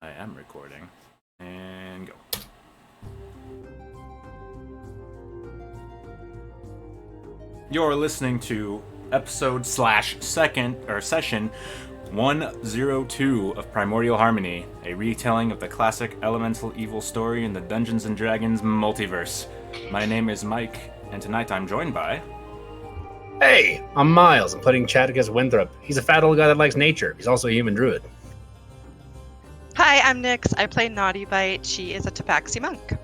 I am recording. And go. You're listening to episode slash second or session 102 of Primordial Harmony, a retelling of the classic elemental evil story in the Dungeons and Dragons multiverse. My name is Mike, and tonight I'm joined by... Hey, I'm Miles. I'm playing Chadicus Winthrop. He's a fat old guy that likes nature. He's also a human druid. Hi, I'm Nyx. I play Naughty Bite. She is a Tabaxi monk.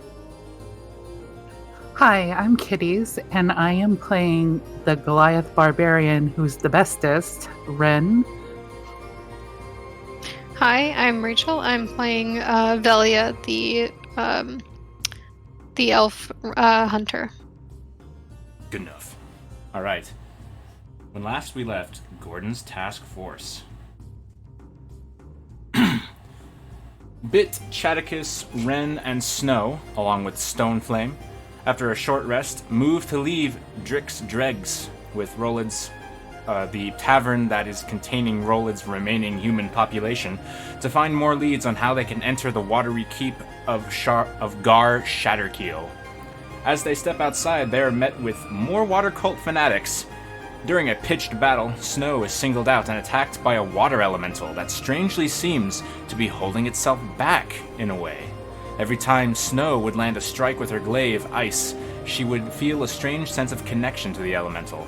Hi, I'm Kitties, and I am playing the Goliath Barbarian who's the bestest, Ren. Hi, I'm Rachel. I'm playing Velia, the elf hunter. Good enough. Alright. When last we left Gordon's task force, Bit, Chadicus, Ren, and Snow, along with Stoneflame, after a short rest, moved to leave Drix Dregs with Rolid's, the tavern that is containing Rolid's remaining human population, to find more leads on how they can enter the watery keep of Gar Shatterkeel. As they step outside, they are met with more water cult fanatics. During a pitched battle, Snow is singled out and attacked by a water elemental that strangely seems to be holding itself back in a way. Every time Snow would land a strike with her glaive, Ice, she would feel a strange sense of connection to the elemental.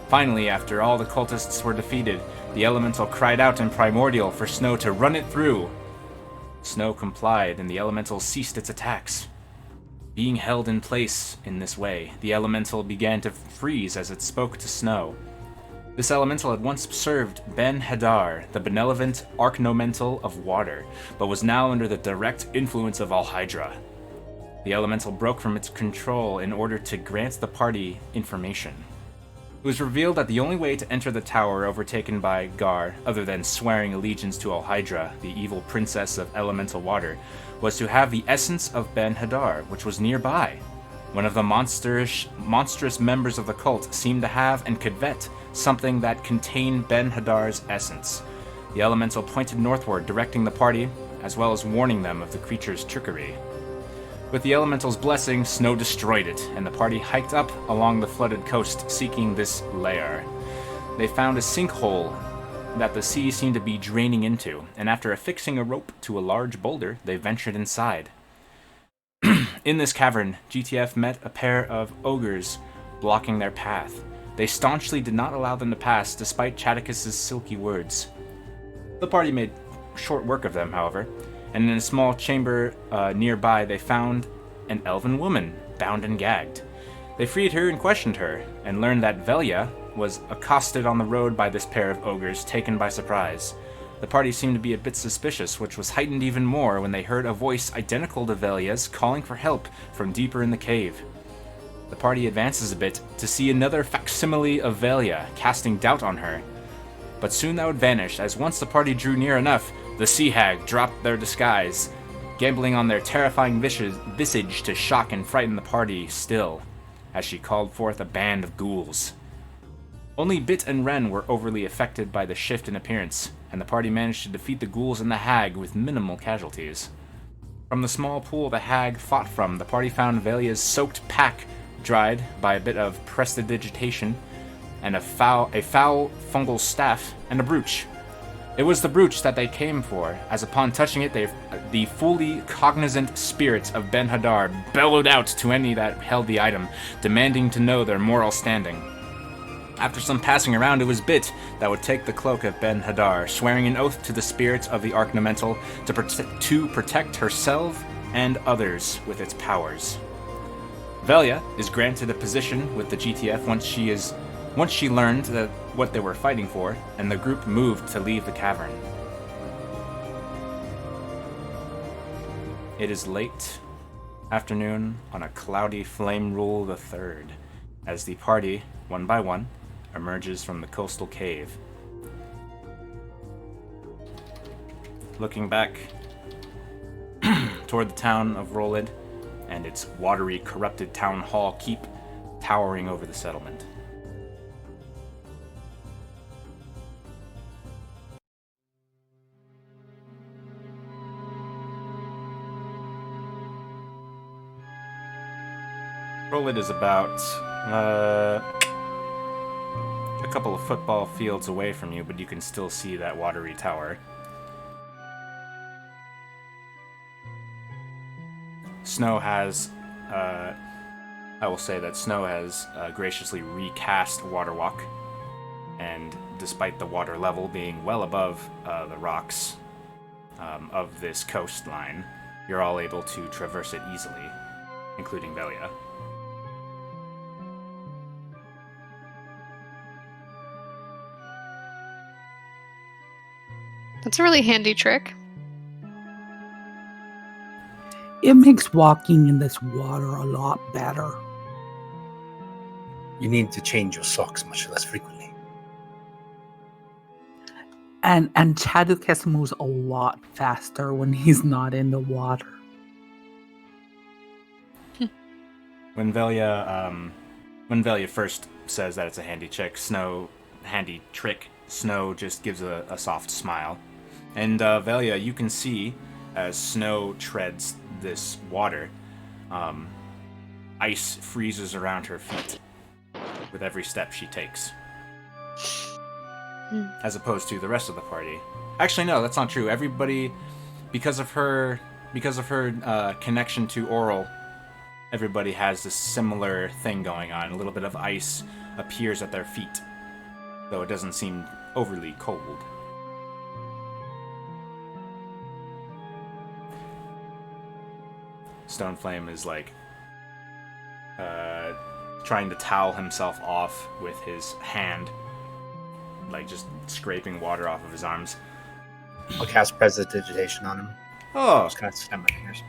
Finally, after all the cultists were defeated, the elemental cried out in Primordial for Snow to run it through. Snow complied, and the elemental ceased its attacks. Being held in place in this way, the elemental began to freeze as it spoke to Snow. This elemental had once served Ben Hadar, the benevolent archnomental of water, but was now under the direct influence of Alhydra. The elemental broke from its control in order to grant the party information. It was revealed that the only way to enter the tower overtaken by Gar, other than swearing allegiance to Alhydra, the evil princess of elemental water, was to have the essence of Ben Hadar, which was nearby. One of the monstrous members of the cult seemed to have and covet something that contained Ben Hadar's essence. The elemental pointed northward, directing the party, as well as warning them of the creature's trickery. With the elemental's blessing, Snow destroyed it, and the party hiked up along the flooded coast, seeking this lair. They found a sinkhole that the sea seemed to be draining into, and after affixing a rope to a large boulder, they ventured inside. In this cavern, GTF met a pair of ogres blocking their path. They staunchly did not allow them to pass, despite Chadicus's silky words. The party made short work of them, however, and in a small chamber nearby they found an elven woman, bound and gagged. They freed her and questioned her, and learned that Velia was accosted on the road by this pair of ogres, taken by surprise. The party seemed to be a bit suspicious, which was heightened even more when they heard a voice identical to Velia's calling for help from deeper in the cave. The party advances a bit to see another facsimile of Velia, casting doubt on her. But soon that would vanish, as once the party drew near enough, the sea hag dropped their disguise, gambling on their terrifying visage to shock and frighten the party still, as she called forth a band of ghouls. Only Bit and Ren were overly affected by the shift in appearance, and the party managed to defeat the ghouls and the hag with minimal casualties. From the small pool the hag fought from, the party found Velia's soaked pack dried by a bit of prestidigitation, and a foul fungal staff, and a brooch. It was the brooch that they came for, as upon touching it, the fully cognizant spirit of Ben Hadar bellowed out to any that held the item, demanding to know their moral standing. After some passing around, it was Bit that would take the cloak of Ben Hadar, swearing an oath to the spirit of the Archnomental to protect herself and others with its powers. Velia is granted a position with the GTF once she learned that what they were fighting for, and the group moved to leave the cavern. It is late afternoon on a cloudy Flame Rule the Third, as the party, one by one, emerges from the coastal cave. Looking back toward the town of Rolid and its watery, corrupted town hall keep towering over the settlement. Rolid is about a couple of football fields away from you, but you can still see that watery tower. Snow has, I will say that Snow has graciously recast Waterwalk, and despite the water level being well above the rocks of this coastline, you're all able to traverse it easily, including Velia. That's a really handy trick. It makes walking in this water a lot better. You need to change your socks much less frequently. And Chadukes moves a lot faster when he's not in the water. When Velia first says that it's a handy trick, Snow just gives a soft smile. And Velia, you can see as Snow treads this water, ice freezes around her feet with every step she takes. As opposed to the rest of the party. Actually, no, that's not true. Everybody, because of her connection to Oral, everybody has this similar thing going on. A little bit of ice appears at their feet, though it doesn't seem overly cold. Stoneflame is like trying to towel himself off with his hand, like just scraping water off of his arms. I'll cast Prestidigitation on him. Oh, Just kind of snap my fingers.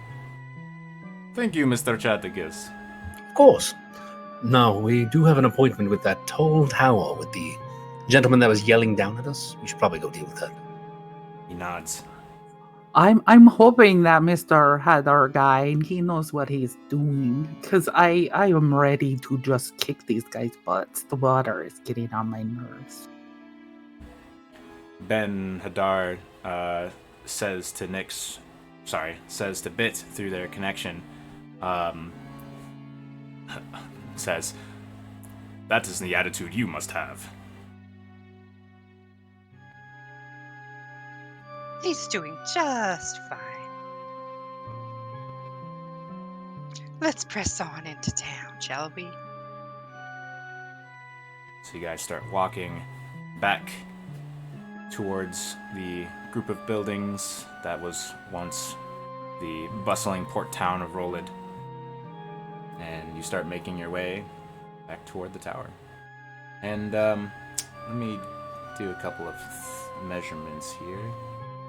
thank you, Mr. Chatticus. Of course. No, we do have an appointment with that tall tower with the gentleman that was yelling down at us. We should probably go deal with that. He nods. I'm hoping that Mr. had our guy and he knows what he's doing. Because I am ready to just kick these guys' butts. The water is getting on my nerves. Ben Hadar says to Bit through their connection, says, "That is the attitude you must have." He's doing just fine. Let's press on into town, shall we? So you guys start walking back towards the group of buildings that was once the bustling port town of Rolid. And you start making your way back toward the tower. And let me do a couple of measurements here.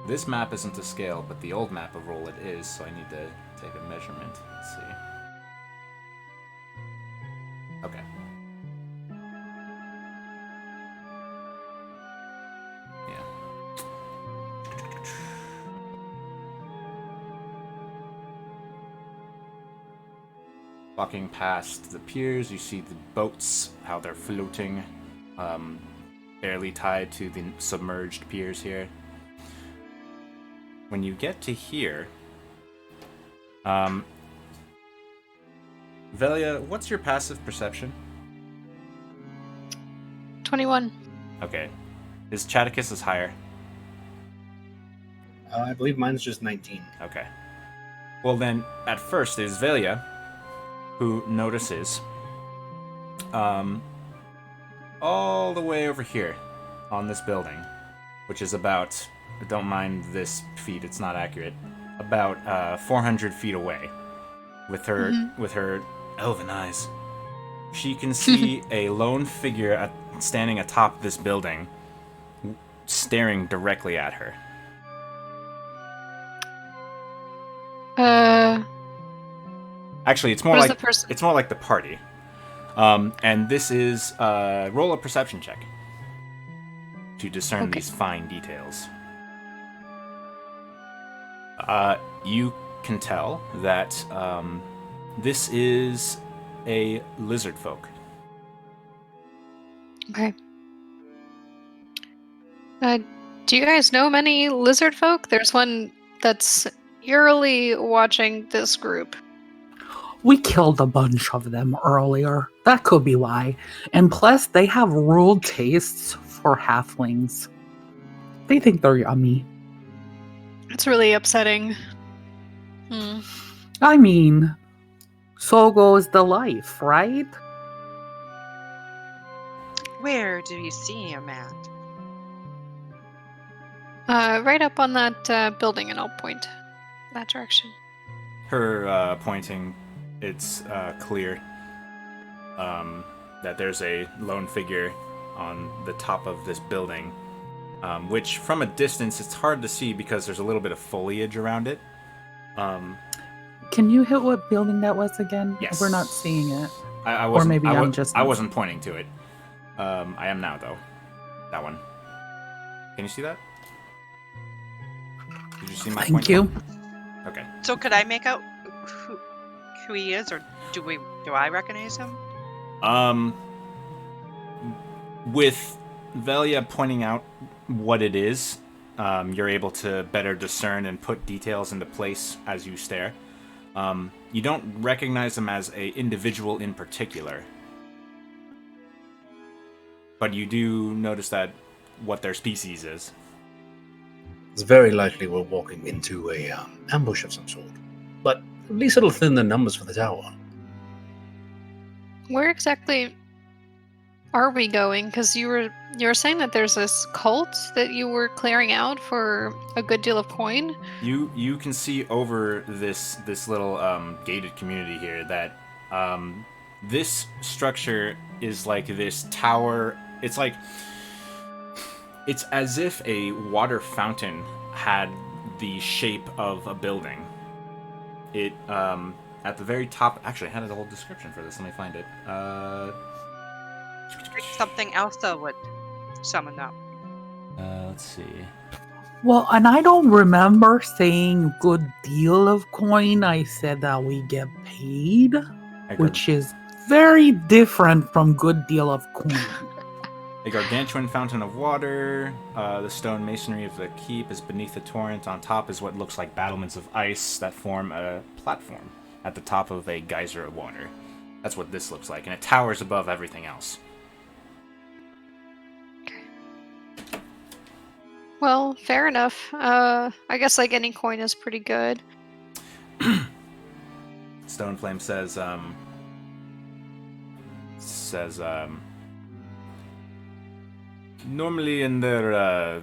This map isn't to scale, but the old map of Rolid is, so I need to take a measurement. Let's see. Okay. Yeah. Walking past the piers, you see the boats, how they're floating, barely tied to the submerged piers here. When you get to here, Velia, what's your passive perception? 21. Okay. Is Chatticus is higher? I believe mine's just 19. Okay. Well then, at first, there's Velia, who notices, all the way over here, on this building, which is about, don't mind this feet, it's not accurate, about 400 feet away, with her elven eyes. She can see a lone figure standing atop this building, staring directly at her. Actually, it's more like the party. And this is roll a perception check to discern these fine details. You can tell that this is a lizard folk. Okay. Do you guys know many lizard folk? There's one that's eerily watching this group. We killed a bunch of them earlier. That could be why. And plus, they have rude tastes for halflings. They think they're yummy. It's really upsetting. Hmm. I mean, so goes the life, right? Where do you see him at? Right up on that building, and I'll point that direction. Her pointing, it's clear that there's a lone figure on the top of this building, which from a distance it's hard to see because there's a little bit of foliage around it. Can you hit what building that was again? Yes. We're not seeing it. I wasn't, or maybe I I'm just... I wasn't pointing to it. I am now, though. That one. Can you see that? Did you see my point? Thank you. Okay. So could I make out who he is, or do I recognize him? With Velia pointing out what it is, you're able to better discern and put details into place as you stare. You don't recognize them as an individual in particular, but you do notice that what their species is. It's very likely we're walking into a ambush of some sort, but at least it'll thin the numbers for the tower. Where exactly are we going? Because you were saying that there's this cult that you were clearing out for a good deal of coin. You can see over this little gated community here that this structure is like this tower. It's as if a water fountain had the shape of a building. It at the very top. Actually, I had a whole description for this. Let me find it. Something else that would summon up. Let's see. Well, and I don't remember saying good deal of coin. I said that we get paid, which is very different from good deal of coin. A gargantuan fountain of water. The stone masonry of the keep is beneath the torrent. On top is what looks like battlements of ice that form a platform at the top of a geyser of water. That's what this looks like, and it towers above everything else. Well, fair enough. I guess like any coin is pretty good. Stoneflame says normally in their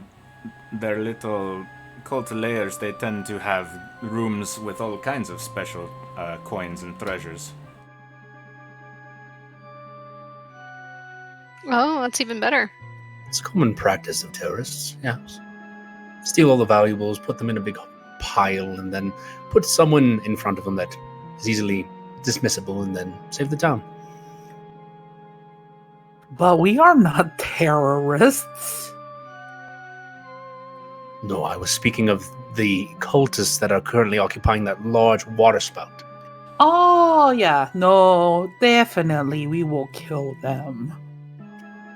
little cult lairs, they tend to have rooms with all kinds of special coins and treasures. Oh, that's even better. It's common practice of terrorists, yes. Steal all the valuables, put them in a big pile, and then put someone in front of them that is easily dismissible, and then save the town. But we are not terrorists. No, I was speaking of the cultists that are currently occupying that large water spout. Oh, yeah. No, definitely we will kill them.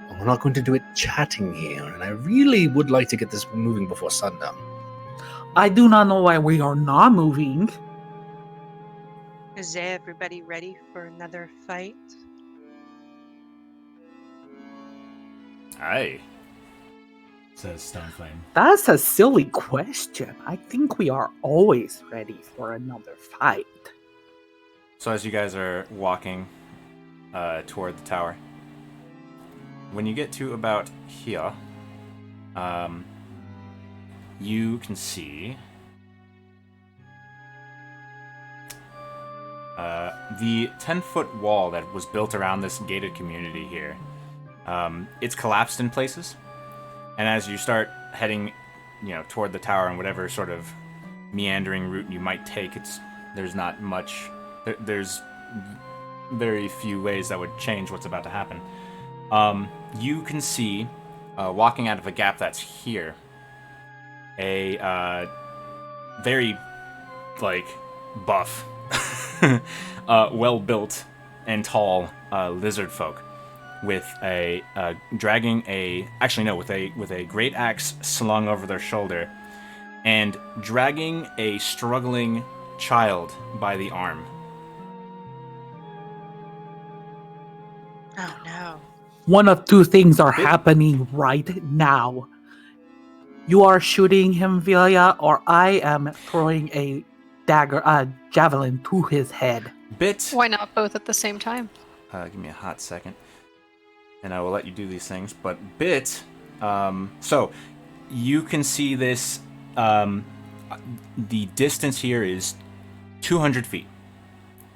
Well, we're not going to do it chatting here, and I really would like to get this moving before sundown. I do not know why we are not moving. Is everybody ready for another fight? Aye, says Stoneflame. That's a silly question. I think we are always ready for another fight. So as you guys are walking toward the tower, when you get to about here, you can see the 10-foot wall that was built around this gated community here. It's collapsed in places, and as you start heading, toward the tower and whatever sort of meandering route you might take, there's not much. There's very few ways that would change what's about to happen. You can see, walking out of a gap that's here, a very, buff, well-built and tall lizard folk with dragging with a great axe slung over their shoulder and dragging a struggling child by the arm. One of two things are happening right now. You are shooting him, Velia, or I am throwing a javelin to his head. Bit. Why not both at the same time? Give me a hot second, and I will let you do these things. But Bit, so you can see this. The distance here is 200 feet.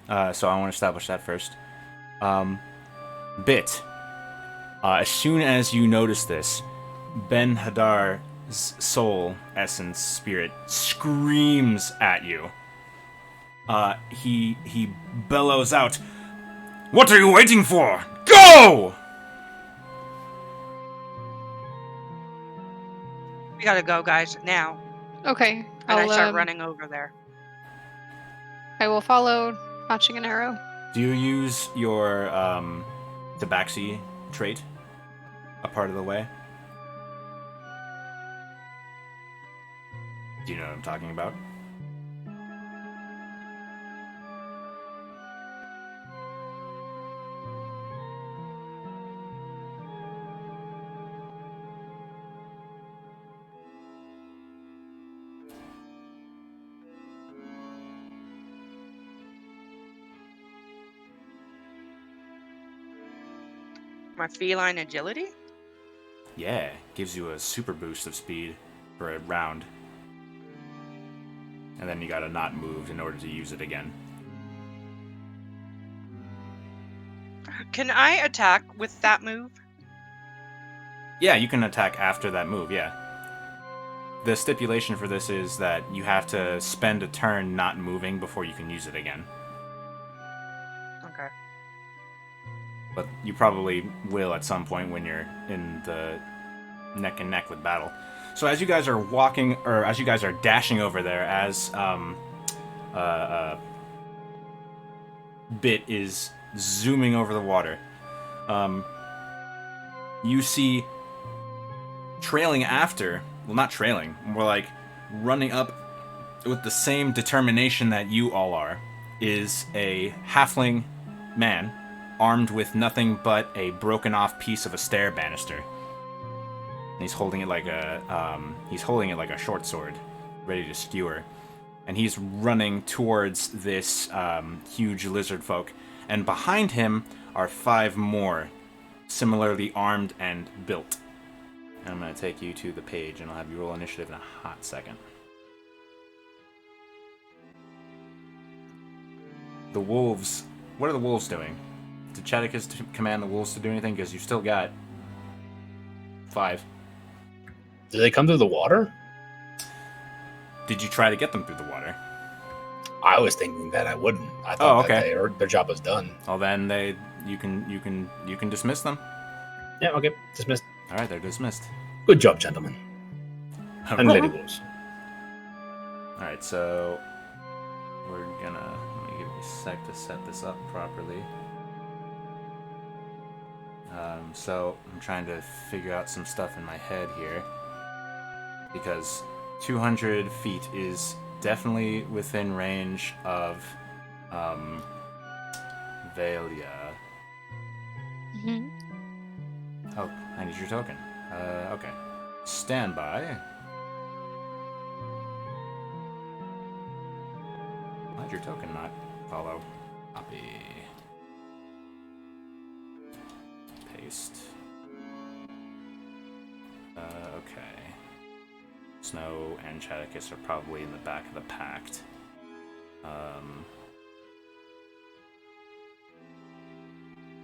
So I want to establish that first. Bit. As soon as you notice this, Ben Hadar's soul, essence, spirit screams at you. He bellows out, "What are you waiting for? Go!" We gotta go, guys, now. Okay, And I start running over there. I will follow, notching an arrow. Do you use your Tabaxi trait a part of the way? Do you know what I'm talking about? My feline agility? Yeah, gives you a super boost of speed for a round. And then you gotta not move in order to use it again. Can I attack with that move? Yeah, you can attack after that move, yeah. The stipulation for this is that you have to spend a turn not moving before you can use it again. Okay. But you probably will at some point when you're in the neck and neck with battle. So as you guys are walking, or as you guys are dashing over there, as Bit is zooming over the water, you see trailing after, well, not trailing, more like running up with the same determination that you all are, is a halfling man armed with nothing but a broken off piece of a stair banister. And he's holding it like a short sword, ready to skewer. And he's running towards this huge lizard folk. And behind him are 5 more, similarly armed and built. And I'm going to take you to the page, and I'll have you roll initiative in a hot second. The wolves. What are the wolves doing? Did Chadicus command the wolves to do anything? Because you've still got 5. Do they come through the water? Did you try to get them through the water? I was thinking that I wouldn't. I thought okay. that their job was done. Well, then you can dismiss them. Yeah, okay. Dismissed. All right, they're dismissed. Good job, gentlemen. And Lady Wolves. All right, so we're gonna, let me give me a sec to set this up properly. So I'm trying to figure out some stuff in my head here, because 200 feet is definitely within range of Valia. Mm-hmm. Oh, I need your token. Okay. Stand by. Why'd your token not follow? Copy. Paste. Okay. Snow and Chadicus are probably in the back of the pact.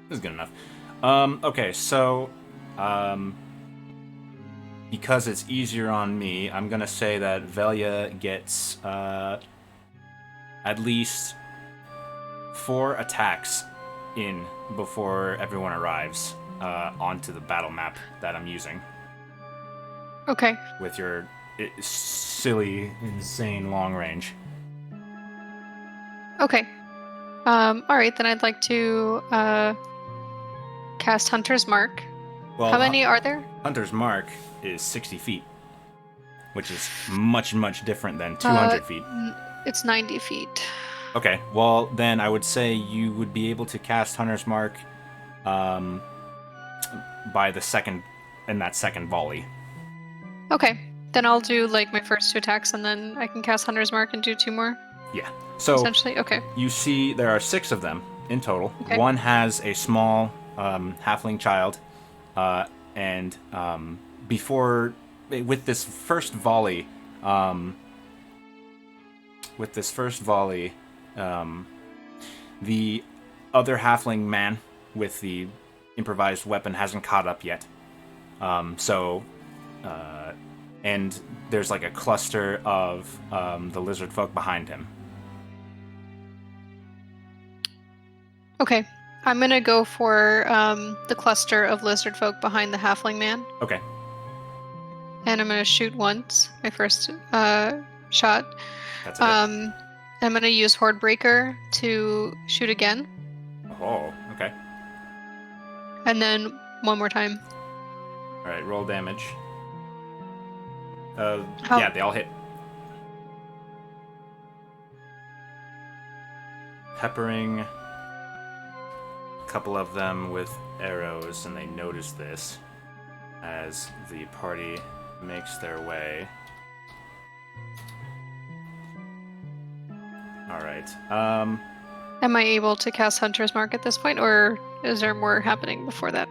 This is good enough. Okay, so because it's easier on me, I'm gonna say that Velia gets at least 4 attacks in before everyone arrives onto the battle map that I'm using. Okay. With your silly, insane long range. Okay. All right, then I'd like to cast Hunter's Mark. Well, how many are there? Hunter's Mark is 60 feet, which is much, much different than 200 feet. It's 90 feet. Okay, well, then I would say you would be able to cast Hunter's Mark by the second in that second volley. Okay. Then I'll do like my first 2 attacks, and then I can cast Hunter's Mark and do 2 more. Yeah. So Essentially, okay. you see there are 6 of them in total. Okay. One has a small halfling child, and before with this first volley, the other halfling man with the improvised weapon hasn't caught up yet. And there's like a cluster of the lizard folk behind him. Okay. I'm gonna go for the cluster of lizard folk behind the halfling man. Okay. And I'm gonna shoot once, my first shot. That's it. I'm gonna use Hordebreaker to shoot again. Oh, okay. And then one more time. Alright, roll damage. How- Yeah, they all hit. Peppering a couple of them with arrows, and they notice this as the party makes their way. Alright. Am I able to cast Hunter's Mark at this point, or is there more happening before that?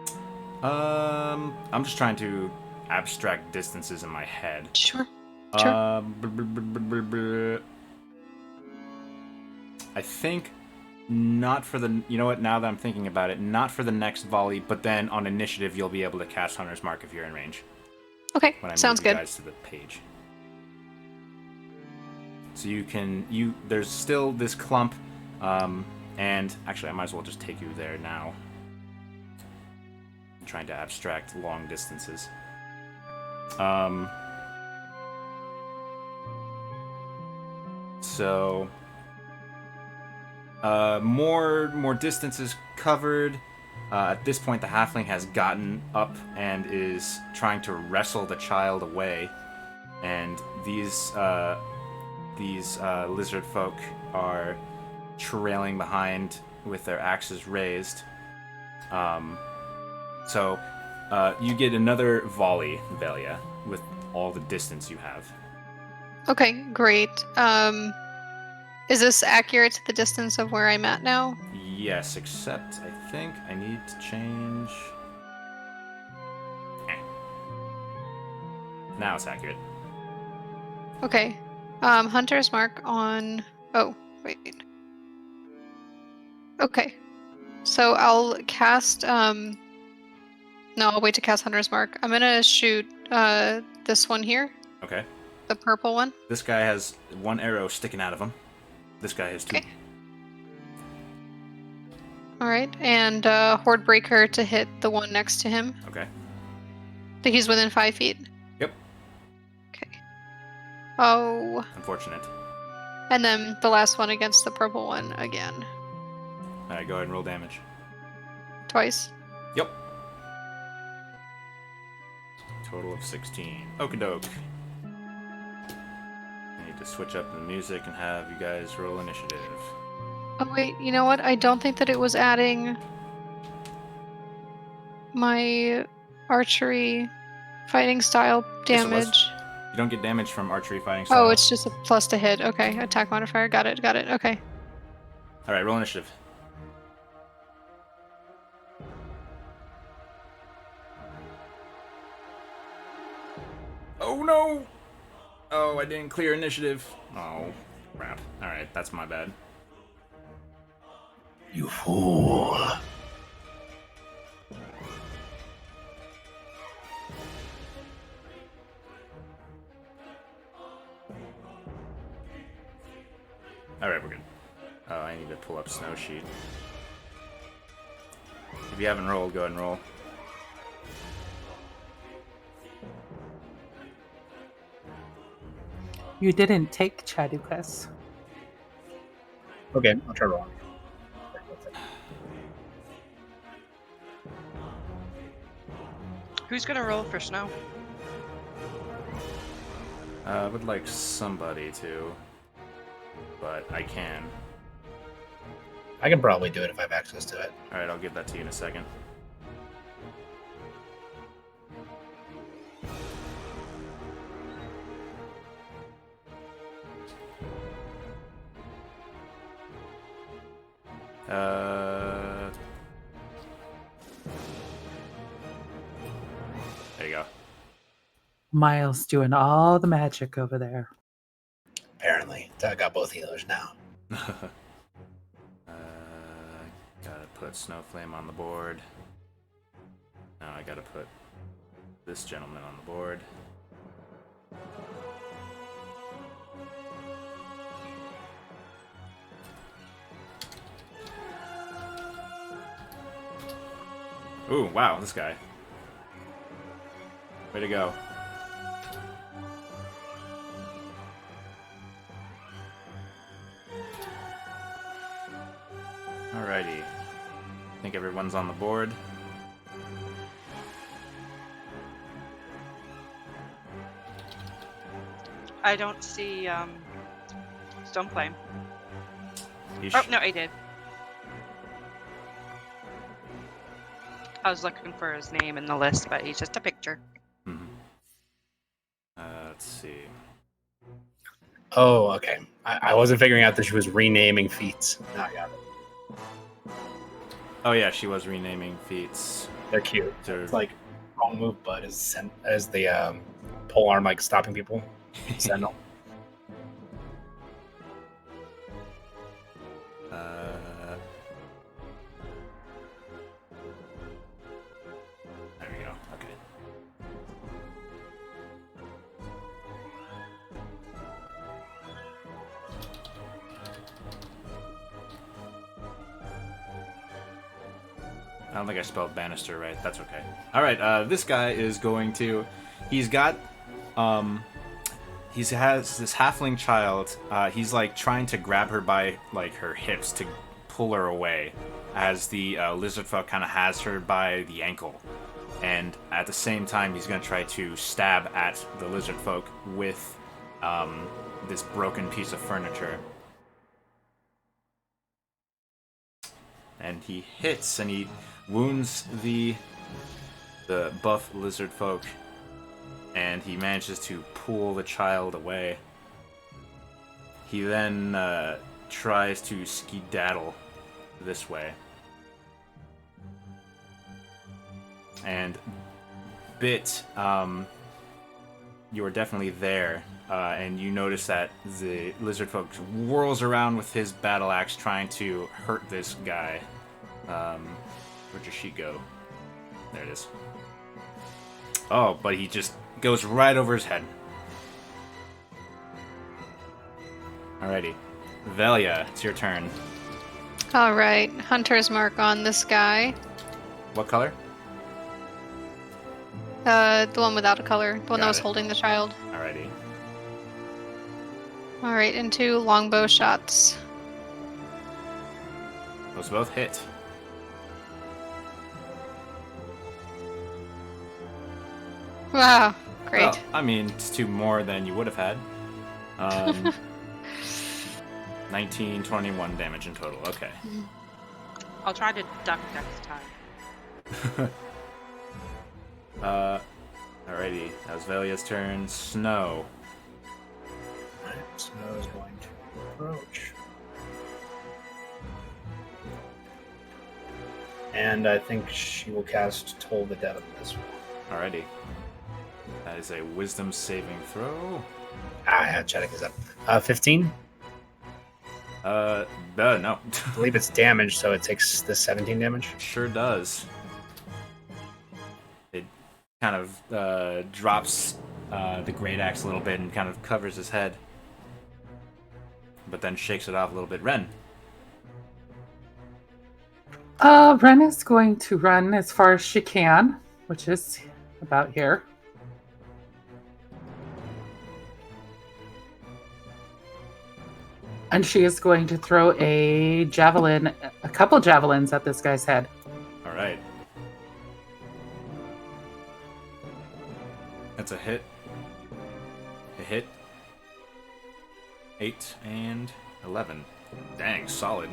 I'm just trying to abstract distances in my head. Sure. I think not for the... You know what? Now that I'm thinking about it, not for the next volley, but then on initiative, you'll be able to cast Hunter's Mark if you're in range. Okay, When I sounds move you good. guys to the page. So you can... There's still this clump, and actually, I might as well just take you there now. I'm trying to abstract long distances. So more distances covered. At this point, the halfling has gotten up and is trying to wrestle the child away, and these lizard folk are trailing behind with their axes raised. So you get another volley, Velia, with all the distance you have. Okay, great. Is this accurate to the distance of where I'm at now? Yes, except I think I need to change... Now it's accurate. Okay. Hunter's Mark on... Oh, wait. Okay. So I'll cast... No, I'll wait to cast Hunter's Mark. I'm gonna shoot this one here. Okay. The purple one. This guy has one arrow sticking out of him. This guy has 2. Okay. Alright, and Hordebreaker to hit the one next to him. Okay. I think he's within 5 feet. Yep. Okay. Oh. Unfortunate. And then the last one against the purple one again. Alright, go ahead and roll damage. Twice. Yep. Total of 16. Okie doke. I need to switch up the music and have you guys roll initiative. Oh wait, you know what? I don't think that it was adding my archery fighting style Yes, it was. damage. You don't get damage from archery fighting style. Oh, it's just a plus to hit. Okay, attack modifier. Got it. Okay. Alright, roll initiative. Oh no! Oh, I didn't clear initiative. Oh, crap. Alright, that's my bad. You fool. Alright, we're good. Oh, I need to pull up Snow Sheet. If you haven't rolled, go ahead and roll. You didn't take Chadukas. Okay, I'll try rolling. Who's gonna roll for snow? I would like somebody to, but I can. I can probably do it if I have access to it. Alright, I'll give that to you in a second. There you go. Miles doing all the magic over there. Apparently. I got both healers now. Gotta put Snowflame on the board. Now I gotta put this gentleman on the board. Ooh, wow, this guy. Way to go. Alrighty. I think everyone's on the board. I don't see Stoneflame. You Oh, no, I did. I was looking for his name in the list, but he's just a picture. Mm-hmm. Let's see. Oh, okay. I wasn't figuring out that she was renaming feats. Now I got it. Oh yeah, she was renaming feats. They're cute. To... It's like wrong move, but as the pole arm, like stopping people. Sentinel. There we go. Okay. I don't think I spelled Bannister right. That's okay. All right. This guy is going to. He's got. He has this halfling child. He's like trying to grab her by like her hips to pull her away, as the lizard folk kind of has her by the ankle, and at the same time he's going to try to stab at the lizard folk with this broken piece of furniture. And he hits and he wounds the buff lizard folk. And he manages to pull the child away. He then tries to skedaddle this way. And Bit, you are definitely there. And you notice that the lizard folk whirls around with his battle axe trying to hurt this guy. Where'd your sheet go? There it is. Oh, but he just goes right over his head. Alrighty. Velia, it's your turn. Alright, Hunter's Mark on this guy. What color? The one without a color. The one that Got was it. holding the child. Alrighty. Alright, into longbow shots. Those both hit. Wow, great. Well, I mean, it's two more than you would have had. 19, 21 damage in total. Okay. I'll try to duck next time. Alrighty. That was Velia's turn. Snow. Right, Snow is going to approach. And I think she will cast Toll the Dead on this one. Alrighty. That is a wisdom saving throw. Yeah, check is up. 15? No. I believe it's damage, so it takes the 17 damage. Sure does. It kind of drops the great axe a little bit and kind of covers his head. But then shakes it off a little bit. Ren. Ren is going to run as far as she can, which is about here. And she is going to throw a couple javelins at this guy's head. All right. That's a hit. A hit. 8 and 11. Dang, solid.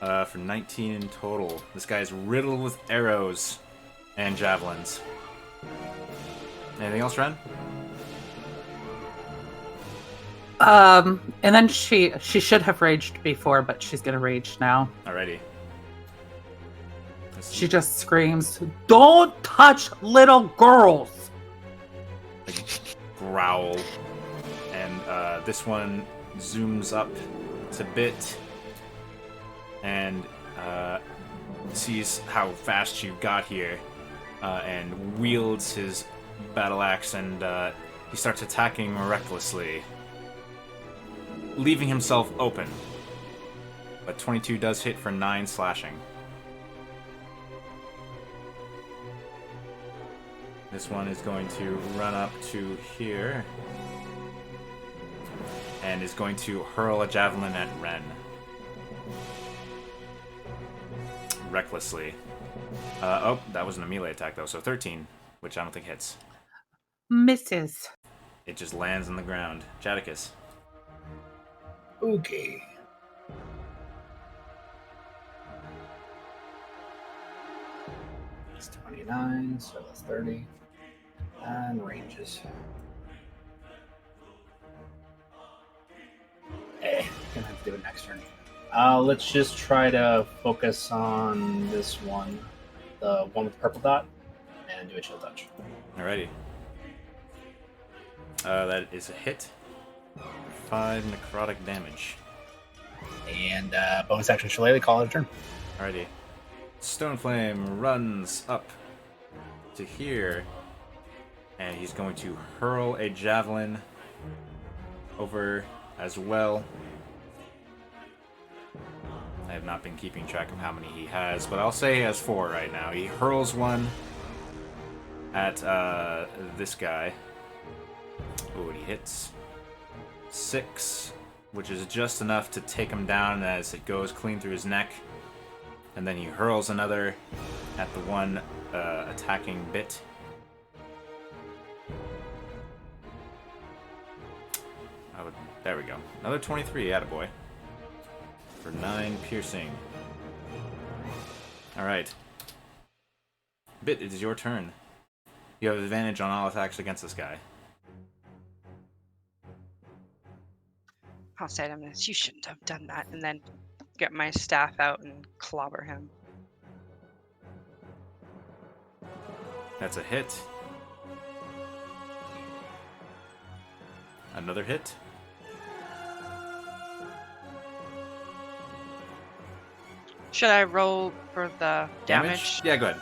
For 19 in total. This guy's riddled with arrows and javelins. Anything else, Ren? And then she should have raged before, but she's gonna rage now. Alrighty. She just screams, "Don't touch little girls!" like, growl. And this one zooms up to Bit and sees how fast you got here and wields his battle axe, and he starts attacking recklessly, leaving himself open. But 22 does hit for 9 slashing. This one is going to run up to here and is going to hurl a javelin at Ren. Recklessly. Oh, that wasn't a melee attack though, so 13, which I don't think hits. Misses. It just lands on the ground. Jadicus. Okay. It's 29, so that's 30. And ranges. Gonna have to do it next turn. Let's just try to focus on this one, the one with the purple dot, and do a chill touch. Alrighty. That is a hit. 5 necrotic damage. And bonus action Shillelagh, call it a turn. Alrighty. Stoneflame runs up to here, and he's going to hurl a javelin over as well. I have not been keeping track of how many he has, but I'll say he has 4 right now. He hurls one at this guy. Oh, he hits 6, which is just enough to take him down as it goes clean through his neck. And then he hurls another at the one attacking Bit. There we go. Another 23, attaboy. For 9 piercing. Alright. Bit, it is your turn. You have advantage on all attacks against this guy. I'll say to him this, you shouldn't have done that, and then get my staff out and clobber him. That's a hit. Another hit. Should I roll for the damage? Yeah, go ahead.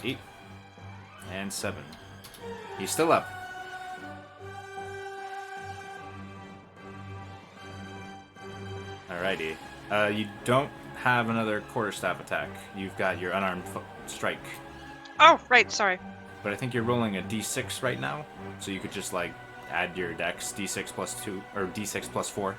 8 and 7. He's still up. Alrighty. You don't have another quarterstaff attack. You've got your unarmed strike. Oh, right, sorry. But I think you're rolling a d6 right now, so you could just like add your dex, d6 plus 2 or d6 plus 4.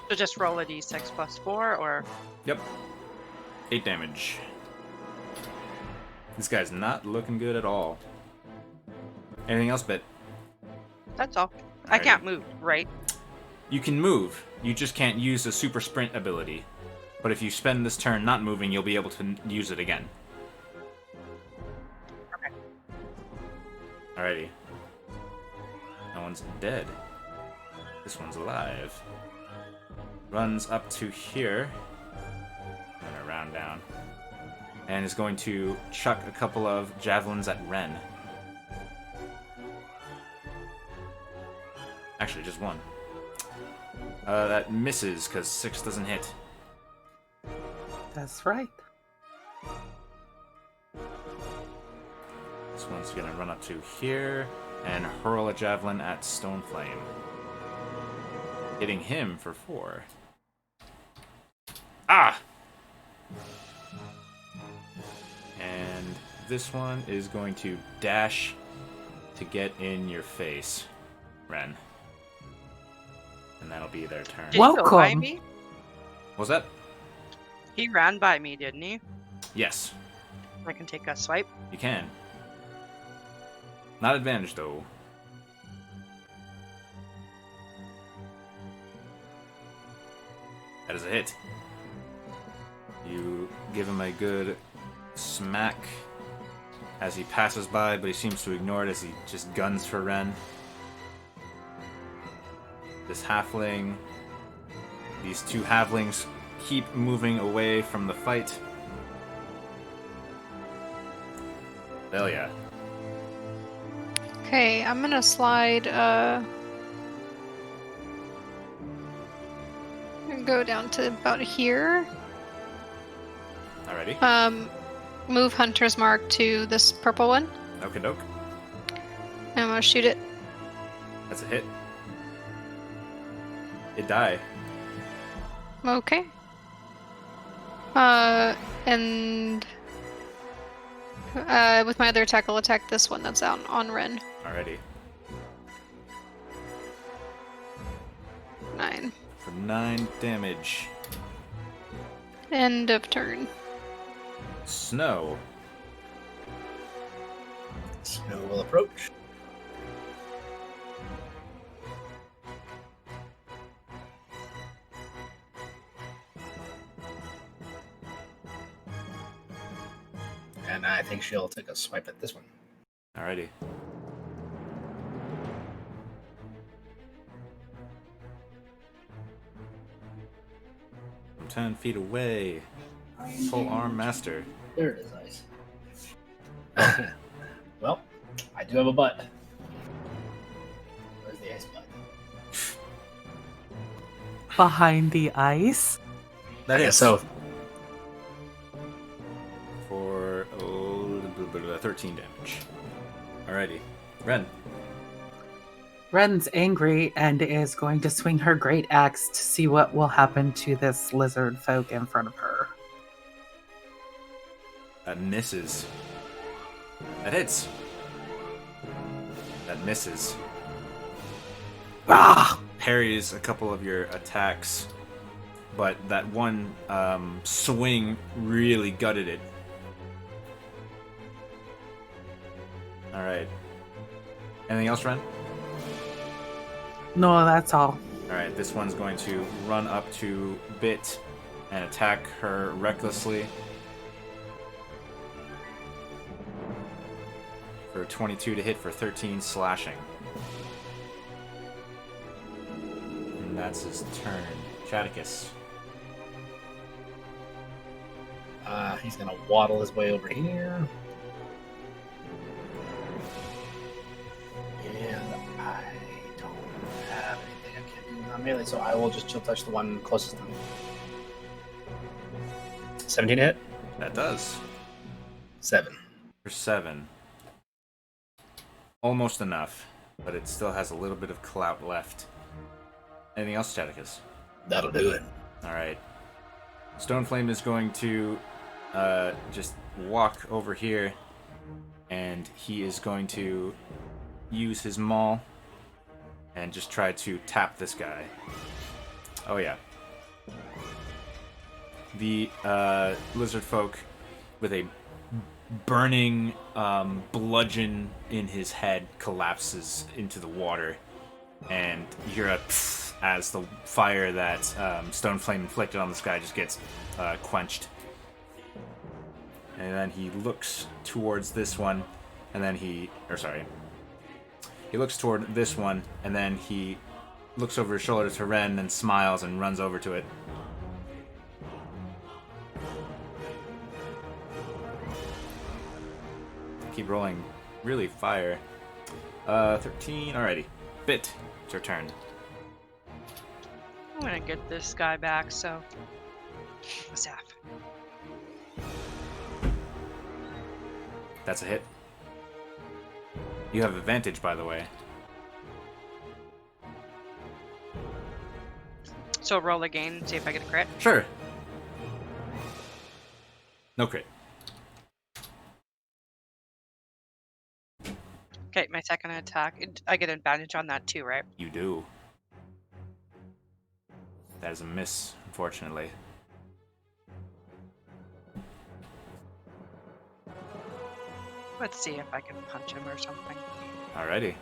So just roll a d6 plus 4, or? Yep. 8 damage. This guy's not looking good at all. Anything else, Bit? That's all. I can't move, right? You can move. You just can't use the super sprint ability. But if you spend this turn not moving, you'll be able to use it again. Okay. Alrighty. That one's dead. This one's alive. Runs up to here. And around down. And is going to chuck a couple of javelins at Ren. Actually, just one. That misses, because 6 doesn't hit. That's right. This one's gonna run up to here and hurl a javelin at Stoneflame. Hitting him for 4. Ah! And this one is going to dash to get in your face, Ren. And that'll be their turn. Did he go by Welcome. me? What was that? He ran by me, didn't he? Yes, I can take a swipe. you can. Not advantage, though. That is a hit. You give him a good smack as he passes by, but he seems to ignore it as he just guns for Ren. This halfling, these two halflings keep moving away from the fight. Hell yeah. Okay, I'm gonna slide, go down to about here. Alrighty. Move Hunter's Mark to this purple one. Okie doke. And I'm gonna shoot it. That's a hit. It die. Okay. And with my other attack, I'll attack this one that's out on Ren. Alrighty. 9. For 9 damage. End of turn. Snow. Snow will approach. And I think she'll take a swipe at this one. Alrighty. I'm 10 feet away. Full arm master. There it is, ice. Well, I do have a butt. Where's the ice butt? Behind the ice? That I is guess so. for 13 damage. Alrighty. Ren. Ren's angry and is going to swing her great axe to see what will happen to this lizard folk in front of her. That misses. That hits. That misses. Ah! Parries a couple of your attacks, but that one swing really gutted it. Alright. Anything else, Ren? No, that's all. Alright, this one's going to run up to Bit and attack her recklessly. For 22 to hit for 13 slashing. And that's his turn. Chaticus. He's gonna waddle his way over here. And I don't have anything I can do on melee, so I will just chill touch the one closest to me. 17 to hit? That does. 7. For 7. Almost enough, but it still has a little bit of clout left. Anything else, Chaticus? That'll do it. Alright. Stoneflame is going to just walk over here, and he is going to use his maul and just try to tap this guy. Oh yeah. The lizard folk with a burning bludgeon in his head collapses into the water, and you hear a pfft as the fire that Stoneflame inflicted on this guy just gets quenched. And then he looks towards this one, and then he looks toward this one, and then he looks over his shoulder to Ren and smiles and runs over to it. Keep rolling. Really fire. 13. Alrighty. Bit. It's your turn. I'm gonna get this guy back, so. Staff. That's a hit. You have advantage, by the way. So roll again and see if I get a crit. Sure. No crit. Okay, my second attack. I get advantage on that too, right? You do. That is a miss, unfortunately. Let's see if I can punch him or something. Alrighty.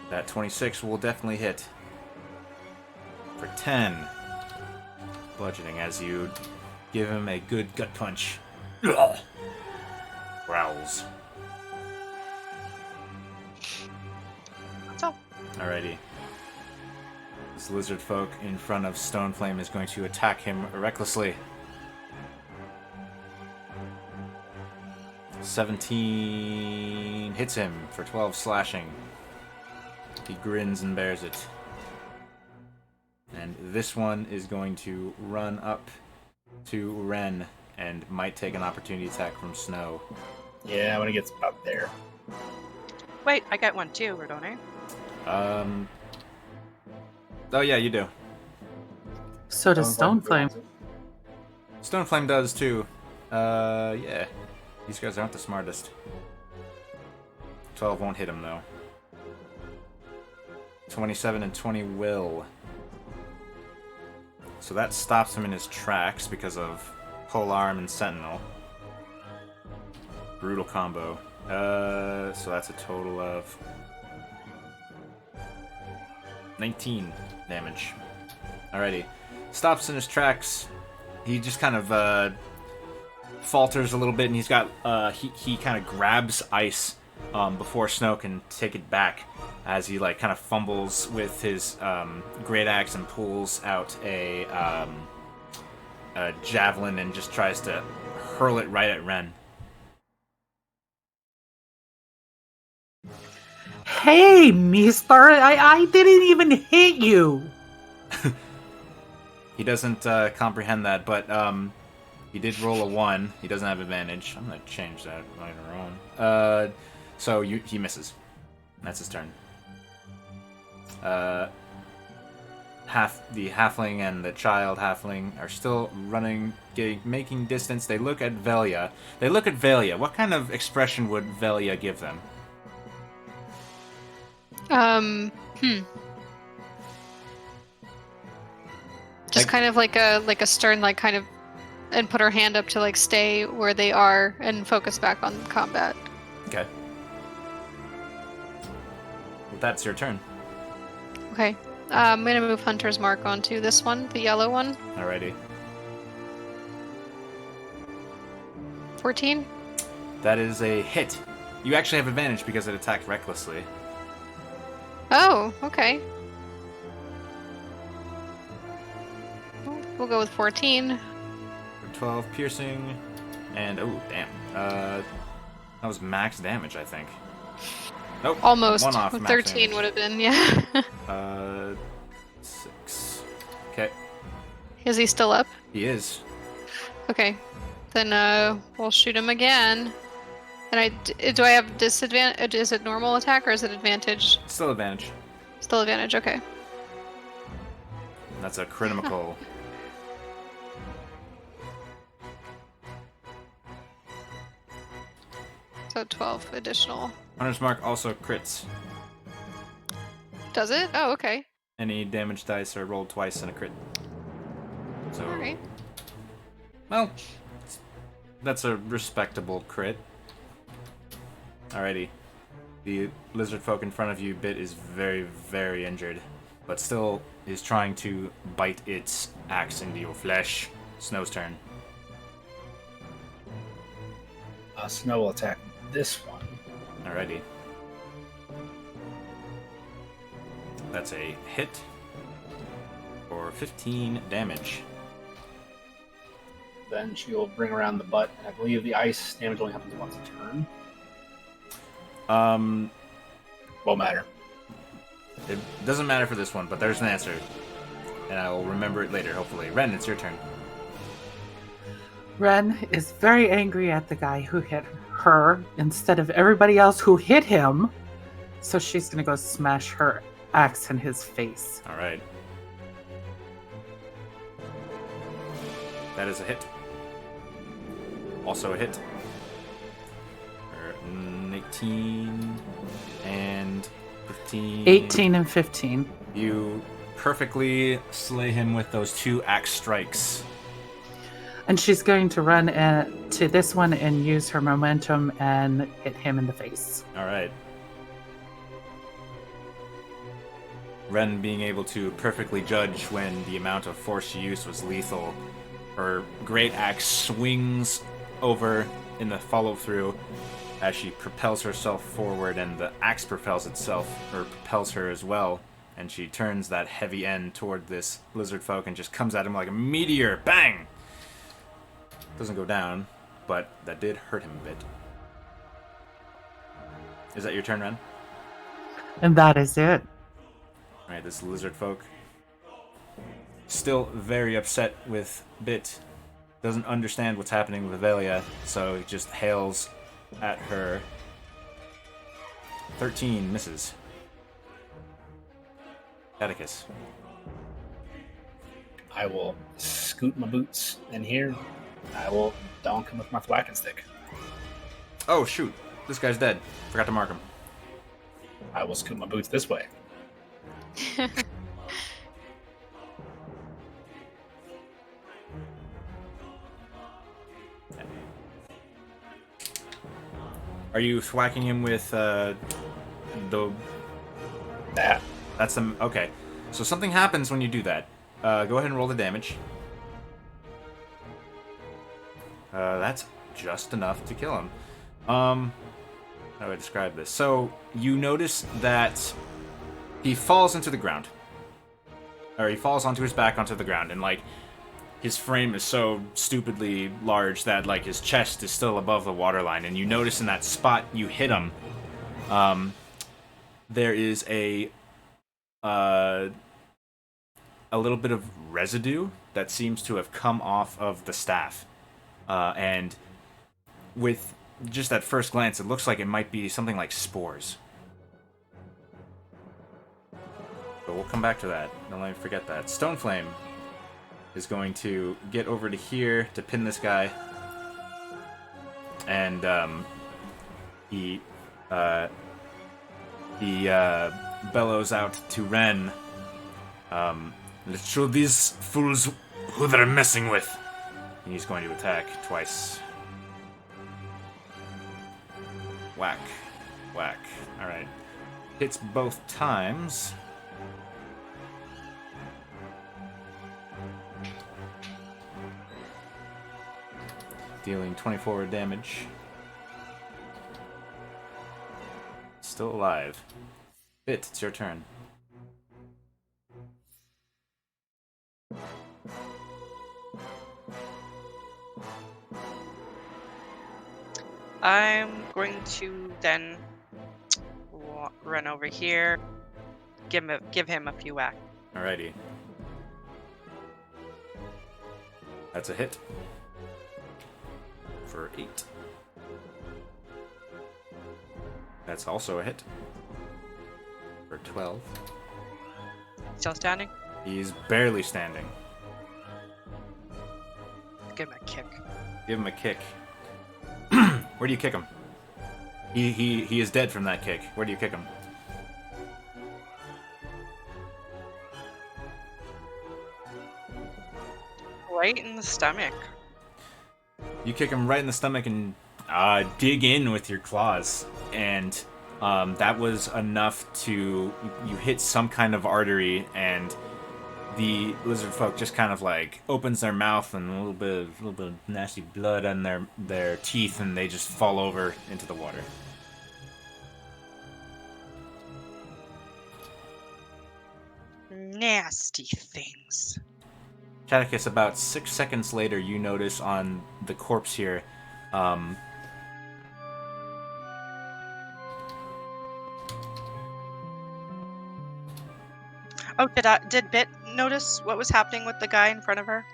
That 26 will definitely hit. For 10. Bludgeoning as you Give him a good gut punch. Growls. That's all. Alrighty. This lizard folk in front of Stoneflame is going to attack him recklessly. 17 hits him for 12 slashing. He grins and bears it. And this one is going to run up to Ren and might take an opportunity attack from Snow. Yeah, when it gets about there. Wait, I got one too, or don't I? Oh yeah, you do. So does Stoneflame. Stoneflame does too. Yeah. These guys aren't the smartest. 12 won't hit him though. 27 and 20 will. So that stops him in his tracks because of Polearm and Sentinel. Brutal combo. So that's a total of 19 damage. Alrighty. Stops in his tracks. He just kind of falters a little bit, and he's got he kind of grabs ice before Snow can take it back, as he like kind of fumbles with his great axe and pulls out a javelin and just tries to hurl it right at Ren. Hey, mister, I didn't even hit you. He doesn't comprehend that, but he did roll a 1. He doesn't have advantage. I'm gonna change that later on. So he misses. That's his turn. The halfling and the child halfling are still running, making distance. They look at Velia. What kind of expression would Velia give them? Just kind of like a stern, like kind of, and put her hand up to like stay where they are and focus back on combat. Okay. Well, that's your turn. Okay. I'm gonna move Hunter's Mark onto this one, the yellow one. Alrighty. 14. That is a hit. You actually have advantage because it attacked recklessly. Oh, okay. We'll go with 14. 12 piercing, and oh damn, that was max damage, I think. Nope, Almost. one off. Max 13 damage. would have been, yeah. 6. Okay, Is he still up? he is. Okay. Then we'll shoot him again. And do I have disadvantage? Is it normal attack or is it advantage? Still advantage. Still advantage. Okay. That's a critical. So 12 additional. Hunter's Mark also crits. Does it? Oh, okay. Any damage dice are rolled twice in a crit. So, All right. well, that's a respectable crit. Alrighty. The lizard folk in front of you, Bit, is very, very injured, but still is trying to bite its axe into your flesh. Snow's turn. Snow will attack this one. Alrighty. That's a hit for 15 damage. Then she will bring around the butt, and I believe the ice damage only happens once a turn. Won't matter. It doesn't matter for this one, but there's an answer. And I will remember it later, hopefully. Ren, it's your turn. Ren is very angry at the guy who hit her instead of everybody else who hit him. So she's gonna go smash her axe in his face. Alright. That is a hit. Also a hit. 18 and 15. 18 and 15. You perfectly slay him with those 2 axe strikes. And she's going to run to this one and use her momentum and hit him in the face. Alright. Ren being able to perfectly judge when the amount of force she used was lethal Her great axe swings over in the follow through as she propels herself forward, and the axe propels her as well. And she turns that heavy end toward this lizard folk and just comes at him like a meteor. Bang! Doesn't go down, but that did hurt him a bit. Is that your turn, Ren? And that is it. Alright, this lizard folk, still very upset with Bit, doesn't understand what's happening with Velia, so he just hails at her. 13 misses. Atticus. I will scoot my boots in here. I will donk him with my thwacking stick. Oh, shoot. This guy's dead. Forgot to mark him. I will scoot my boots this way. Are you thwacking him with the... That. That's the... Okay. So something happens when you do that. Go ahead and roll the damage. That's just enough to kill him. How do I describe this? So, you notice that he falls into the ground. Or he falls onto his back onto the ground, and, like, his frame is so stupidly large that, like, his chest is still above the waterline, and you notice in that spot you hit him, there is a little bit of residue that seems to have come off of the staff. And with just at first glance, it looks like it might be something like spores. But we'll come back to that. Don't let me forget that. Stoneflame is going to get over to here to pin this guy. And he bellows out to Ren. Let's show these fools who they're messing with. And he's going to attack twice. Whack. Whack. Alright. Hits both times. Dealing 24 damage. Still alive. Bit, it's your turn. I'm going to then run over here, give him a few whacks. Alrighty. That's a hit. For 8. That's also a hit. For 12. Still standing? He's barely standing. Give him a kick. Give him a kick. Where do you kick him? He is dead from that kick. Where do you kick him? Right in the stomach. You kick him right in the stomach and dig in with your claws. And that was enough to... You hit some kind of artery, and the lizard folk just kind of like opens their mouth and a little bit of nasty blood on their teeth, and they just fall over into the water. Nasty things. Catechus, about 6 seconds later, you notice on the corpse here, Oh, did Bit notice what was happening with the guy in front of her?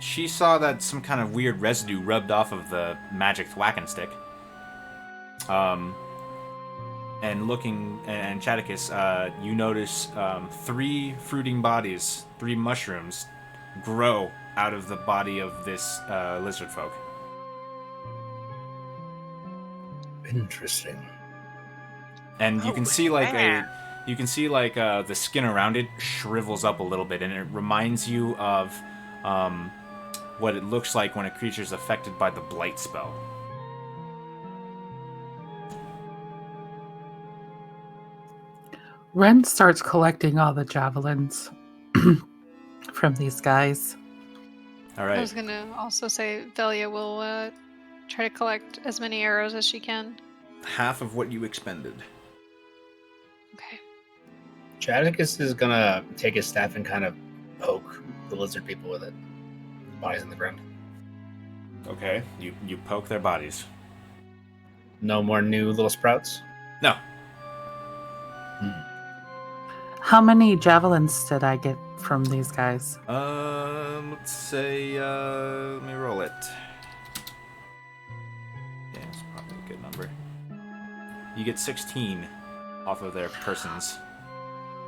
she saw that some kind of weird residue rubbed off of the magic thwacking stick. And Catechus, you notice 3 fruiting bodies, 3 mushrooms, grow out of the body of this lizard folk. Interesting. And you can see like man. the skin around it shrivels up a little bit, and it reminds you of what it looks like when a creature is affected by the blight spell. Ren starts collecting all the javelins from these guys. All I right. was gonna also say Velia will try to collect as many arrows as she can. Half of what you expended. Okay. Chadicus is gonna take his staff and kind of poke the lizard people with it. Bodies on the ground. Okay. You poke their bodies. No more new little sprouts. No. How many javelins did I get from these guys? Let's say, let me roll it. Yeah, it's probably a good number. You get 16 off of their persons.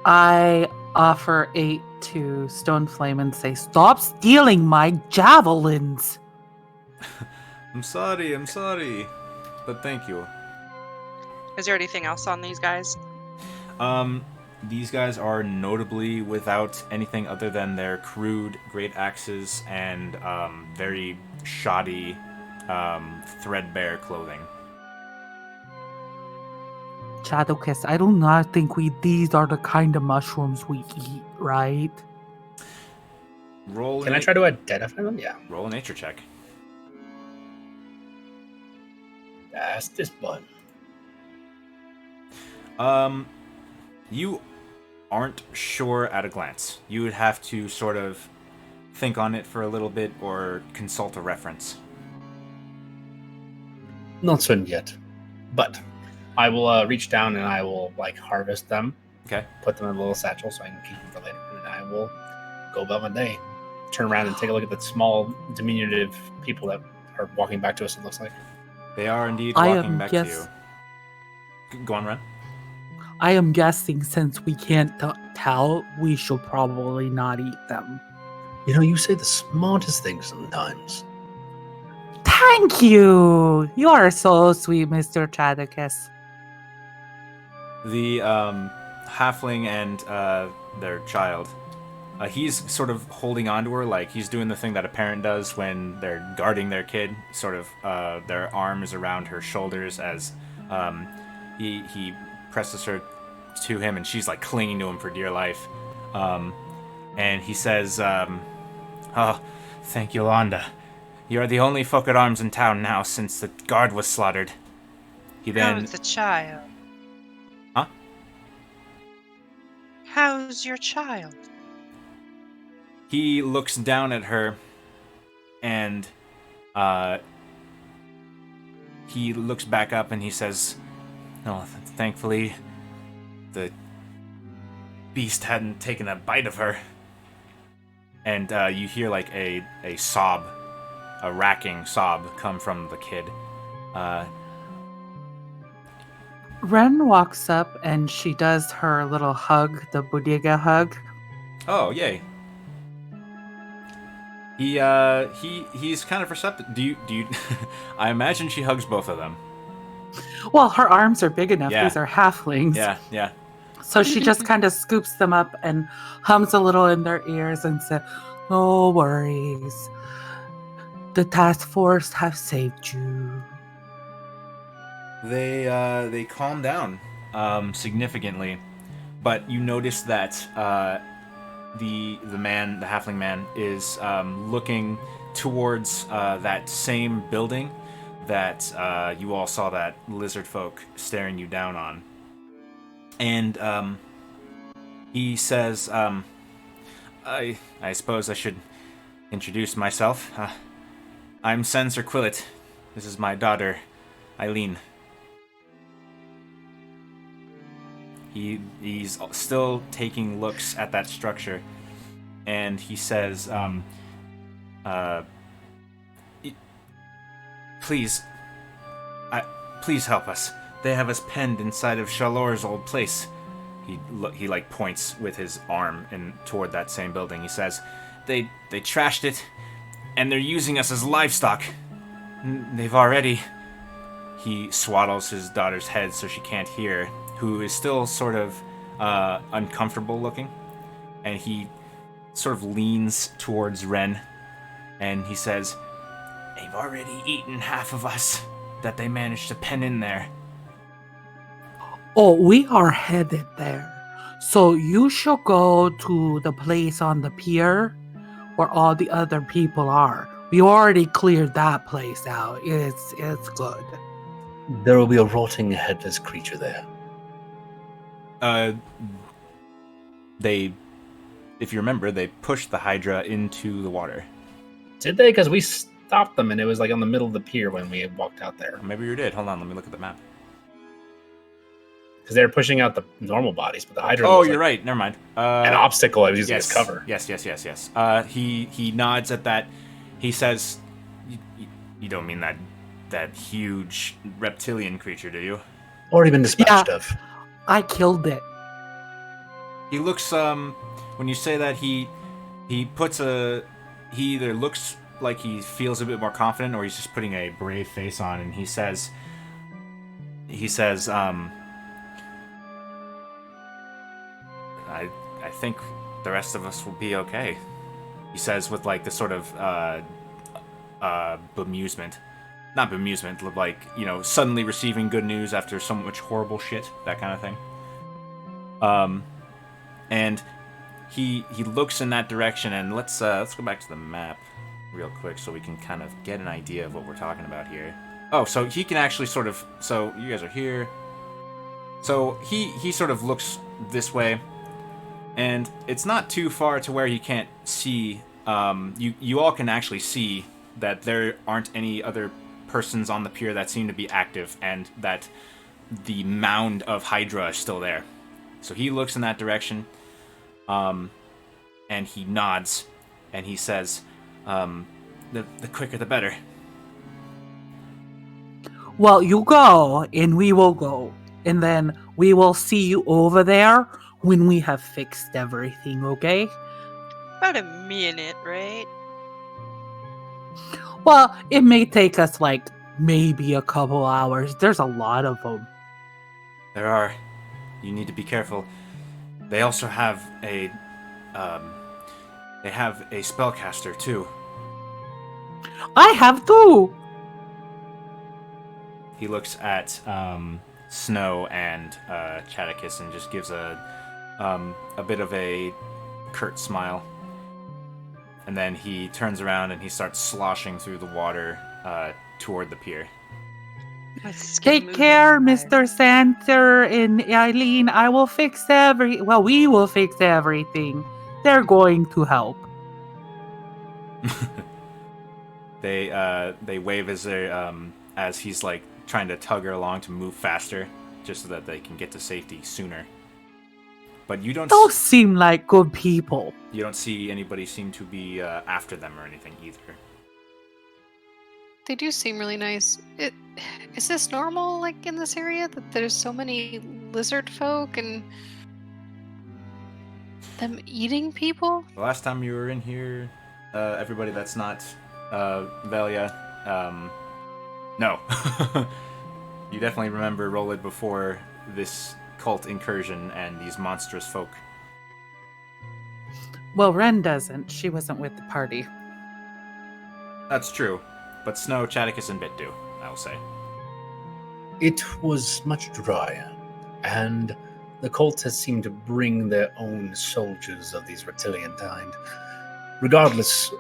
I offer 8 to Stoneflame and say, "Stop stealing my javelins!" I'm sorry. But thank you. Is there anything else on these guys? These guys are notably without anything other than their crude great axes and very shoddy, threadbare clothing. Chadocus, I do not think these are the kind of mushrooms we eat, right? Roll. Can I try to identify them? Yeah. Roll a nature check. That's this button. You aren't sure at a glance. You would have to sort of think on it for a little bit or consult a reference. Not certain yet, but I will reach down and I will harvest them. Okay. Put them in a little satchel so I can keep them for later, and then I will go about my day. Turn around and take a look at the small, diminutive people that are walking back to us. It looks like They are indeed I walking am back to you. Go on, Ren. I am guessing since we can't tell, we should probably not eat them. you say the smartest things sometimes. Thank you! You are so sweet, Mr. Chadocus. The halfling and their child. He's sort of holding on to her, like he's doing the thing that a parent does when they're guarding their kid. Sort of their arms around her shoulders as he presses her to him, and she's like clinging to him for dear life. And he says, "Oh, thank you, Londa. You are the only folk at arms in town now since the guard was slaughtered." He then. How's the child? Huh? How's your child? He looks down at her, and he looks back up and he says, "Oh, thankfully, the beast hadn't taken a bite of her." And you hear like a sob, a racking sob come from the kid. Ren walks up and she does her little hug, the bodega hug. Oh, yay. He's kind of receptive. Do you I imagine she hugs both of them. Well, her arms are big enough. Yeah. These are halflings. Yeah. So she just kind of scoops them up and hums a little in their ears and says, "No worries. The task force have saved you." They calm down significantly, but you notice that the halfling man is looking towards that same building that you all saw that lizard folk staring you down on. And he says, I suppose I should introduce myself. I'm Sensor Quillet. This is my daughter, Eileen. He's still taking looks at that structure, and he says, please help us. They have us penned inside of Shalor's old place." He like points with his arm toward that same building. He says, they trashed it, and they're using us as livestock. They've already... He swaddles his daughter's head so she can't hear, who is still sort of uncomfortable looking. And he sort of leans towards Ren, and he says, "They've already eaten half of us that they managed to pen in there." Oh, we are headed there. So you should go to the place on the pier where all the other people are. We already cleared that place out. It's good. There will be a rotting headless creature there. They, if you remember, they pushed the Hydra into the water. Did they? Because we stopped them, and it was like on the middle of the pier when we had walked out there. Maybe you did. Hold on, let me look at the map. Because they were pushing out the normal bodies, but the Hydra Oh, was you're like right. Never mind. an obstacle I was using Yes, as cover. yes. He nods at that. He says, "You don't mean that huge reptilian creature, do you?" Already been dispatched Yeah. of. I killed it. He looks when you say that he puts a he either looks like he feels a bit more confident or he's just putting a brave face on, and he says I think the rest of us will be okay. He says with like this sort of bemusement. Not bemusement, like, you know, suddenly receiving good news after so much horrible shit, that kind of thing. And he looks in that direction, and let's go back to the map real quick so we can kind of get an idea of what we're talking about here. Oh, so he can actually sort of, so you guys are here. So he sort of looks this way, and it's not too far to where he can't see. You all can actually see that there aren't any other persons on the pier that seem to be active, and that the mound of Hydra is still there. So he looks in that direction, and he nods, and he says, the quicker the better. Well, you go, and we will go. And then we will see you over there when we have fixed everything, okay? About a minute, right? Well, it may take us like maybe a couple hours. There's a lot of them. There are. You need to be careful. They also have a spellcaster too. I have two. He looks at Snow and Chaticus and just gives a bit of a curt smile. And then he turns around and he starts sloshing through the water toward the pier. Let's get Take moving, care, guys. Mr. Santer and Eileen. I will fix we will fix everything. They're going to help. They wave as he's like trying to tug her along to move faster, just so that they can get to safety sooner. But you don't. Those seem like good people. You don't see anybody seem to be after them or anything either. They do seem really nice. Is this normal, like, in this area, that there's so many lizard folk and them eating people? The last time you were in here, everybody that's not Velia, no. You definitely remember Rolid before this cult incursion and these monstrous folk. Well, Ren doesn't. She wasn't with the party. That's true, but Snow, Chaticus, and Bit do, I will say. It was much drier, and the cult has seemed to bring their own soldiers of these reptilian kind. Regardless,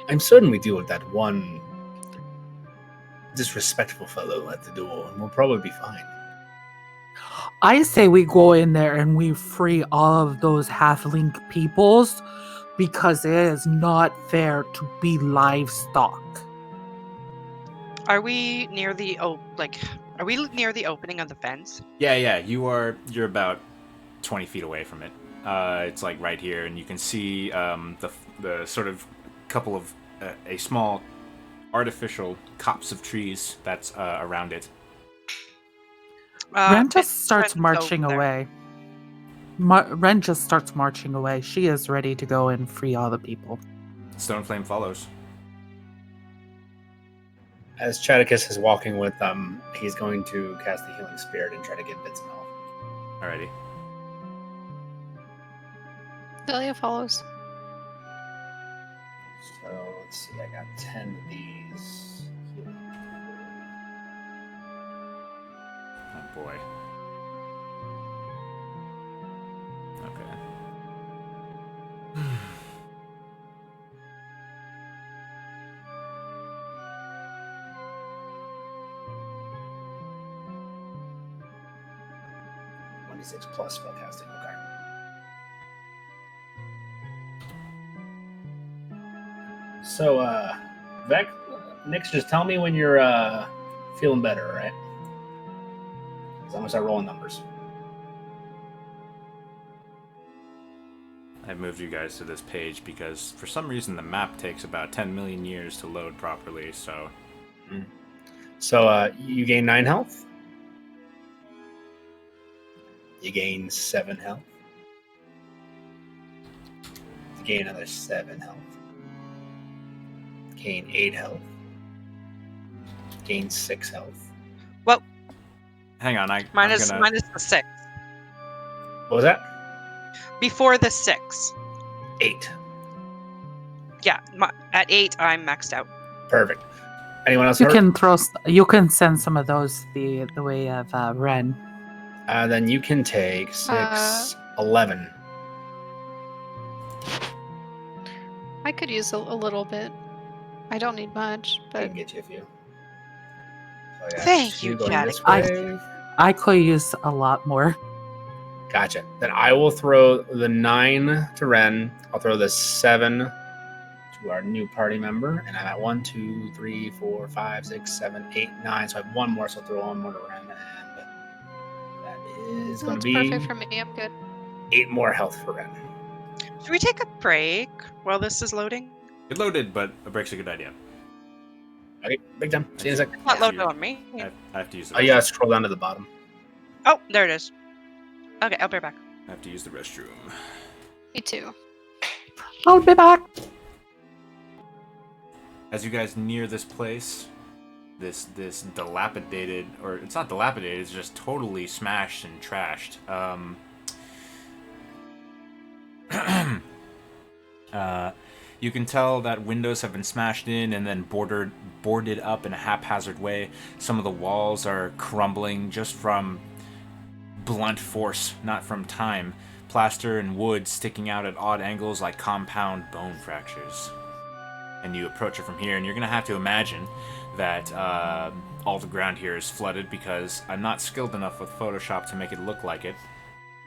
I'm certain we deal with that one disrespectful fellow at the door, and we'll probably be fine. I say we go in there and we free all of those halfling peoples because it is not fair to be livestock. Are we near the Are we near the opening of the fence? Yeah, you're about 20 feet away from it. It's like right here, and you can see the sort of couple of a small artificial copse of trees that's around it. Ren just starts Tren's marching over there. away. Ren just starts marching away. She is ready to go and free all the people. Stoneflame follows. As Chaticus is walking with them, he's going to cast the Healing Spirit and try to get Bits and health. Alrighty. Delia follows. So let's see, I got 10 of these. Oh boy. Okay. 1d6 plus spellcasting. Okay. So, Vec, Nix, just tell me when you're feeling better, all right? Because I'm gonna start rolling numbers. I moved you guys to this page because for some reason the map takes about 10 million years to load properly, so... So, you gain 9 health. You gain 7 health. You gain another 7 health. Gain 8 health. Gain 6 health. Well, Hang on, I'm minus gonna... minus the 6. What was that? Before the 6. 8. Yeah, at 8 I'm maxed out. Perfect. Anyone else You hurt? can you can send some of those the way of Ren. Then you can take 6, 11. I could use a little bit. I don't need much, I but can get you a few. So, yeah, Thank you, going this Chatty. way. I could use a lot more. Gotcha. Then I will throw the 9 to Ren. I'll throw the 7 to our new party member. And I'm at 1, 2, 3, 4, 5, 6, 7, 8, 9. So I have 1 more, so I'll throw 1 more to Ren. And that is going to that's be perfect for me. I'm good. 8 more health for Ren. Should we take a break while this is loading? It loaded, but a break's a good idea. Okay, big time. See you in a sec. Not loaded on me. I have to use the Oh, yeah, scroll down to the bottom. Oh, there it is. Okay, I'll be back. I have to use the restroom. Me too. I'll be back. As you guys near this place, this dilapidated, or it's not dilapidated, it's just totally smashed and trashed. You can tell that windows have been smashed in and then boarded up in a haphazard way. Some of the walls are crumbling just from blunt force, not from time. Plaster and wood sticking out at odd angles like compound bone fractures. And you approach it from here, and you're going to have to imagine that all the ground here is flooded because I'm not skilled enough with Photoshop to make it look like it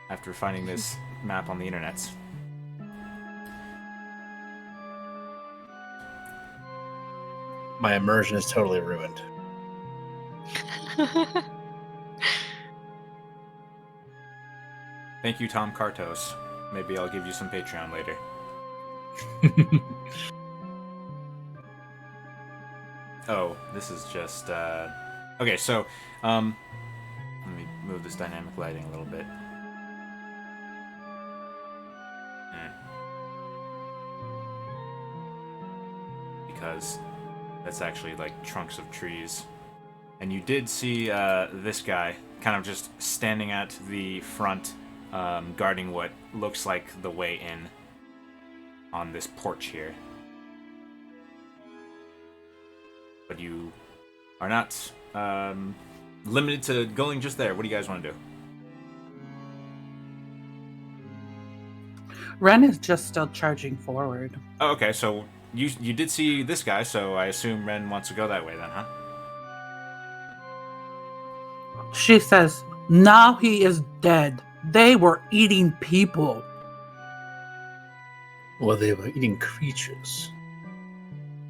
after finding this map on the internet. My immersion is totally ruined. Thank you, Tom Kartos. Maybe I'll give you some Patreon later. Oh, this is just... Okay, so... let me move this dynamic lighting a little bit. Because that's actually like trunks of trees. And you did see this guy kind of just standing at the front, guarding what looks like the way in on this porch here. But you are not limited to going just there. What do you guys want to do? Ren is just still charging forward. Oh, okay, so you did see this guy, so I assume Ren wants to go that way then, huh? She says, now he is dead. They were eating people. Well, they were eating creatures.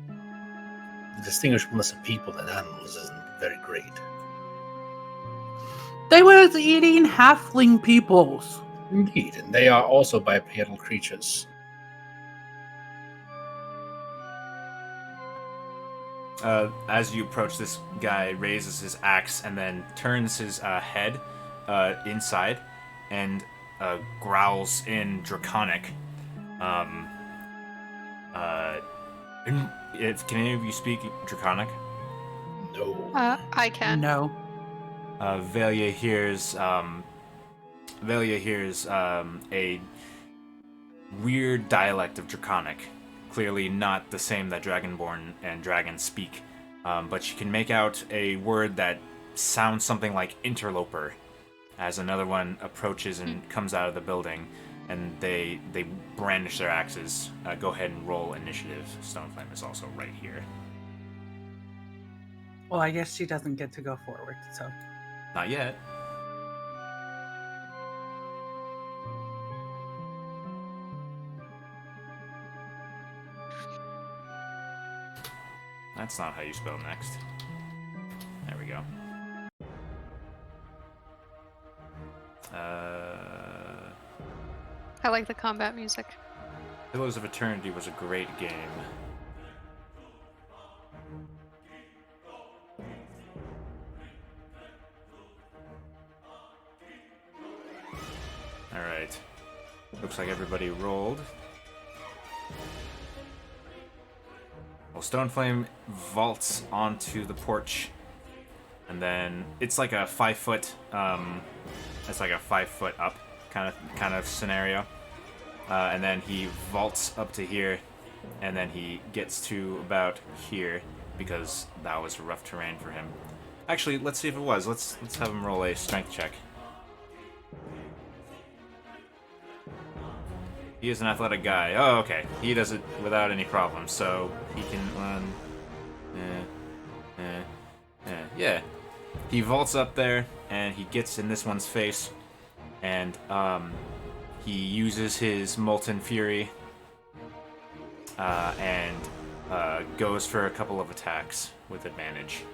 The distinguishableness of people and animals isn't very great. They were eating halfling peoples. Indeed, and they are also bipedal creatures. As you approach, this guy raises his axe and then turns his head inside and growls in Draconic. Can any of you speak Draconic? No. I can. No. Velia hears a weird dialect of Draconic. Clearly not the same that Dragonborn and dragons speak, but she can make out a word that sounds something like interloper as another one approaches and comes out of the building, and they brandish their axes. Go ahead and roll initiative. Stoneflame is also right here. Well, I guess she doesn't get to go forward, so. Not yet. That's not how you spell next. There we go. I like the combat music. Pillars of Eternity was a great game. Alright. Looks like everybody rolled. Well, Stoneflame vaults onto the porch. And then it's like a 5 foot, it's like a 5 foot up kind of scenario. And then he vaults up to here, and then he gets to about here because that was rough terrain for him. Actually, let's see if it was. Let's have him roll a strength check. He is an athletic guy. Oh, okay. He does it without any problem, so he can run. Yeah. He vaults up there, and he gets in this one's face, and he uses his Molten Fury, and goes for a couple of attacks with advantage.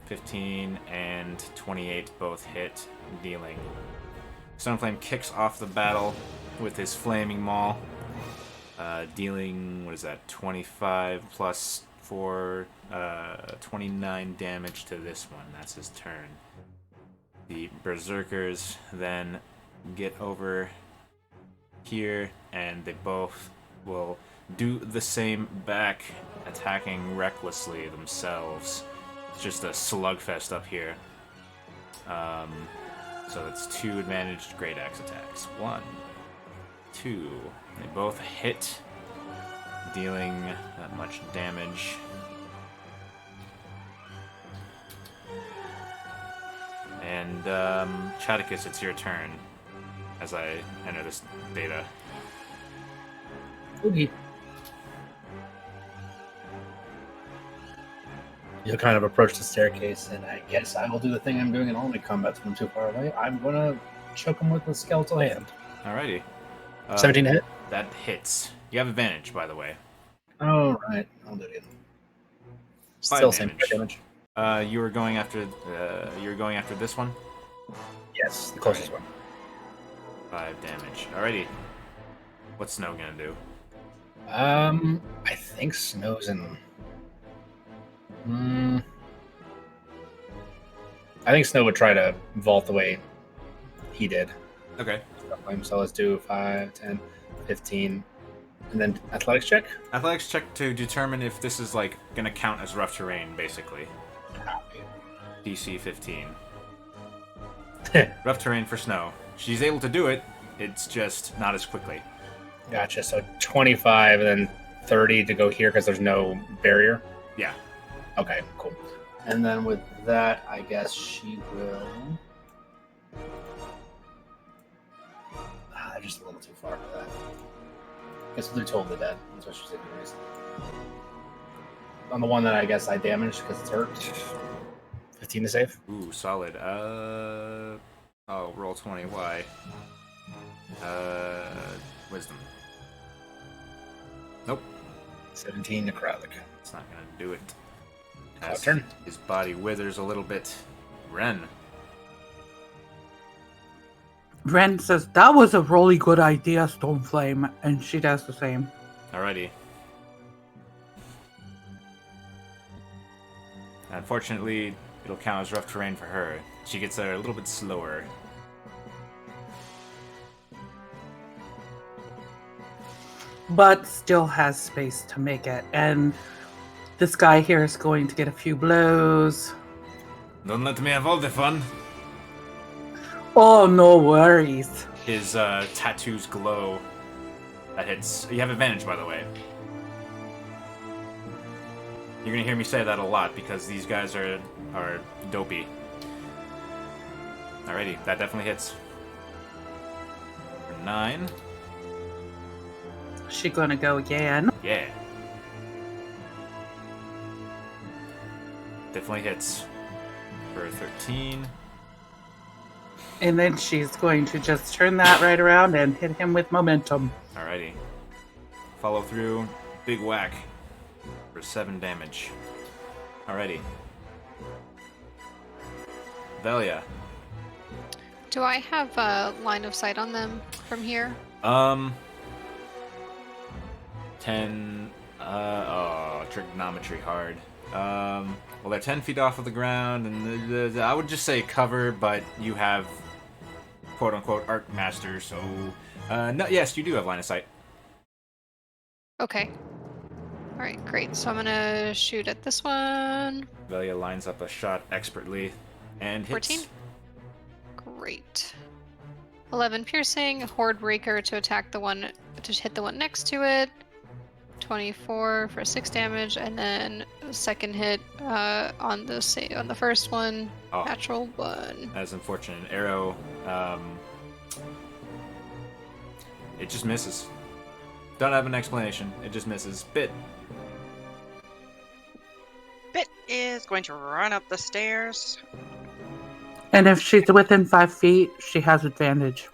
15 and 28 both hit, dealing. Stoneflame kicks off the battle with his Flaming Maul, dealing, 25 plus 4, 29 damage to this one. That's his turn. The Berserkers then get over here, and they both will do the same back, attacking recklessly themselves. It's just a slugfest up here. So it's 2 advantaged Great Axe attacks. 1, 2. They both hit, dealing that much damage. And Chadicus, it's your turn as I enter this data. Okay. You'll kind of approach the staircase, and I guess I will do the thing I'm doing in all my combats when I'm too far away. I'm gonna choke him with a skeletal hand. Alrighty. 17 hit? That hits. You have advantage, by the way. Oh, right. I'll do it again. 5 Still same damage. You were going after. You were going after this one. Yes, the closest Alright. 5 damage. Alrighty. What's Snow gonna do? one. I think Snow's in. I think Snow would try to vault the way he did. Okay. So let's do 5, 10, 15, and then athletics check. Athletics check to determine if this is like gonna count as rough terrain, basically. DC 15. Rough terrain for Snow. She's able to do it. It's just not as quickly. Gotcha. So 25 and then 30 to go here because there's no barrier. Yeah. Okay, cool. And then with that, I guess she will. They're just a little too far for that. I guess we'll do Toll of the Dead. That's what she's doing. On the one that I guess I damaged because it's hurt. 15 to save. Ooh, solid. Oh, roll 20. Why? Wisdom. Nope. 17 necrotic. It's not gonna do it. Cloud turn. His body withers a little bit. Ren. Ren says, that was a really good idea, Stoneflame, and she does the same. Alrighty. Unfortunately, it'll count as rough terrain for her. She gets there a little bit slower. But still has space to make it. And this guy here is going to get a few blows. Don't let me have all the fun. Oh, no worries. His tattoos glow. That hits. You have advantage, by the way. You're gonna hear me say that a lot because these guys are dopey. Alrighty, that definitely hits. For 9. She gonna go again. Yeah. Definitely hits. For 13. And then she's going to just turn that right around and hit him with momentum. Alrighty. Follow through. Big whack. for 7 damage. Alrighty. Velia. Do I have a line of sight on them from here? 10. Trigonometry hard. Well, they're 10 feet off of the ground, and I would just say cover, but you have quote unquote Arc Master, so. No, yes, you do have line of sight. Okay. Alright, great. So I'm gonna shoot at this one. Velia lines up a shot expertly and hits. 14. Great. 11 piercing, Horde Breaker to attack the one, to hit the one next to it. 24 for 6 damage, and then second hit on the first one, Oh. natural 1. That's unfortunate. Arrow, it just misses. Don't have an explanation. It just misses. Bit. Bit is going to run up the stairs. And if she's within 5 feet, she has advantage.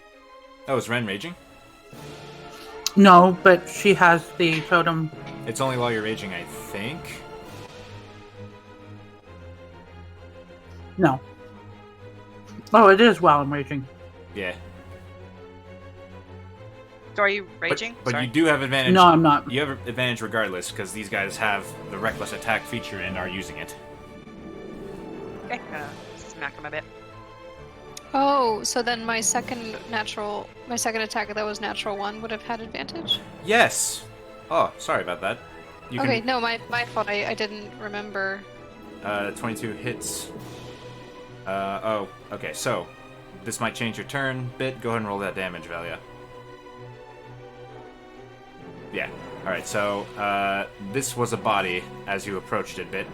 Oh, is Ren raging? No, but she has the totem. It's only while you're raging, I think. No. Oh, it is while I'm raging. Yeah. So are you raging? But Sorry. you do have advantage. No, I'm not. You have advantage regardless, because these guys have the reckless attack feature and are using it. Okay, smack him a bit. Oh, so then my second attack that was natural 1 would have had advantage? Yes. Oh, sorry about that. You Okay, can, no, my fault. I didn't remember. 22 hits. Okay, so this might change your turn. Bit, go ahead and roll that damage, Velia. Yeah. Alright, so this was a body as you approached it, Bit.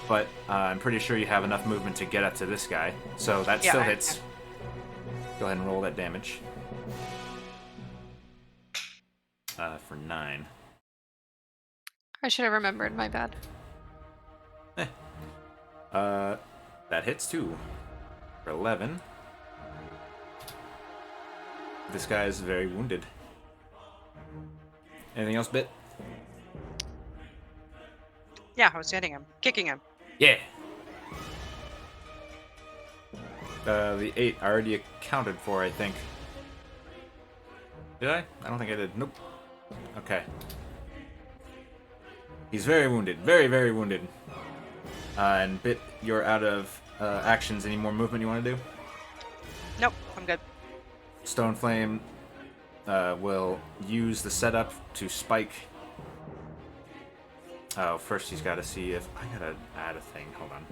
But I'm pretty sure you have enough movement to get up to this guy. So that Yeah, still I- hits. Go ahead and roll that damage. For 9. I should have remembered, my bad. That hits too. For 11. This guy is very wounded. Anything else, Bit? Yeah, I was hitting him, kicking him. Yeah. The 8 I already accounted for, I think. Did I? I don't think I did. Nope. Okay. He's very wounded. Very, very wounded. And Bit, you're out of actions. Any more movement you want to do? Nope, I'm good. Stone Flame will use the setup to spike. Oh, first he's got to see if... I gotta add a thing. Hold on.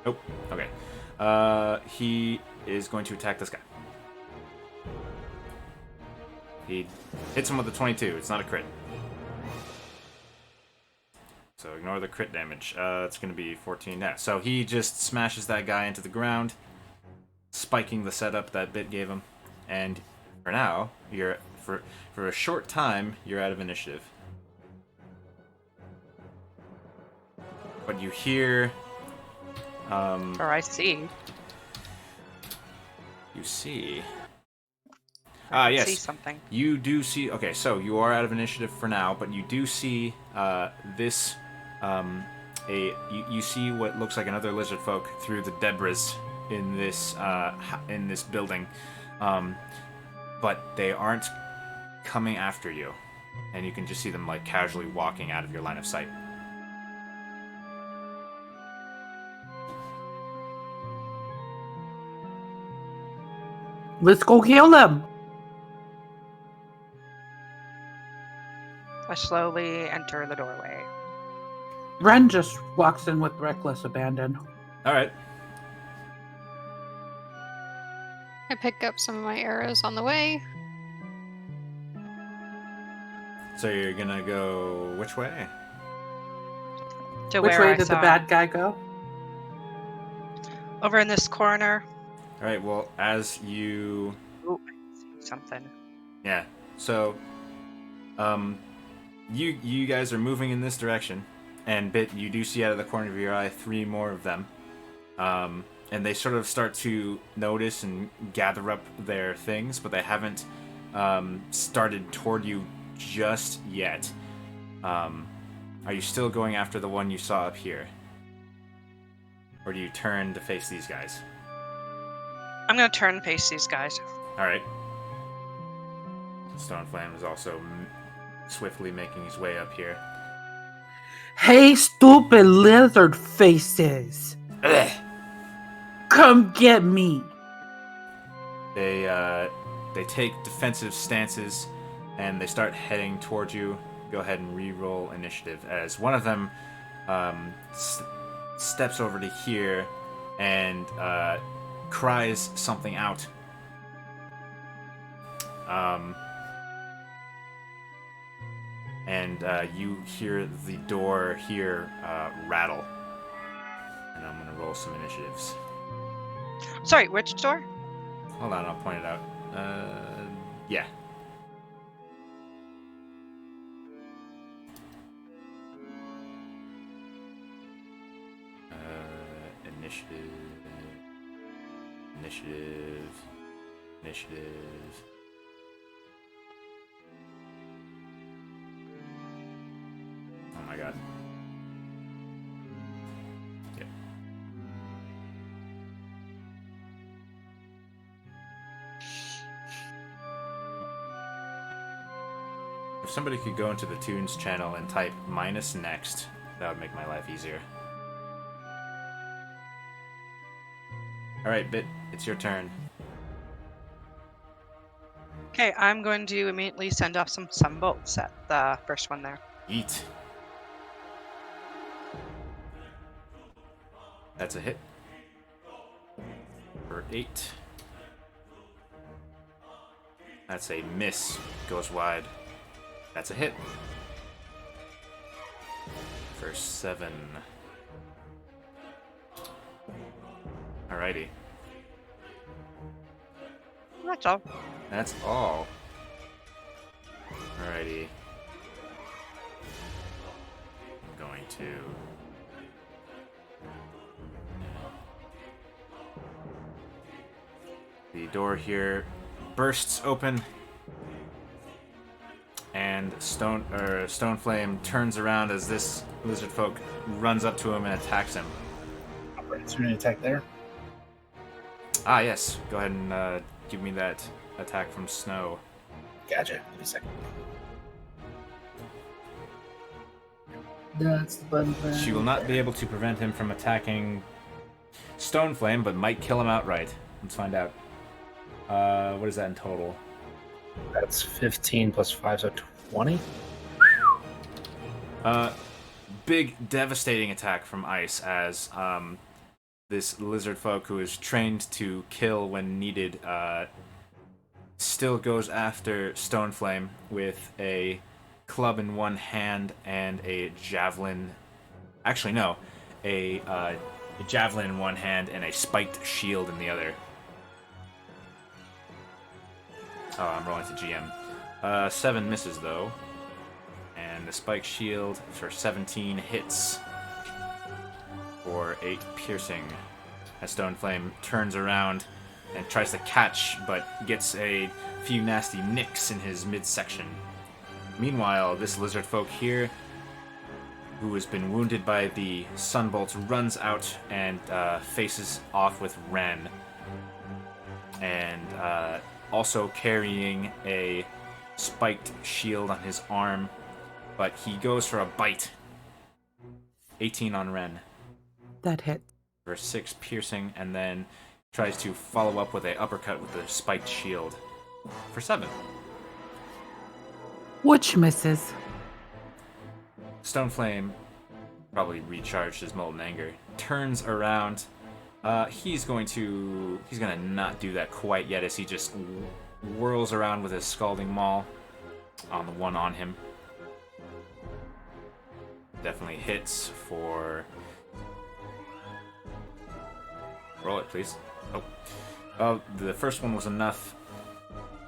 Nope. Okay. He is going to attack this guy. He hits him with a 22. It's not a crit. So ignore the crit damage. It's going to be 14 now. So he just smashes that guy into the ground, spiking the setup that Bit gave him. And for now, you're for a short time, you're out of initiative. But you hear... Or I see. You see... I yes. see something. You do see... Okay, so you are out of initiative for now, but you do see this... You see what looks like another lizard folk through the debris in this building. But they aren't coming after you. And you can just see them like casually walking out of your line of sight. Let's go kill them. I slowly enter the doorway. Ren just walks in with reckless abandon. Alright. I pick up some of my arrows on the way. So you're gonna go which way? To Which where way I did saw the bad guy go? over in this corner. All right. Well, as you, Oh, I see something. yeah. So, you guys are moving in this direction, and Bit, you do see out of the corner of your eye 3 more of them. And they sort of start to notice and gather up their things, but they haven't started toward you just yet. Are you still going after the one you saw up here? Or do you turn to face these guys? I'm gonna turn and face these guys. Alright. Stoneflame is also swiftly making his way up here. Hey, stupid lizard faces! Ugh. Come get me! They take defensive stances, and they start heading towards you. Go ahead and re-roll initiative, as one of them steps over to here and cries something out. And you hear the door here rattle. And I'm going to roll some initiatives. Sorry, which door? Hold on, I'll point it out. Yeah. Initiative. Oh my god. Yep. If somebody could go into the Tunes channel and type -next, that would make my life easier. Alright, Bit, it's your turn. Okay, I'm going to immediately send off some sunbolts at the first one there. Eat. That's a hit. For 8. That's a miss. Goes wide. That's a hit. For 7. Alrighty. That's all. That's all. Alrighty. I'm going to... The door here bursts open, and Stoneflame turns around as this lizard folk runs up to him and attacks him. Is there an attack there? Ah, yes. Go ahead and give me that attack from Snow. Gotcha. Give me a second. That's the button. She will not be able to prevent him from attacking Stoneflame, but might kill him outright. Let's find out. What is that in total? That's 15 plus 5, so 20? Big, devastating attack from Ice as this lizard folk who is trained to kill when needed still goes after Stoneflame with a club in one hand and a javelin. Actually, no. A javelin in one hand and a spiked shield in the other. Oh, I'm rolling to GM. 7 misses, though. And the spiked shield for 17 hits for 8 piercing. As Stoneflame turns around and tries to catch, but gets a few nasty nicks in his midsection. Meanwhile, this lizard folk here, who has been wounded by the sunbolts, runs out and faces off with Ren. And also carrying a spiked shield on his arm, but he goes for a bite. 18 on Ren. That hit. For 6 piercing, and then tries to follow up with a uppercut with the spiked shield. For 7. Which misses? Stoneflame, probably recharged his molten anger, turns around. He's gonna not do that quite yet as he just whirls around with his scalding maul on the one on him. Definitely hits for... Roll it, please. Oh. Oh, the first one was enough.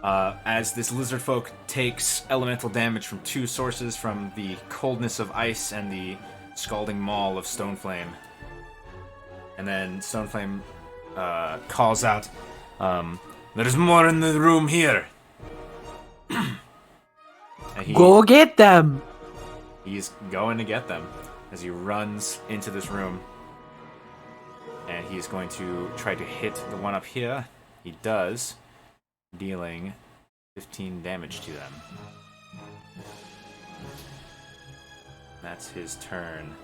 As this lizard folk takes elemental damage from two sources, from the coldness of ice and the scalding maul of Stoneflame. And then Stoneflame calls out, "There's more in the room here." And Go get them! he's going to get them as he runs into this room. And he's going to try to hit the one up here. He does, dealing 15 damage to them. That's his turn.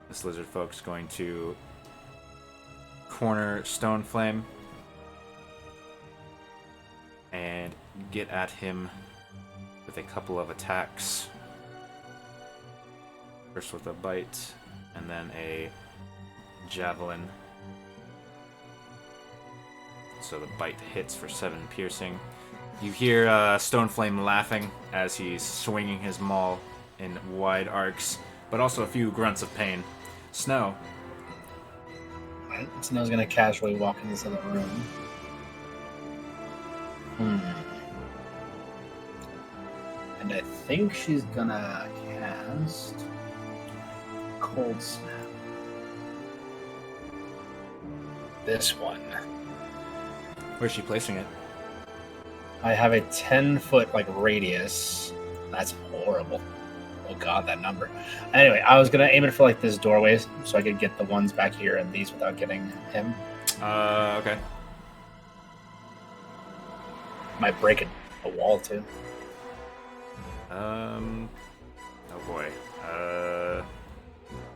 This lizard folk's going to corner Stoneflame and get at him with a couple of attacks. First with a bite, and then a javelin. So the bite hits for 7 piercing. You hear Stoneflame laughing as he's swinging his maul in wide arcs, but also a few grunts of pain. Snow. Right, Snow's gonna casually walk in this other room. And I think she's gonna cast Cold Snap. This one. Where's she placing it? I have a 10-foot radius. That's horrible. Oh god, that number. Anyway, I was gonna aim it for this doorway so I could get the ones back here and these without getting him. Okay. Might break a wall too. Oh boy.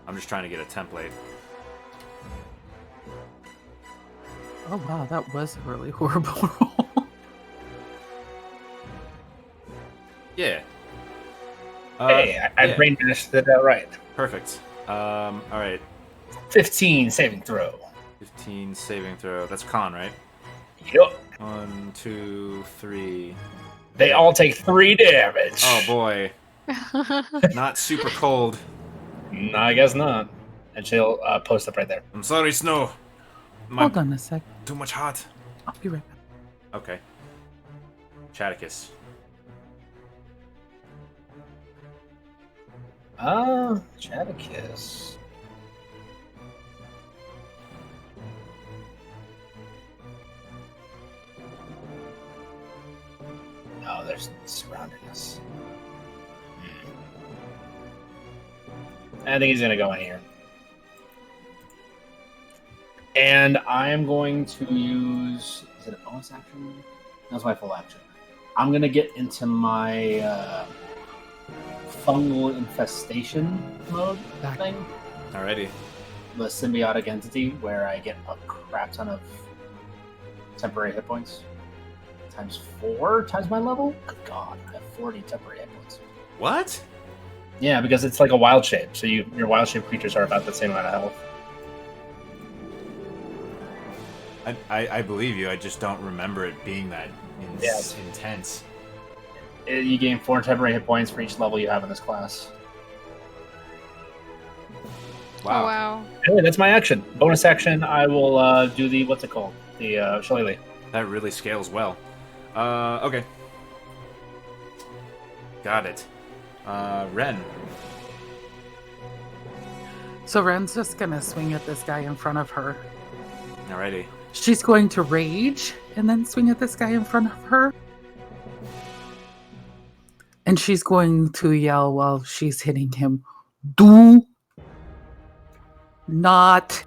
I'm just trying to get a template. Oh wow, that was a really horrible roll. Yeah. Hey, I brain mashed it out right. Perfect. Alright. 15 saving throw. 15 saving throw. That's con, right? Yup. 1, 2, 3. They all take 3 damage. Oh boy. Not super cold. No, I guess not. And she'll post up right there. I'm sorry, Snow. Hold on a sec. Too much hot. I'll be right back. Okay. Chaticus. Chaticus. Oh, they're surrounding us. I think he's going to go in here. And I am going to use... Is it a bonus action? That's my full action. I'm going to get into my fungal infestation mode thing. Alrighty. The symbiotic entity where I get a crap ton of temporary hit points. Times 4 times my level? Good God, I have 40 temporary hit points. What? Yeah, because it's like a wild shape, so your wild shape creatures are about the same amount of health. I believe you. I just don't remember it being that intense. You gain 4 temporary hit points for each level you have in this class. Wow. Oh, wow. Anyway, that's my action. Bonus action, I will do the, what's it called? The Shillelagh. That really scales well. Okay. Got it. Ren. So Ren's just gonna swing at this guy in front of her. Alrighty. She's going to rage and then swing at this guy in front of her. And she's going to yell while she's hitting him, "Do not."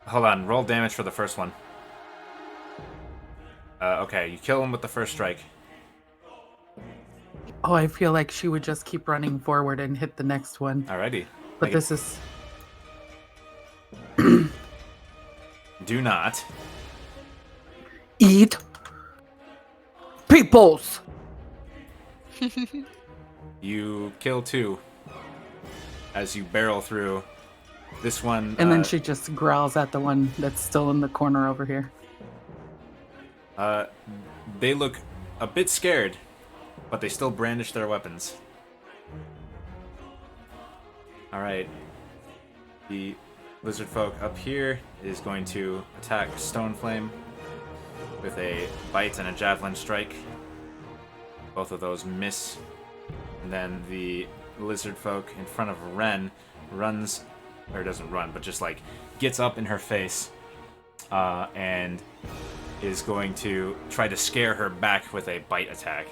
Hold on. Roll damage for the first one. Okay, you kill him with the first strike. Oh, I feel like she would just keep running forward and hit the next one. Alrighty. But Like this is... Do not. Eat peoples! You kill 2 as you barrel through. This one... And then she just growls at the one that's still in the corner over here. They look a bit scared, but they still brandish their weapons. Alright. The lizard folk up here is going to attack Stoneflame with a bite and a javelin strike. Both of those miss. And then the lizard folk in front of Ren runs, or doesn't run, but just like gets up in her face and is going to try to scare her back with a bite attack.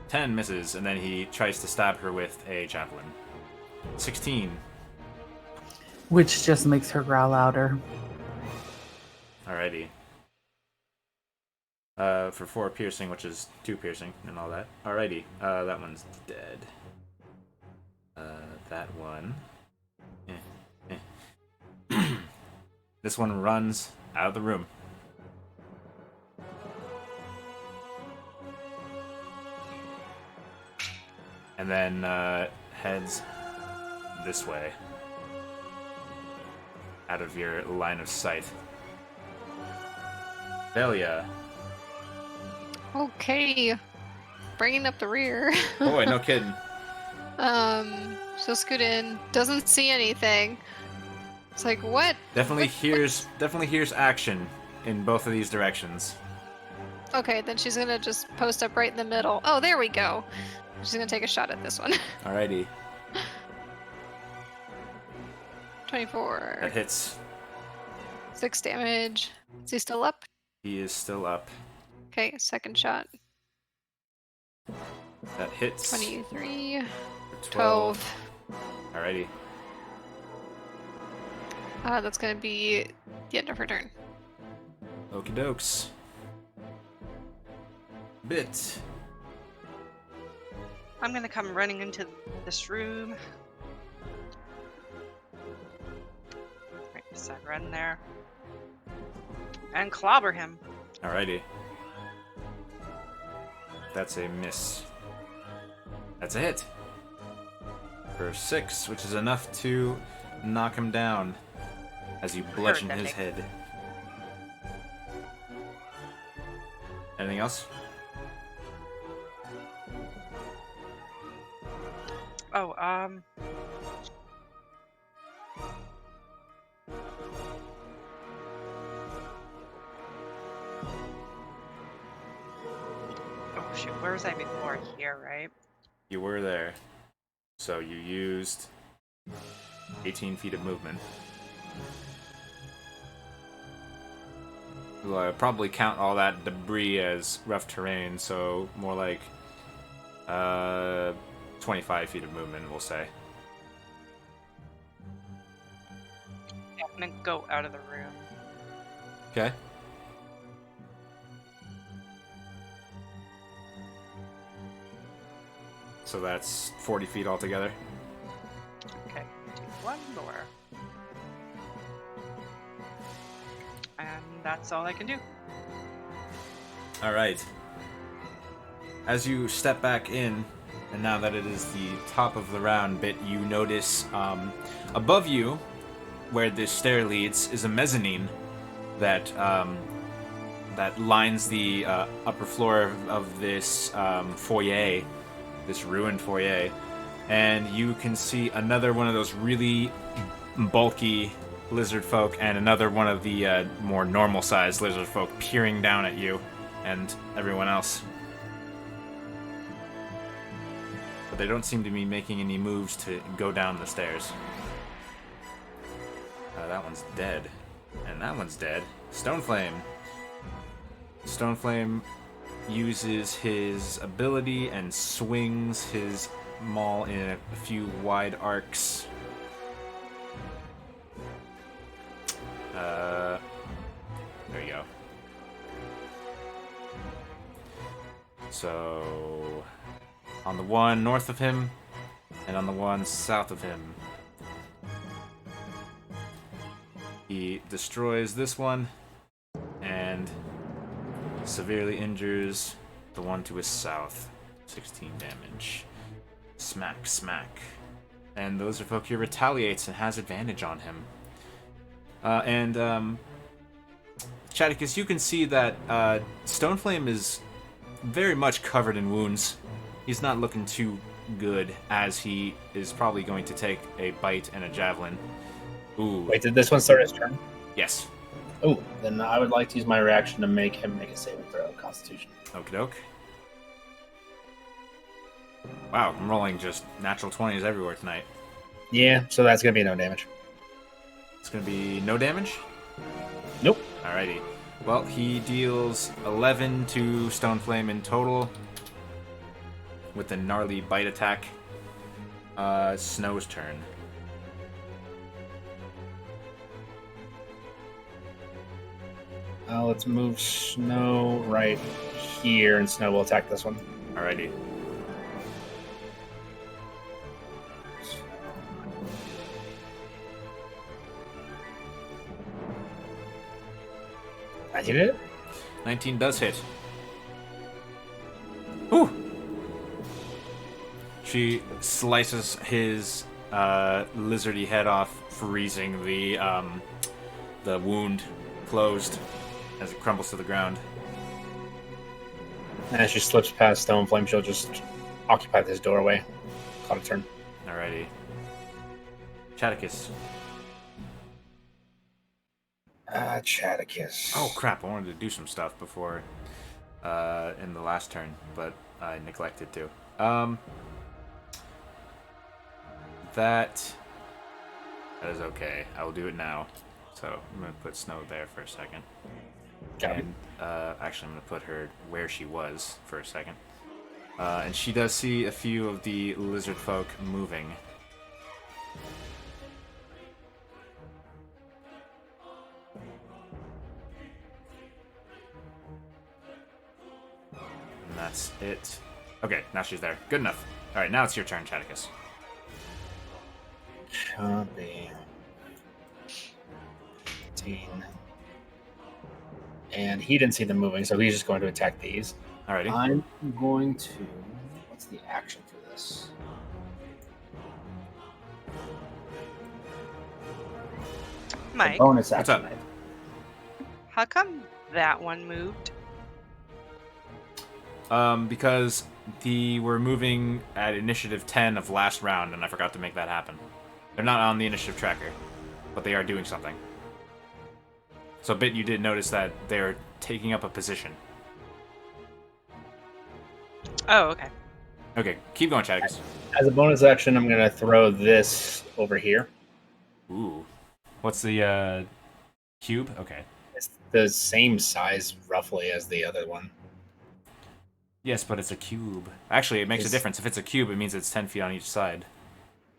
10 misses, and then he tries to stab her with a javelin. 16. Which just makes her growl louder. Alrighty. For 4 piercing, which is 2 piercing and all that. Alrighty. That one's dead. That one. This one runs out of the room. And then heads this way. Out of your line of sight. Velia. Okay. Bringing up the rear. Boy, no kidding. So scoot in. Doesn't see anything. It's like, what? Definitely hears action in both of these directions. Okay, then she's gonna just post up right in the middle. Oh, there we go. She's gonna take a shot at this one. Alrighty. 24. That hits. 6 damage. Is he still up? He is still up. Okay, second shot. That hits. 23. For 12. Alrighty. That's gonna be the end of her turn. Okie dokes. Bit. I'm gonna come running into this room. Right beside Ren there. And clobber him. Alrighty. That's a miss. That's a hit. For 6, which is enough to knock him down as you bludgeon his head. Anything else? Oh, oh shoot, where was I before? Here, right? You were there. So you used 18 feet of movement. We'll probably count all that debris as rough terrain, so more like 25 feet of movement, we'll say. I'm gonna go out of the room. Okay. So that's 40 feet altogether. Okay, do one more. And that's all I can do. Alright. As you step back in, and now that it is the top of the round bit, you notice above you, where this stair leads, is a mezzanine that that lines the upper floor of this foyer, this ruined foyer, and you can see another one of those really bulky lizard folk and another one of the more normal-sized lizard folk peering down at you and everyone else. But they don't seem to be making any moves to go down the stairs. That one's dead. And that one's dead. Stoneflame. Stoneflame uses his ability and swings his maul in a few wide arcs. There you go. So, on the one north of him, and on the one south of him. He destroys this one, and severely injures the one to his south. 16 damage. Smack, smack. And the lizard folk here retaliates and has advantage on him. Chadicus, you can see that Stoneflame is very much covered in wounds. He's not looking too good as he is probably going to take a bite and a javelin. Ooh. Wait, did this one start his turn? Yes. Oh, then I would like to use my reaction to make him make a saving throw, Constitution. Okie doke. Wow, I'm rolling just natural 20s everywhere tonight. Yeah, so that's going to be no damage. It's going to be no damage? Nope. Alrighty. Well, he deals 11 to Stoneflame in total with a gnarly bite attack. Snow's turn. Let's move Snow right here, and Snow will attack this one. Alrighty. I hit it. 19 does hit. Ooh! She slices his lizardy head off, freezing the wound closed as it crumbles to the ground. And as she slips past Stoneflame, she'll just occupy this doorway. Call it a turn. Alrighty. Chaticus. Chaticus. Oh crap, I wanted to do some stuff before in the last turn, but I neglected to. That is okay. I will do it now. So I'm going to put Snow there for a second. And actually I'm going to put her where she was for a second. And she does see a few of the lizard folk moving. And that's it. Okay, now she's there. Good enough. Alright, now it's your turn, Chaticus. Chubby. 15. And he didn't see them moving, so he's just going to attack these. Alrighty. I'm going to... What's the action for this? Mike, Bonus What's action. up? how come that one moved? Because we're moving at initiative 10 of last round, and I forgot to make that happen. They're not on the initiative tracker, but they are doing something. So, Bit, you did notice that they're taking up a position. Oh, okay. Okay, keep going, Chaticus. As a bonus action, I'm going to throw this over here. Ooh. What's the, cube? Okay. It's the same size, roughly, as the other one. Yes, but it's a cube. Actually, it makes a It's- difference. If it's a cube, it means it's 10 feet on each side.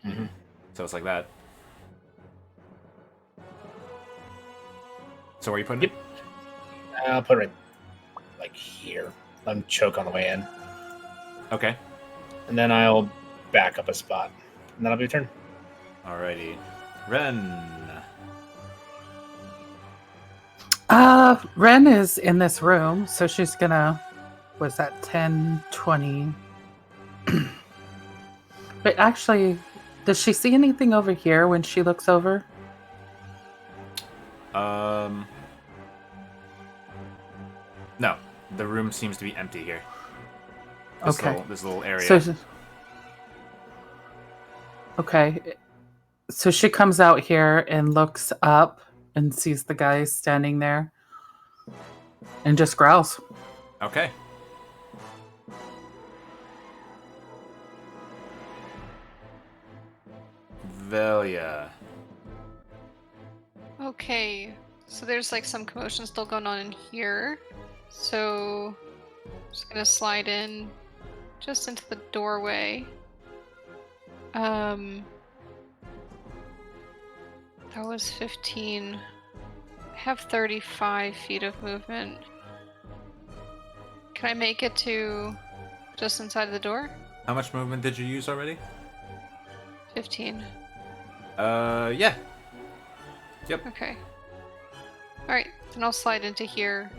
Mm-hmm. So it's like that. So where are you putting it? I'll put it right, like, here. Let him choke on the way in. Okay. And then I'll back up a spot. And that'll be your turn. Alrighty. Ren. Ren is in this room, so she's gonna, was that 10, 20? But actually, does she see anything over here when she looks over? No. The room seems to be empty here. This little area. So, okay. So she comes out here and looks up and sees the guy standing there and just growls. Okay. Velia. Okay, so there's like some commotion still going on in here. So I'm just gonna slide in just into the doorway. That was 15. I have 35 feet of movement. Can I make it to just inside the door? How much movement did you use already? 15. Yeah. Yep. Okay. Alright, then I'll slide into here.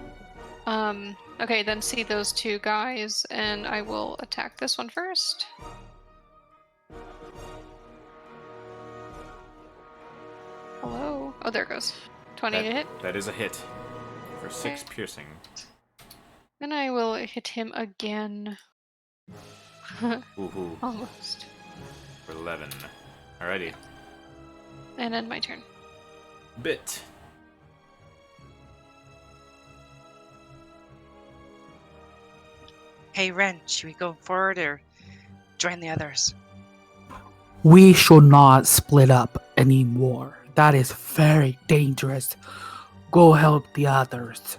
Okay, then see those two guys, and I will attack this one first. Hello? Oh, there it goes. 20 to hit. That is a hit. For 6 Okay. piercing. Then I will hit him again. Woohoo. Almost. For 11. Alrighty. And then my turn. Bit. Hey, Ren, should we go forward or join the others? We should not split up anymore. That is very dangerous. Go help the others.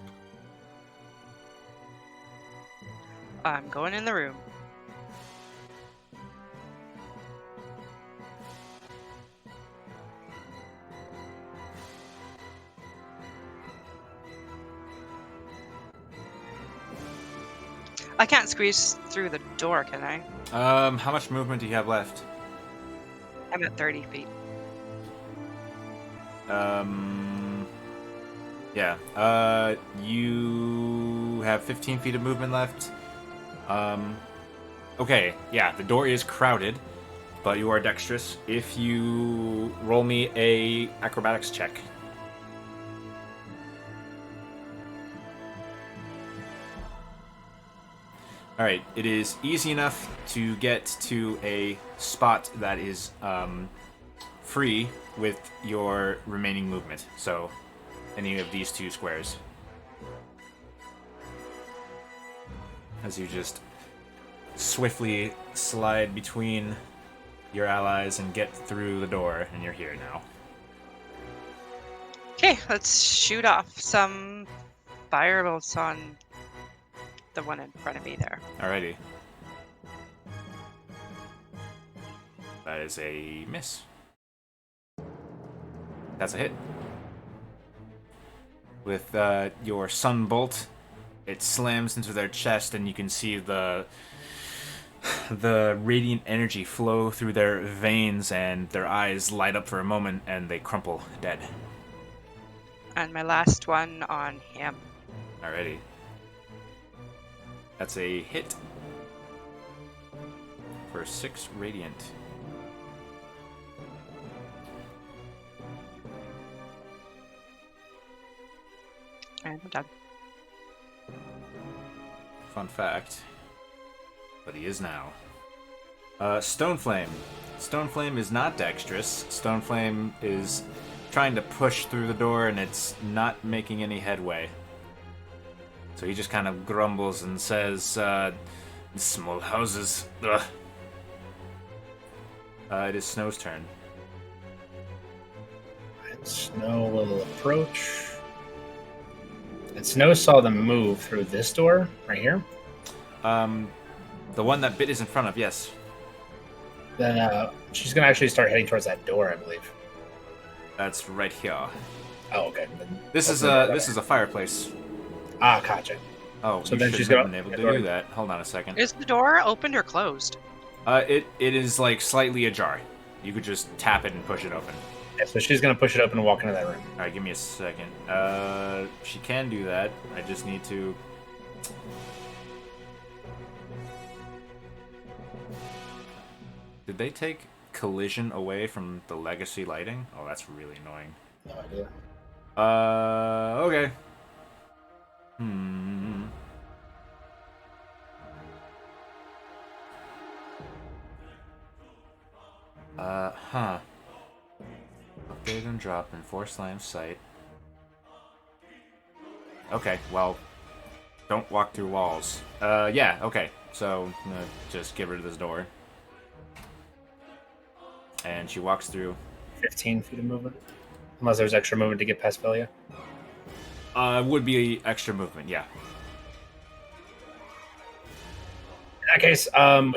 I'm going in the room. I can't squeeze through the door, can I? How much movement do you have left? I'm at 30 feet. Yeah. You have 15 feet of movement left. Okay, yeah, the door is crowded, but you are dexterous. If you roll me a acrobatics check. Alright, it is easy enough to get to a spot that is free with your remaining movement. So, any of these two squares. As you just swiftly slide between your allies and get through the door, and you're here now. Okay, let's shoot off some firebolts on the one in front of me there. Alrighty. That is a miss. That's a hit. With your sunbolt, it slams into their chest, and you can see the radiant energy flow through their veins, and their eyes light up for a moment, and they crumple dead. And my last one on him. Alrighty. That's a hit. For 6 radiant. And I'm done. Fun fact. But he is now. Stoneflame. Stoneflame is not dexterous. Stoneflame is trying to push through the door, and it's not making any headway. So he just kind of grumbles and says, small houses. Ugh. It is Snow's turn. And Snow will approach. And Snow saw them move through this door right here. The one that Bit is in front of, yes. Then she's gonna actually start heading towards that door, I believe. That's right here. Oh, okay. Then This is open the door. a fireplace. Ah, gotcha. Oh, So you then should she's have gonna- been able to door. do that. Hold on a second. Is the door opened or closed? It is like slightly ajar. You could just tap it and push it open. Yeah, so she's gonna push it open and walk into that room. All right, give me a second. She can do that. I just need to. Did they take collision away from the legacy lighting? Oh, that's really annoying. No idea. Okay. Hmm. Huh. Update and drop in force line of sight. Okay, well, don't walk through walls. Yeah, okay. So, I'm gonna just give her to this door. And she walks through. 15 feet of movement. Unless there's extra movement to get past Velia. Would be extra movement, yeah. In that case,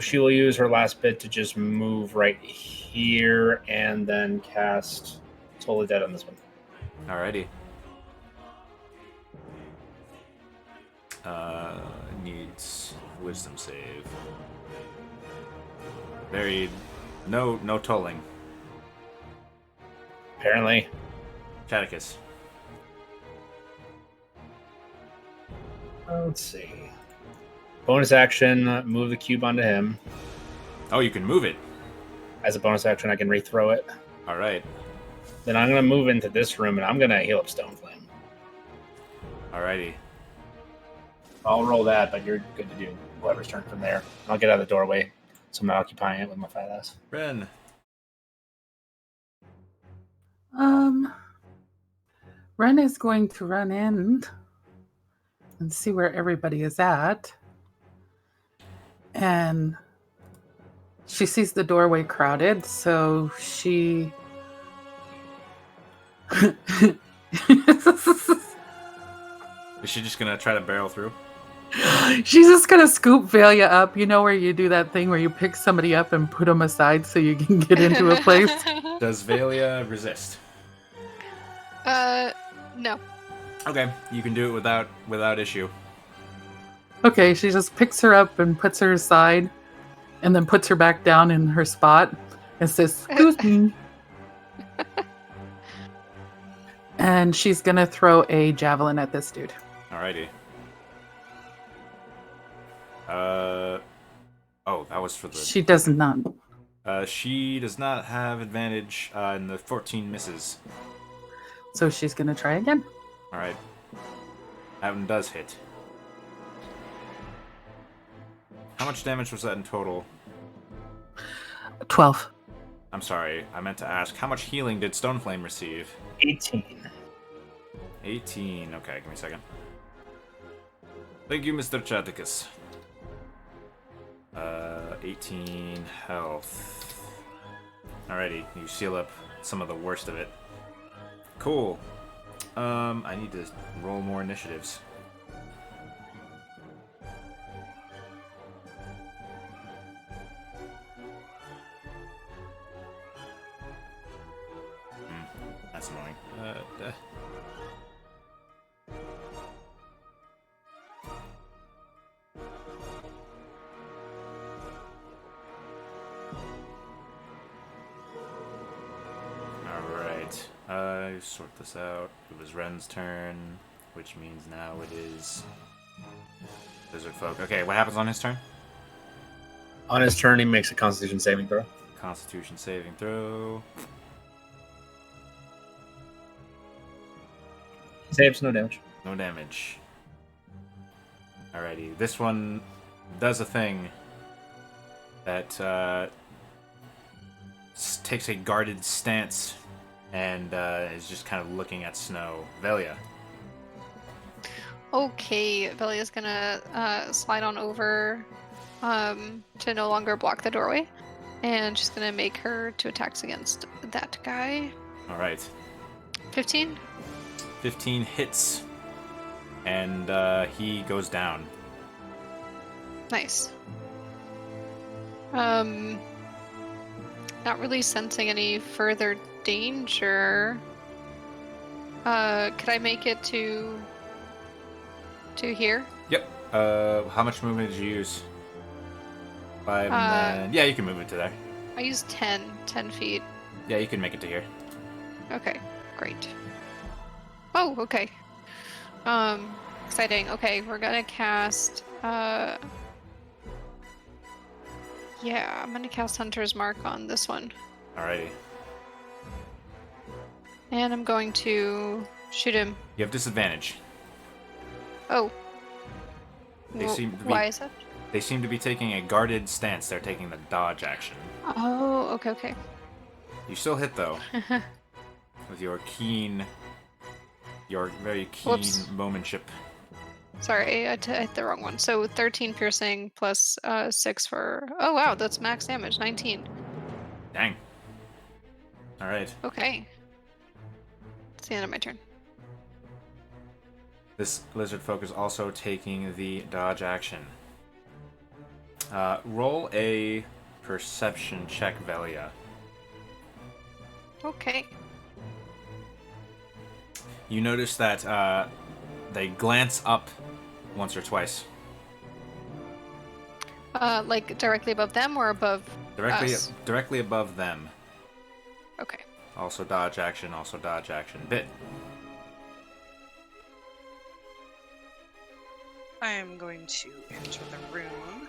she will use her last bit to just move right here and then cast Totally Dead on this one. Alrighty. Needs wisdom save. Very no tolling. Apparently. Chaticus. Let's see. Bonus action, move the cube onto him. Oh, you can move it. As a bonus action, I can rethrow it. Alright. Then I'm going to move into this room and I'm going to heal up Stoneflame. Alrighty. I'll roll that, but you're good to do whoever's turn from there. I'll get out of the doorway. So I'm not occupying it with my fat ass. Ren. Ren is going to run in and see where everybody is at. And she sees the doorway crowded, so she Is she just gonna try to barrel through? she's just gonna scoop Velia up. You know where you do that thing where you pick somebody up and put them aside so you can get into a place? Does Valia resist? No. Okay, you can do it without issue. Okay, she just picks her up and puts her aside and then puts her back down in her spot and says, "Excuse me." And she's gonna throw a javelin at this dude. Alrighty. Oh, that was for the. She does not. She does not have advantage, and the 14 misses. So she's gonna try again. Alright. That one does hit. How much damage was that in total? 12. I'm sorry, I meant to ask, how much healing did Stoneflame receive? 18. 18. Okay, give me a second. Thank you, Mr. Chaticus. 18 health. Alrighty, you seal up some of the worst of it. Cool. I need to roll more initiatives. That's annoying. Alright. Sort this out. It was Ren's turn, which means now it is Lizard Folk. Okay, what happens on his turn? On his turn, he makes a Constitution saving throw. Constitution saving throw. Saves, no damage. No damage. Alrighty, this one does a thing that takes a guarded stance and is just kind of looking at Snow. Velia. Okay, Velia's gonna slide on over to no longer block the doorway. And she's gonna make her 2 attacks against that guy. Alright. 15? 15 hits. And he goes down. Nice. Not really sensing any further danger. Could I make it to here? Yep. How much movement did you use? 5 and then... Yeah, you can move it to there. I used 10 feet. Yeah, you can make it to here. Okay, great. Oh, okay. Exciting. Okay, we're gonna cast, yeah, I'm gonna cast Hunter's Mark on this one. Alrighty. And I'm going to shoot him. You have disadvantage. Oh. They seem to be- Why is that? They seem to be taking a guarded stance. They're taking the dodge action. Oh, okay. You still hit, though. With your very keen Whoops. bowmanship. Sorry, I hit the wrong one. So 13 piercing plus 6 for... Oh, wow, that's max damage, 19. Dang. Alright. Okay. It's the end of my turn. This lizard folk is also taking the dodge action. Roll a perception check, Velia. Okay. You notice that they glance up once or twice. Like directly above them or above us? Directly above them. Okay. Also dodge action, Bit. I am going to enter the room.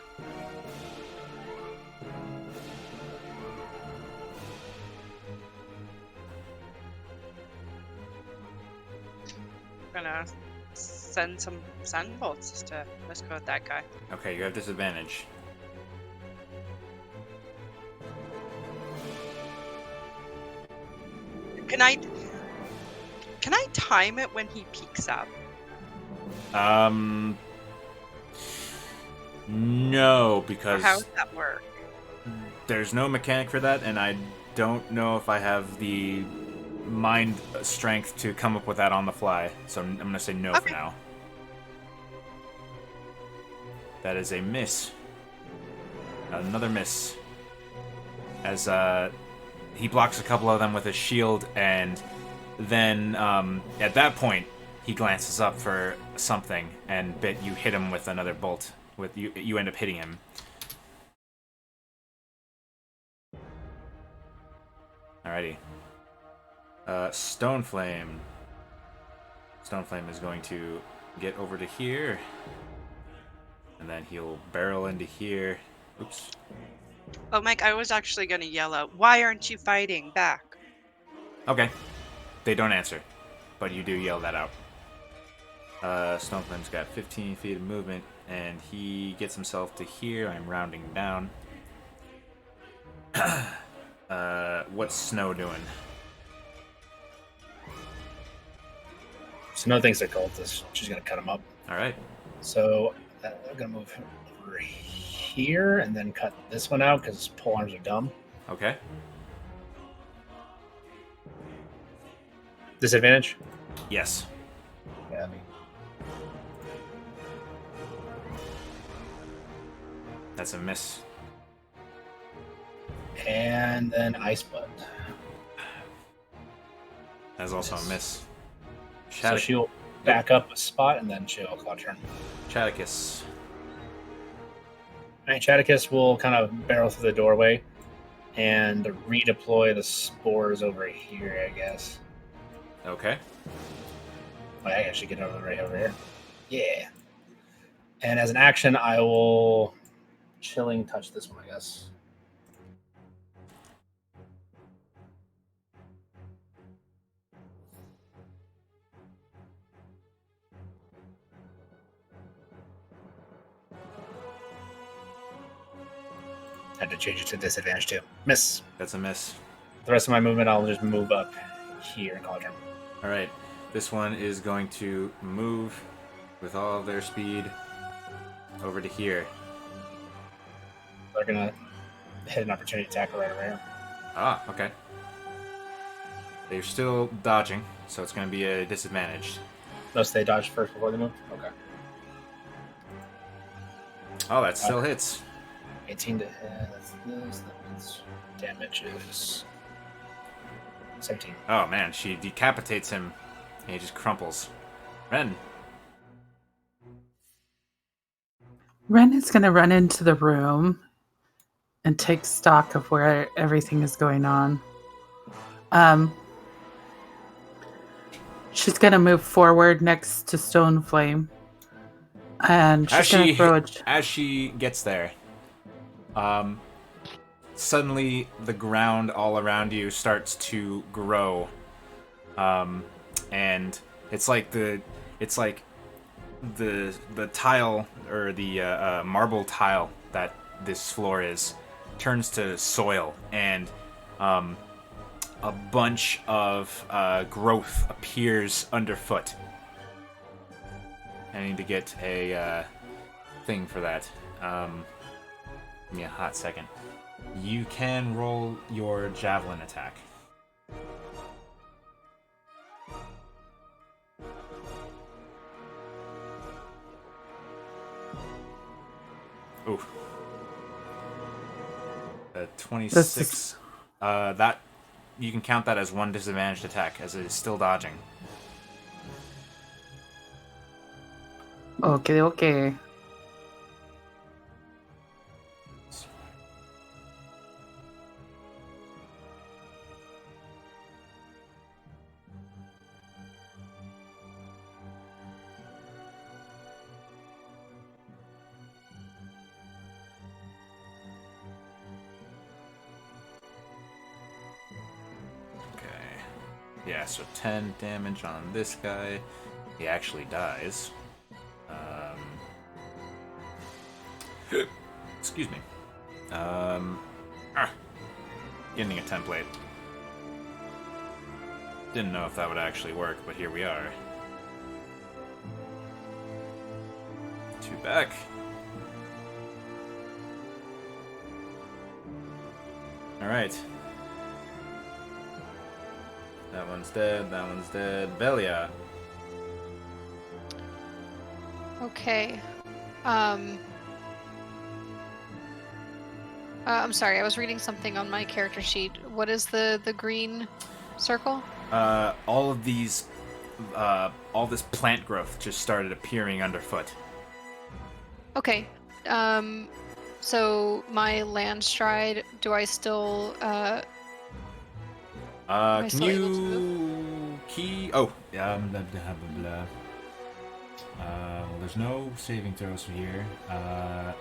Gonna send some sand bolts to let's go with that guy. Okay, you have disadvantage. Can I time it when he peeks up? No, Or because how does that work? there's no mechanic for that, and I don't know if I have the mind strength to come up with that on the fly. So I'm gonna say no for Okay. now. That is a miss. Another miss. As he blocks a couple of them with his shield, and then at that point he glances up for something, and you hit him with another bolt. You end up hitting him. Alrighty. Stoneflame. Stoneflame is going to get over to here, and then he'll barrel into here. Oops. Oh, Mike, I was actually going to yell out, "Why aren't you fighting back?" Okay. They don't answer, but you do yell that out. Stoneflame's got 15 feet of movement, and he gets himself to here. I'm rounding down. What's Snow doing? So no thinks they're cultists. She's gonna cut him up. All right. So I'm gonna move over here and then cut this one out because pole arms are dumb. Okay. Disadvantage? Yes. Yeah. That's a miss. And then Ice Butt. That's also a miss. So she'll back up a spot and then she'll call turn. Chaticus. All right, Chaticus will kind of barrel through the doorway and redeploy the spores over here, I guess. Okay. Oh, I actually get right over here. Yeah. And as an action, I will chilling touch this one, I guess. Had to change it to disadvantage too. Miss. That's a miss. The rest of my movement, I'll just move up here and call turn. All right. This one is going to move with all of their speed over to here. They're gonna hit an opportunity attack right over here. Ah, okay. They're still dodging, so it's going to be a disadvantage. Unless they dodge first before they move. Okay. Oh, that still hits. 18 to hit. That's this. That means damage is 17. Oh man, she decapitates him, and he just crumples. Ren. Ren is going to run into the room and take stock of where everything is going on. She's going to move forward next to Stoneflame. And she's going to throw it. As she gets there, suddenly the ground all around you starts to grow, and it's like the tile, or the marble tile that this floor is, turns to soil, and a bunch of growth appears underfoot. I need to get a thing for that. Give me a hot second. You can roll your javelin attack. Ooh. 26. That you can count that as one disadvantaged attack, as it is still dodging. Okay. Yeah, so 10 damage on this guy. He actually dies. Excuse me. Getting a template. Didn't know if that would actually work, but here we are. 2 back. Alright. That one's dead, that one's dead. Velia. Okay. I'm sorry, I was reading something on my character sheet. What is the green circle? All of these, all this plant growth just started appearing underfoot. Okay. So my land stride, do I still, am I Can still able to move? you key? Oh, blah, blah, blah, blah. Well, there's no saving throws here.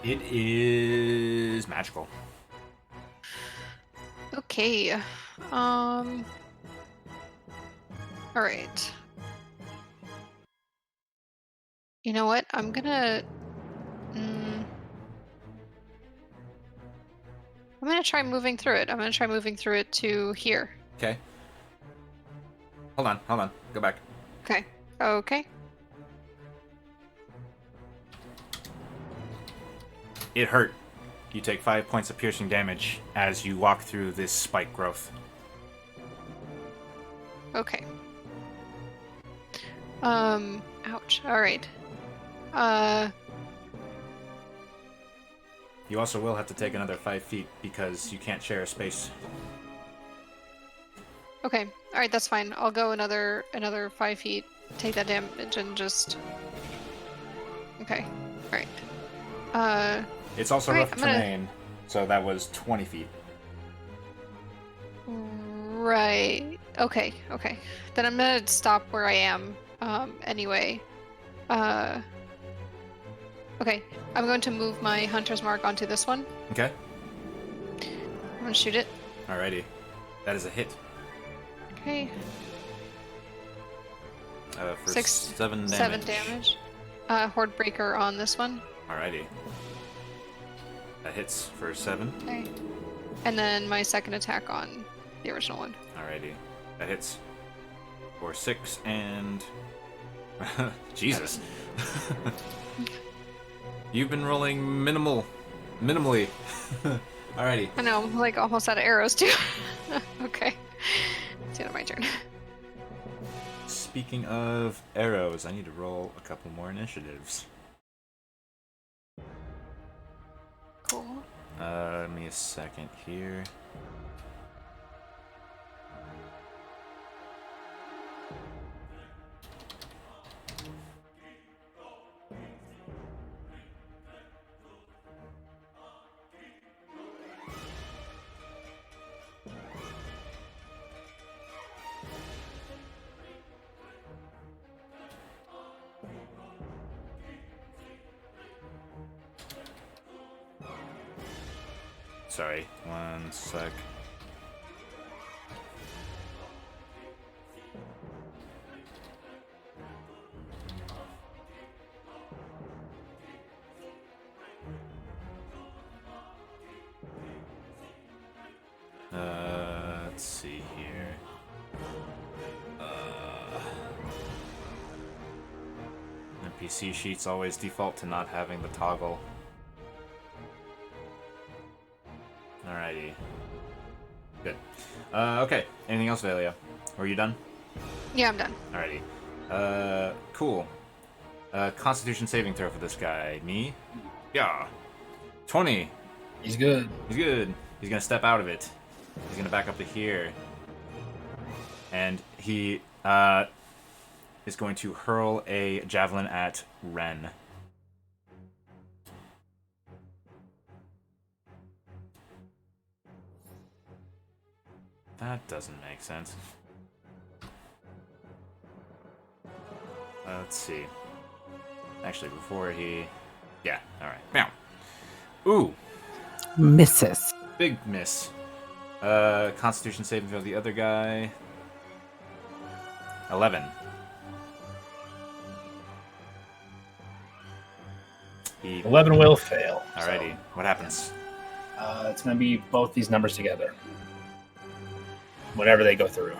It is magical. Okay. All right. You know what? I'm gonna try moving through it. I'm gonna try moving through it to here. Okay. Hold on. Go back. Okay. Okay. It hurt. You take 5 points of piercing damage as you walk through this spike growth. Okay. Ouch. All right. You also will have to take another 5 feet because you can't share a space. Okay. All right, that's fine. I'll go another 5 feet, take that damage, and just. Okay. All right. It's also Alright, rough I'm gonna- terrain, so that was 20 feet. Right. Okay. Okay. Then I'm gonna stop where I am. Anyway. Okay. I'm going to move my hunter's mark onto this one. Okay. I'm gonna shoot it. Alrighty. That is a hit. Okay. For 6, 7 damage. 7 damage. Horde breaker on this one. Alrighty. That hits for 7. Okay. And then my second attack on the original one. Alrighty. That hits for 6 and... Jesus. You've been rolling minimally. Alrighty. I know, I'm like almost out of arrows too. Okay. It's the end of my turn. Speaking of arrows, I need to roll a couple more initiatives. Cool. Give me a second here. Sorry, 1 sec. Let's see here. NPC sheets always default to not having the toggle. Alrighty. Good. Okay. Anything else, Velia? Were you done? Yeah, I'm done. Alrighty. Cool. Constitution saving throw for this guy. Me? Yeah. 20. He's good. He's good. He's gonna step out of it. He's gonna back up to here. And he, is going to hurl a javelin at Ren. That doesn't make sense. Let's see. Actually, before he... Yeah, alright. Meow. Ooh, Misses. big miss. Constitution saving throw the other guy. 11. He... 11 will fail. Alrighty, what happens? So, it's going to be both these numbers together. Whenever they go through.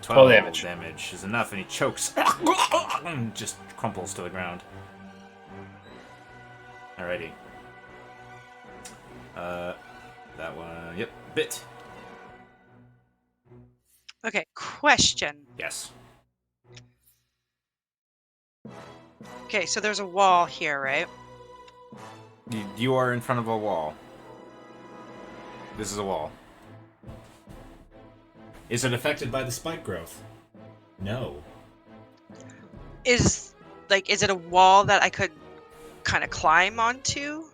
12 damage. damage is enough, and he chokes and just crumples to the ground. Alrighty. That one. Yep. Bit. Okay, question. Yes. Okay, so there's a wall here, right? You are in front of a wall. This is a wall. Is it affected by the spike growth? No. Is it a wall that I could kind of climb onto?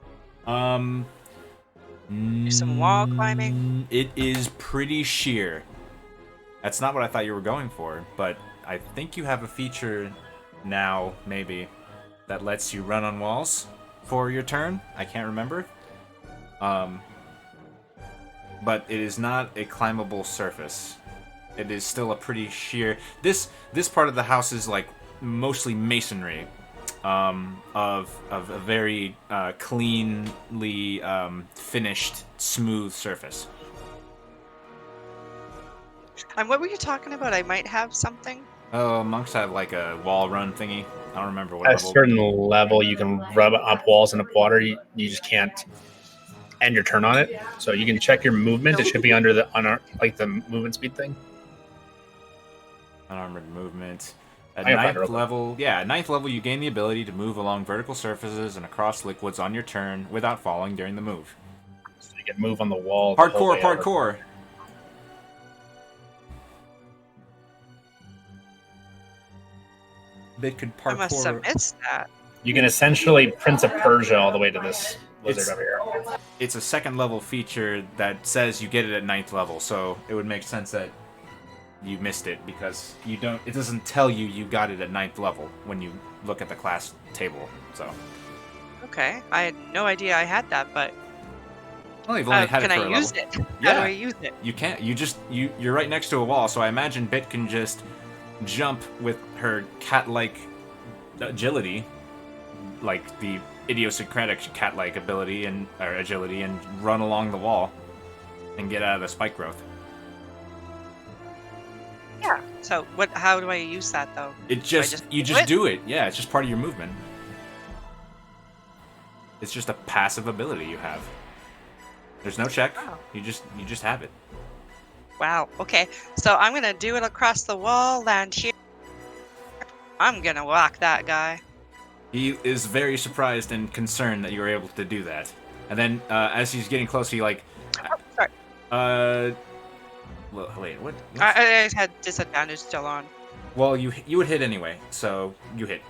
Do some wall climbing? It is pretty sheer. That's not what I thought you were going for, but I think you have a feature now, maybe, that lets you run on walls for your turn. I can't remember. But it is not a climbable surface. It is still a pretty sheer. This part of the house is like mostly masonry, of a very cleanly finished, smooth surface. And what were you talking about? I might have something. Oh, monks have like a wall run thingy. I don't remember what At a level. certain level, you can rub up walls in water. You just can't end your turn on it. So you can check your movement. It should be under the the movement speed thing. Unarmored movement. At I can find it ninth real quick. level, at ninth level, you gain the ability to move along vertical surfaces and across liquids on your turn without falling during the move. So you can move on the wall. the whole way over. Hardcore. They could I must have parkour. missed that. You can essentially Prince of Persia all the way to this lizard over here. It's a second level feature that says you get it at ninth level, so it would make sense that you missed it because you don't. It doesn't tell you got it at ninth level when you look at the class table. So. Okay, I had no idea I had that, but Well, you've only had can it for I a use level. it? How Yeah. do I use it? You can't. You're right next to a wall, so I imagine Bit can just jump with her cat-like agility, like the idiosyncratic cat-like ability or agility, and run along the wall and get out of the spike growth. Yeah. So what? How do I use that though? You do just it? do it. Yeah, it's just part of your movement. It's just a passive ability you have. There's no check. Oh. You just have it. Wow. Okay. So I'm gonna do it across the wall, land here. I'm gonna whack that guy. He is very surprised and concerned that you were able to do that. And then, as he's getting close, he like, Oh, sorry. well, wait, what? I had disadvantage still on. Well, you would hit anyway, so you hit.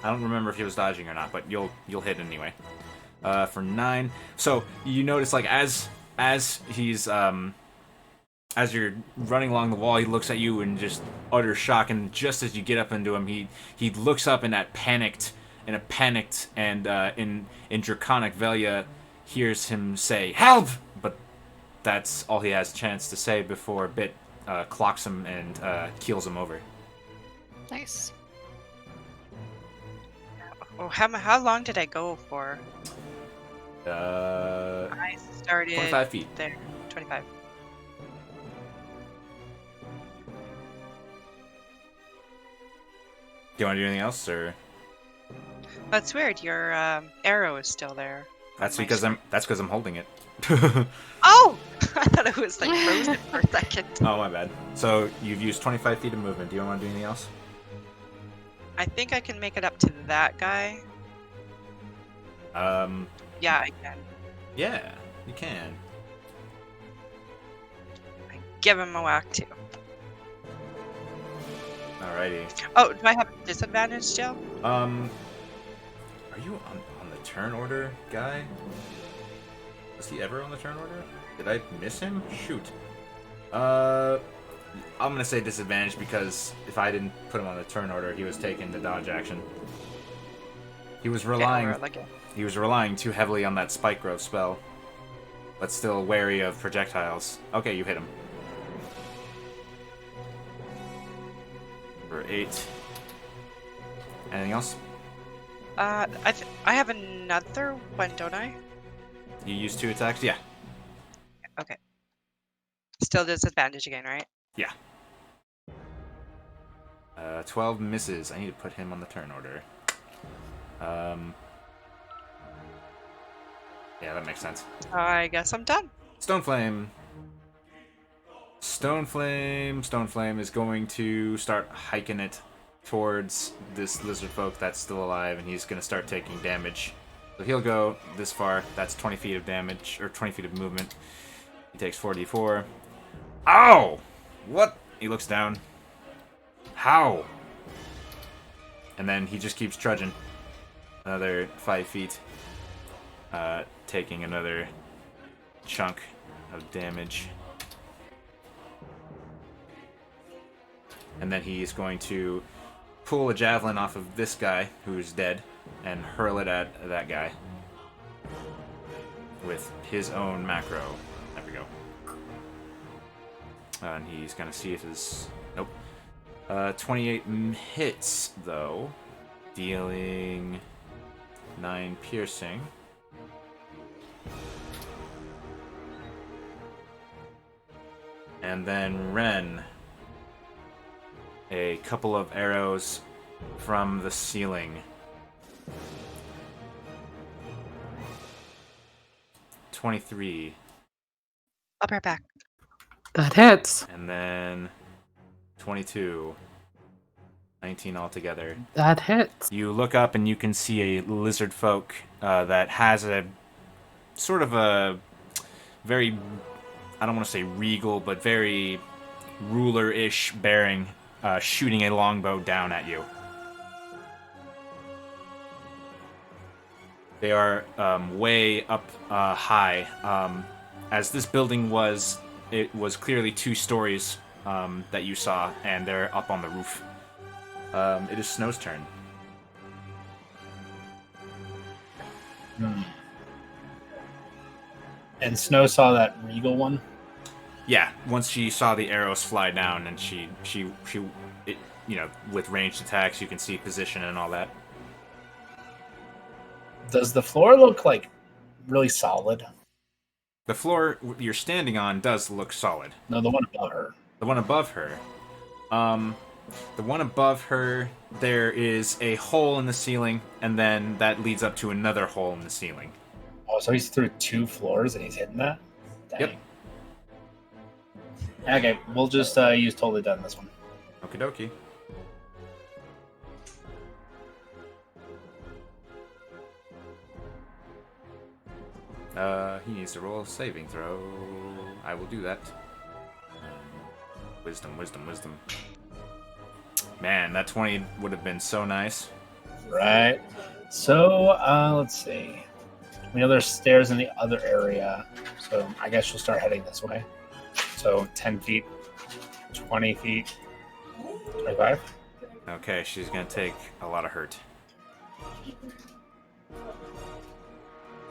I don't remember if he was dodging or not, but you'll hit anyway. For 9. So you notice, like, as he's as you're running along the wall, he looks at you in just utter shock, and just as you get up into him, he looks up in a panicked and in draconic Velia hears him say help, but that's all he has a chance to say before Bit clocks him and keels him over. Nice. Oh, how long did I go for? 25 I started feet. there. 25. Do you want to do anything else, or That's weird. Your arrow is still there. that's on my because screen. I'm holding it. Oh! I thought it was like frozen for a second. Oh, my bad. So you've used 25 feet of movement. Do you want to do anything else? I think I can make it up to that guy. Yeah, I can. Yeah, you can. I give him a whack too. Alrighty. Oh, do I have disadvantage still? Are you on the turn order, guy? Was he ever on the turn order? Did I miss him? Shoot. I'm gonna say disadvantage because if I didn't put him on the turn order, he was taking the dodge action. He was relying. He was relying too heavily on that spike growth spell, but still wary of projectiles. Okay, you hit him. For 8. Anything else? I have another one, don't I? You used 2 attacks? Yeah. Okay. Still disadvantage again, right? Yeah. 12 misses. I need to put him on the turn order. Yeah, that makes sense. I guess I'm done. Stoneflame. Stoneflame is going to start hiking it towards this lizard folk that's still alive, and he's going to start taking damage. So he'll go this far. That's 20 feet of damage, or 20 feet of movement. He takes 4d4. Ow! What? He looks down. How? And then he just keeps trudging. Another 5 feet. Taking another chunk of damage. And then he's going to pull a javelin off of this guy, who's dead, and hurl it at that guy. With his own macro. There we go. And he's going to see if his... Nope. 28 hits, though. Dealing 9 piercing. And then Ren. A couple of arrows from the ceiling. 23. I'll be right back. That hits. And then 22. 19 altogether. That hits. You look up and you can see a lizard folk that has a sort of a very, I don't want to say regal, but very ruler-ish bearing, shooting a longbow down at you. They are way up high. As this building was, it was clearly 2 stories that you saw, and they're up on the roof. It is Snow's turn. And Snow saw that regal one. Yeah, once she saw the arrows fly down, and she, with ranged attacks, you can see position and all that. Does the floor look like really solid? The floor you're standing on does look solid. No, the one above her. The one above her. The one above her, there is a hole in the ceiling, and then that leads up to another hole in the ceiling. Oh, so he's through 2 floors and he's hitting that? Dang. Yep. Okay, we'll just use Totally Done this one. Okie dokie. He needs to roll a saving throw. I will do that. Wisdom. Man, that 20 would have been so nice. Right. So, let's see. We know there's stairs in the other area, so I guess she'll start heading this way. So, 10 feet, 20 feet, 25. Okay, she's gonna take a lot of hurt.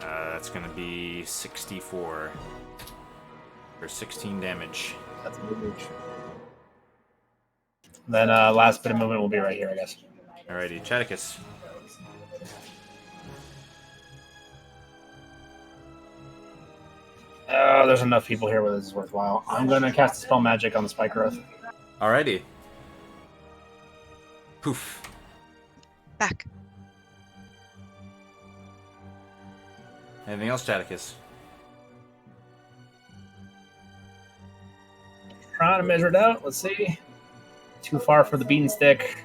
That's gonna be 64 for 16 damage. That's a movement. Then last bit of movement will be right here, I guess. Alrighty, Chaticus. There's enough people here where this is worthwhile. I'm going to cast a spell magic on the spike growth. Alrighty. Poof. Back. Anything else, Chaticus? Trying to measure it out. Let's see. Too far for the bean stick.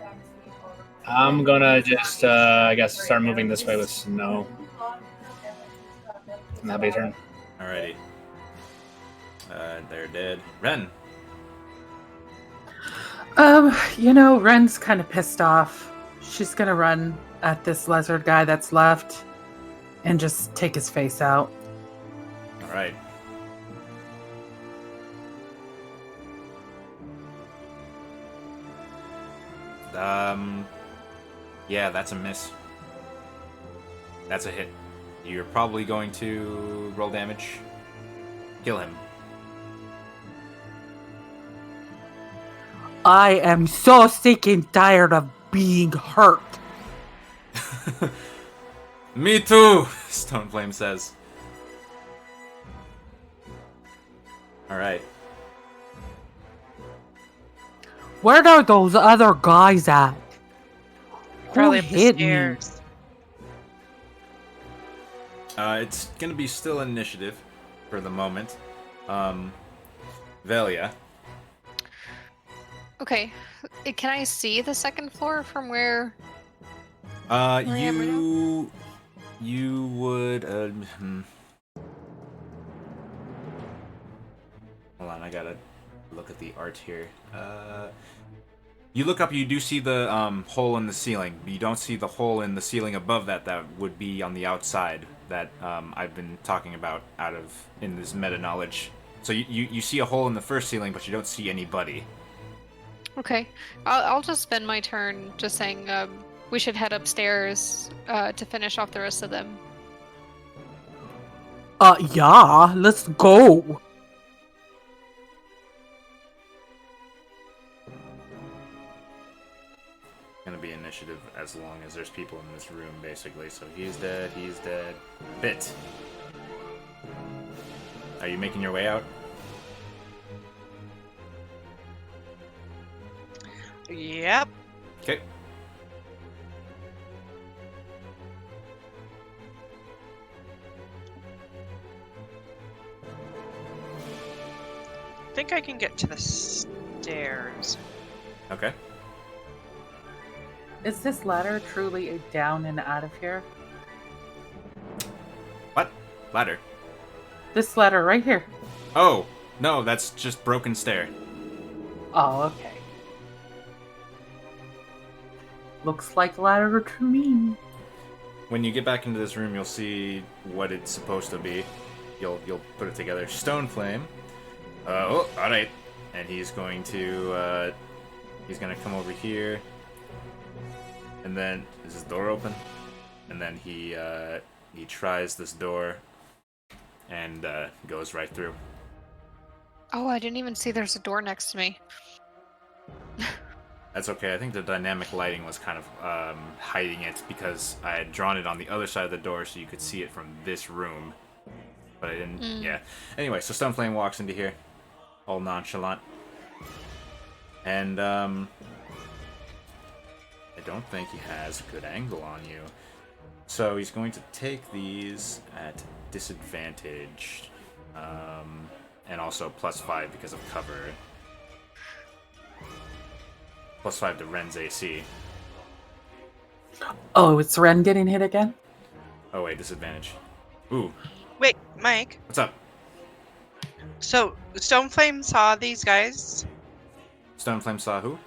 I'm gonna just, I guess, start moving this way with Snow. And that'll be a turn. Alrighty. They're dead. Ren. Ren's kind of pissed off. She's gonna run at this lizard guy that's left and just take his face out. Alright. Yeah, that's a miss. That's a hit. You're probably going to roll damage. Kill him. I am so sick and tired of being hurt. Me too, Stoneflame says. Alright. Where are those other guys at? Probably Who up the hit me? stairs. It's gonna be still initiative for the moment. Velia. Okay. Can I see the second floor from where? I am right now? You would. Hold on, I gotta look at the art here. You look up, you do see the hole in the ceiling. You don't see the hole in the ceiling above that. That would be on the outside that I've been talking about in this meta knowledge. So you see a hole in the first ceiling, but you don't see anybody. Okay. I'll just spend my turn just saying we should head upstairs to finish off the rest of them. Yeah, let's go. Gonna be initiative as long as there's people in this room, basically. So he's dead. Bit. Are you making your way out? Yep. Okay. I think I can get to the stairs. Okay. Is this ladder truly a down and out of here? What? Ladder? This ladder right here. Oh, no, that's just broken stair. Oh, okay. Looks like ladder to me. When you get back into this room, you'll see what it's supposed to be. You'll put it together. Stone Flame. All right. And he's going to come over here. And then is his door open? And then he tries this door and goes right through. Oh, I didn't even see there's a door next to me. That's okay. I think the dynamic lighting was kind of hiding it because I had drawn it on the other side of the door so you could see it from this room. But I didn't. Yeah. Anyway, so Stoneflame walks into here, all nonchalant. And I don't think he has a good angle on you. So he's going to take these at disadvantage. And also +5 because of cover. +5 to Ren's AC. Oh, it's Ren getting hit again? Oh wait, disadvantage. Ooh, Wait, Mike. what's up? So Stoneflame saw these guys. Stoneflame saw who?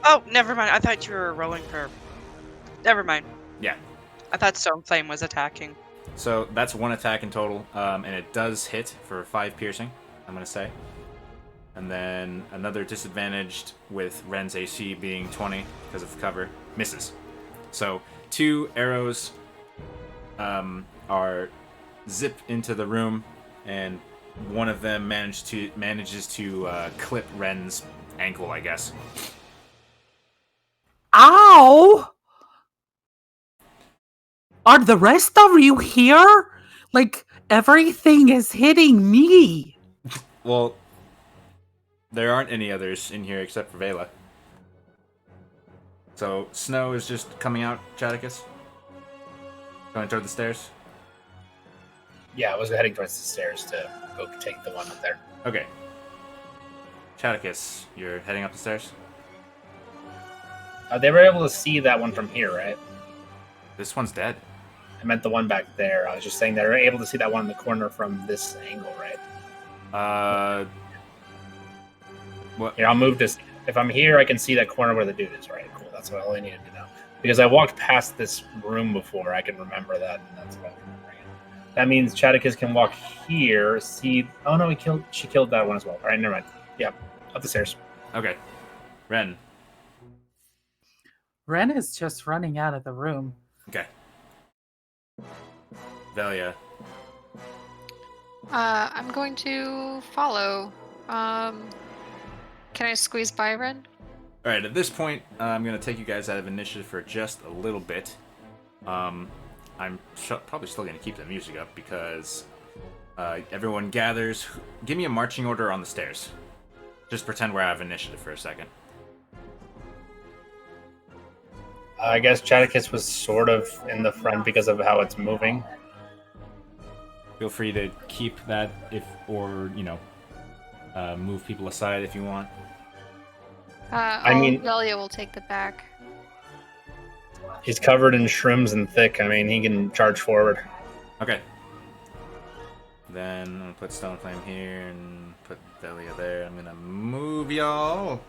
Oh, never mind. I thought you were rolling for. Never mind. Yeah. I thought Stoneflame was attacking. So that's one attack in total, and it does hit for 5 piercing, I'm going to say. And then another disadvantaged with Ren's AC being 20 because of cover. Misses. So 2 arrows are zip into the room, and one of them manages to clip Ren's ankle, I guess. Ow! Are the rest of you here? Like, everything is hitting me. Well, there aren't any others in here except for Vela. So, Snow is just coming out, Chaticus? Going toward the stairs? Yeah, I was heading towards the stairs to go take the one up there. Okay. Chaticus, you're heading up the stairs? They were able to see that one from here, right? This one's dead. I meant the one back there. I was just saying they were able to see that one in the corner from this angle, right? What? Here, I'll move this. If I'm here, I can see that corner where the dude is, right? Cool, that's all I needed to know. Because I walked past this room before, I can remember that, and that's what I'm remembering. That means Chaticus can walk here, see... Oh, no, she killed that one as well. All right, never mind. Yeah, up the stairs. Okay. Ren. Ren is just running out of the room. Okay. Velia. I'm going to follow. Can I squeeze by Ren? Alright, at this point, I'm going to take you guys out of initiative for just a little bit. I'm probably still going to keep the music up because everyone gathers. Give me a marching order on the stairs. Just pretend we're out of initiative for a second. I guess Chaticus was sort of in the front because of how it's moving. Feel free to keep that or move people aside if you want. I mean- Velia will take the back. He's covered in shrooms and thick. I mean, he can charge forward. Okay. Then I'm gonna put Stone Flame here and put Delia there. I'm gonna move y'all.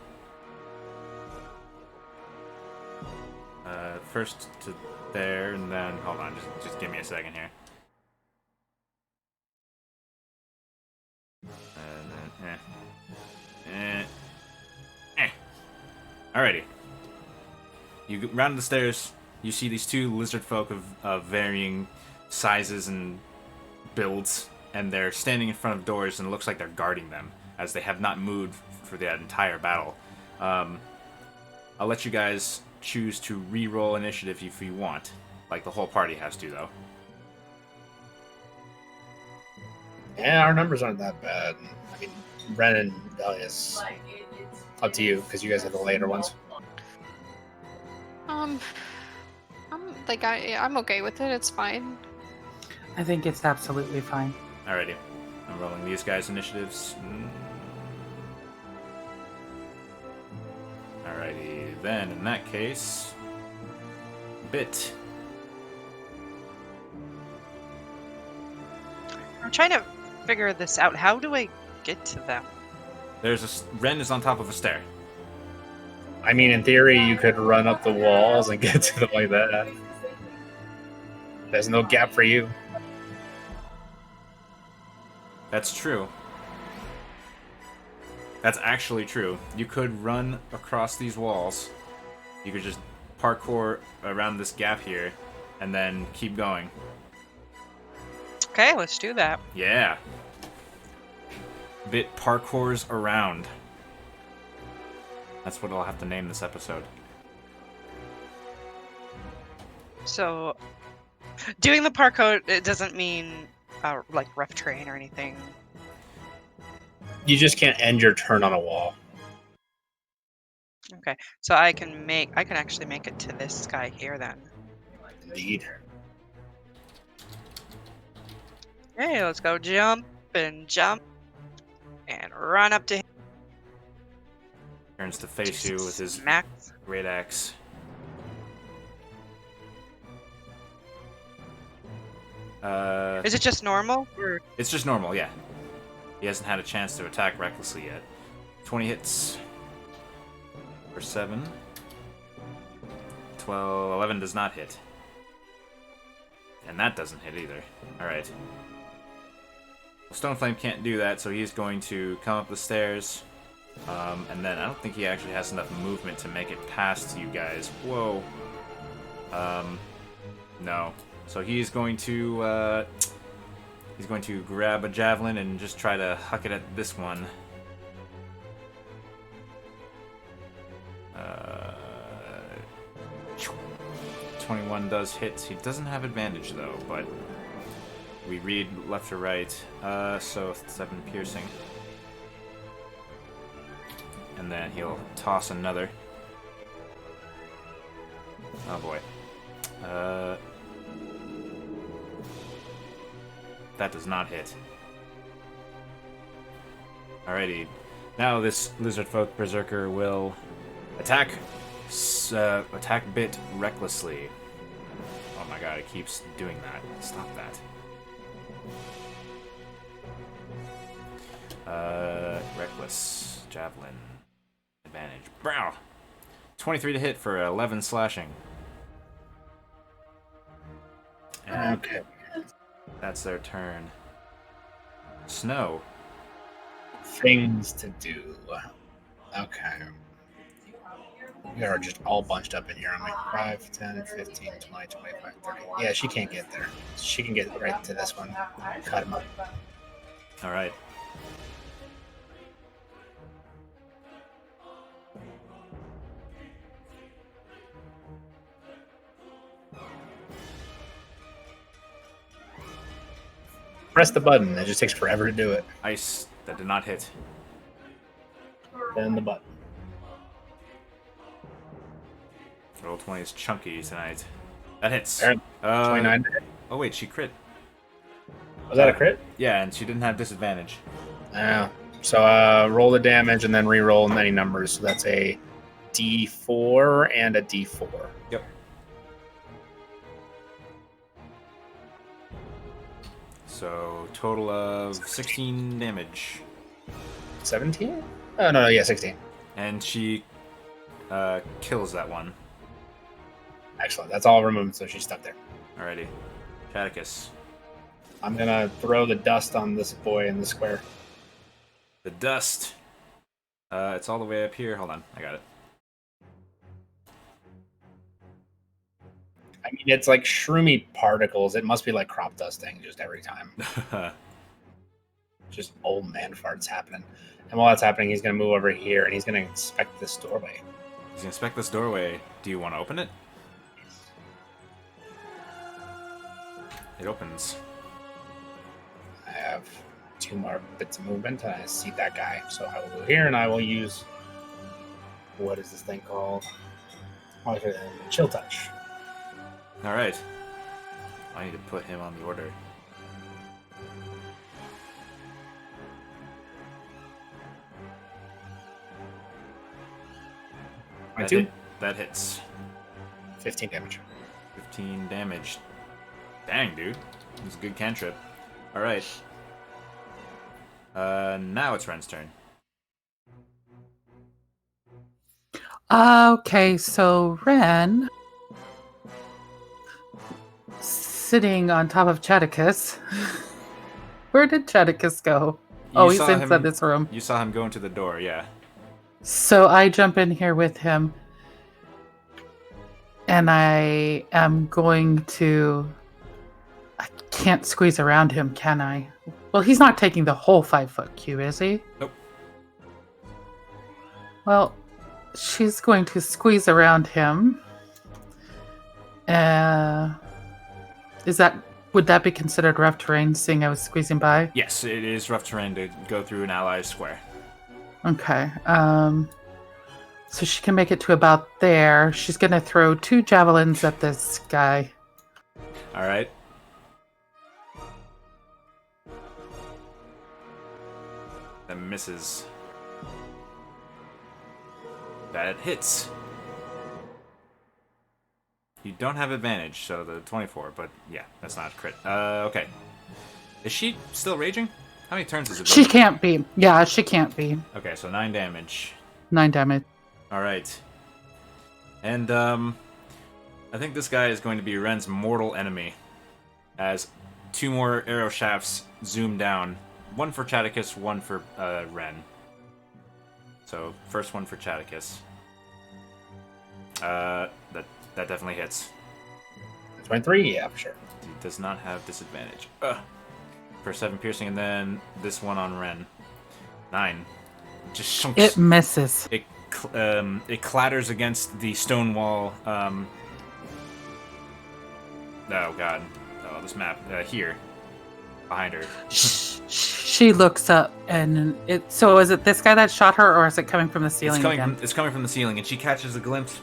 First to there, and then hold on, just give me a second here. Alrighty. You round the stairs. You see these two lizard folk of varying sizes and builds, and they're standing in front of doors, and it looks like they're guarding them, as they have not moved for that entire battle. I'll let you guys choose to re-roll initiative if you want. Like, the whole party has to, though. Yeah, our numbers aren't that bad. I mean, Ren and Dahlia's up to you, because you guys have the later ones. I'm okay with it. It's fine. I think it's absolutely fine. Alrighty. I'm rolling these guys' initiatives. Alrighty, then, in that case... Bit. I'm trying to figure this out. How do I get to them? Ren is on top of a stair. I mean, in theory, you could run up the walls and get to them like that. There's no gap for you. That's true. That's actually true. You could run across these walls. You could just parkour around this gap here, and then keep going. Okay, let's do that. Yeah. Bit parkours around. That's what I'll have to name this episode. So, doing the parkour, it doesn't mean like rough terrain or anything. You just can't end your turn on a wall. Okay, so I can actually make it to this guy here then. Indeed. Okay, let's go jump and run up to him. Turns to face you with his Smack. great axe. Is it just normal? Or... It's just normal, yeah. He hasn't had a chance to attack recklessly yet. 20 hits. For 7. 12, 11 does not hit. And that doesn't hit either. Alright. Well, Stoneflame can't do that, so he's going to come up the stairs. And then I don't think he actually has enough movement to make it past you guys. Whoa. No. So he's going to grab a javelin and just try to huck it at this one. 21 does hit. He doesn't have advantage though, but we read left to right. So 7 piercing. And then he'll toss another. Oh boy. That does not hit. Alrighty. Now this lizard folk berserker will attack Bit recklessly. Oh my god, it keeps doing that. Stop that. Reckless. Javelin. Advantage. Brow! 23 to hit for 11 slashing. And Okay. that's their turn. Snow. Things to do. Okay. We are just all bunched up in here. I'm like 5, 10, 15, 20, 25, 30. Yeah, she can't get there. She can get right to this one. Cut him up. Alright. Press the button. It just takes forever to do it. Ice. That did not hit. in the butt. Roll 20 is chunky tonight. That hits. Aaron, 29. Oh wait, she crit. Was that a crit? Yeah, and she didn't have disadvantage. Yeah. So roll the damage and then re-roll many numbers. So that's a D4 and a D4. Yep. So total of 16 damage. 17? Oh no, yeah, 16. And she kills that one. Excellent. That's all removed, so she's stuck there. Alrighty. Chaticus. I'm gonna throw the dust on this boy in the square. The dust. It's all the way up here. Hold on, I got it. I mean, it's like shroomy particles. It must be like crop dusting just every time. Just old man farts happening. And while that's happening, he's gonna move over here and he's gonna inspect this doorway. He's gonna inspect this doorway. Do you want to open it? It opens. I have 2 more bits of movement and I see that guy. So I will go here and I will use, what is this thing called? Chill touch. Alright. I need to put him on the order. That hits. 15 damage. 15 damage. Dang, dude. That's a good cantrip. Alright. Now it's Ren's turn. Okay, so Ren, sitting on top of Chaticus. Where did Chaticus go? Oh, he's inside this room. You saw him go into the door, yeah. So I jump in here with him. And I am going to... I can't squeeze around him, can I? Well, he's not taking the whole 5-foot cube, is he? Nope. Well, she's going to squeeze around him. Would that be considered rough terrain, seeing I was squeezing by? Yes, it is rough terrain to go through an ally's square. Okay. So she can make it to about there. She's going to throw 2 javelins at this guy. Alright. That misses. That hits. You don't have advantage, so the 24, but yeah, that's not a crit. Okay. Is she still raging? How many turns is it? She can't be. Yeah, she can't be. Okay, so 9 damage. 9 damage. Alright. And, I think this guy is going to be Ren's mortal enemy. As 2 more arrow shafts zoom down. 1 for Chaticus, 1 for, Ren. So, first one for Chaticus. That definitely hits. 23? Yeah, for sure. He does not have disadvantage. For 7 piercing, and then this one on Ren. 9. Just shunks. It misses. It clatters against the stone wall. Oh god. Oh, this map. Here. Behind her. She looks up, and so is it this guy that shot her, or is it coming from the ceiling again? It's coming from the ceiling, and she catches a glimpse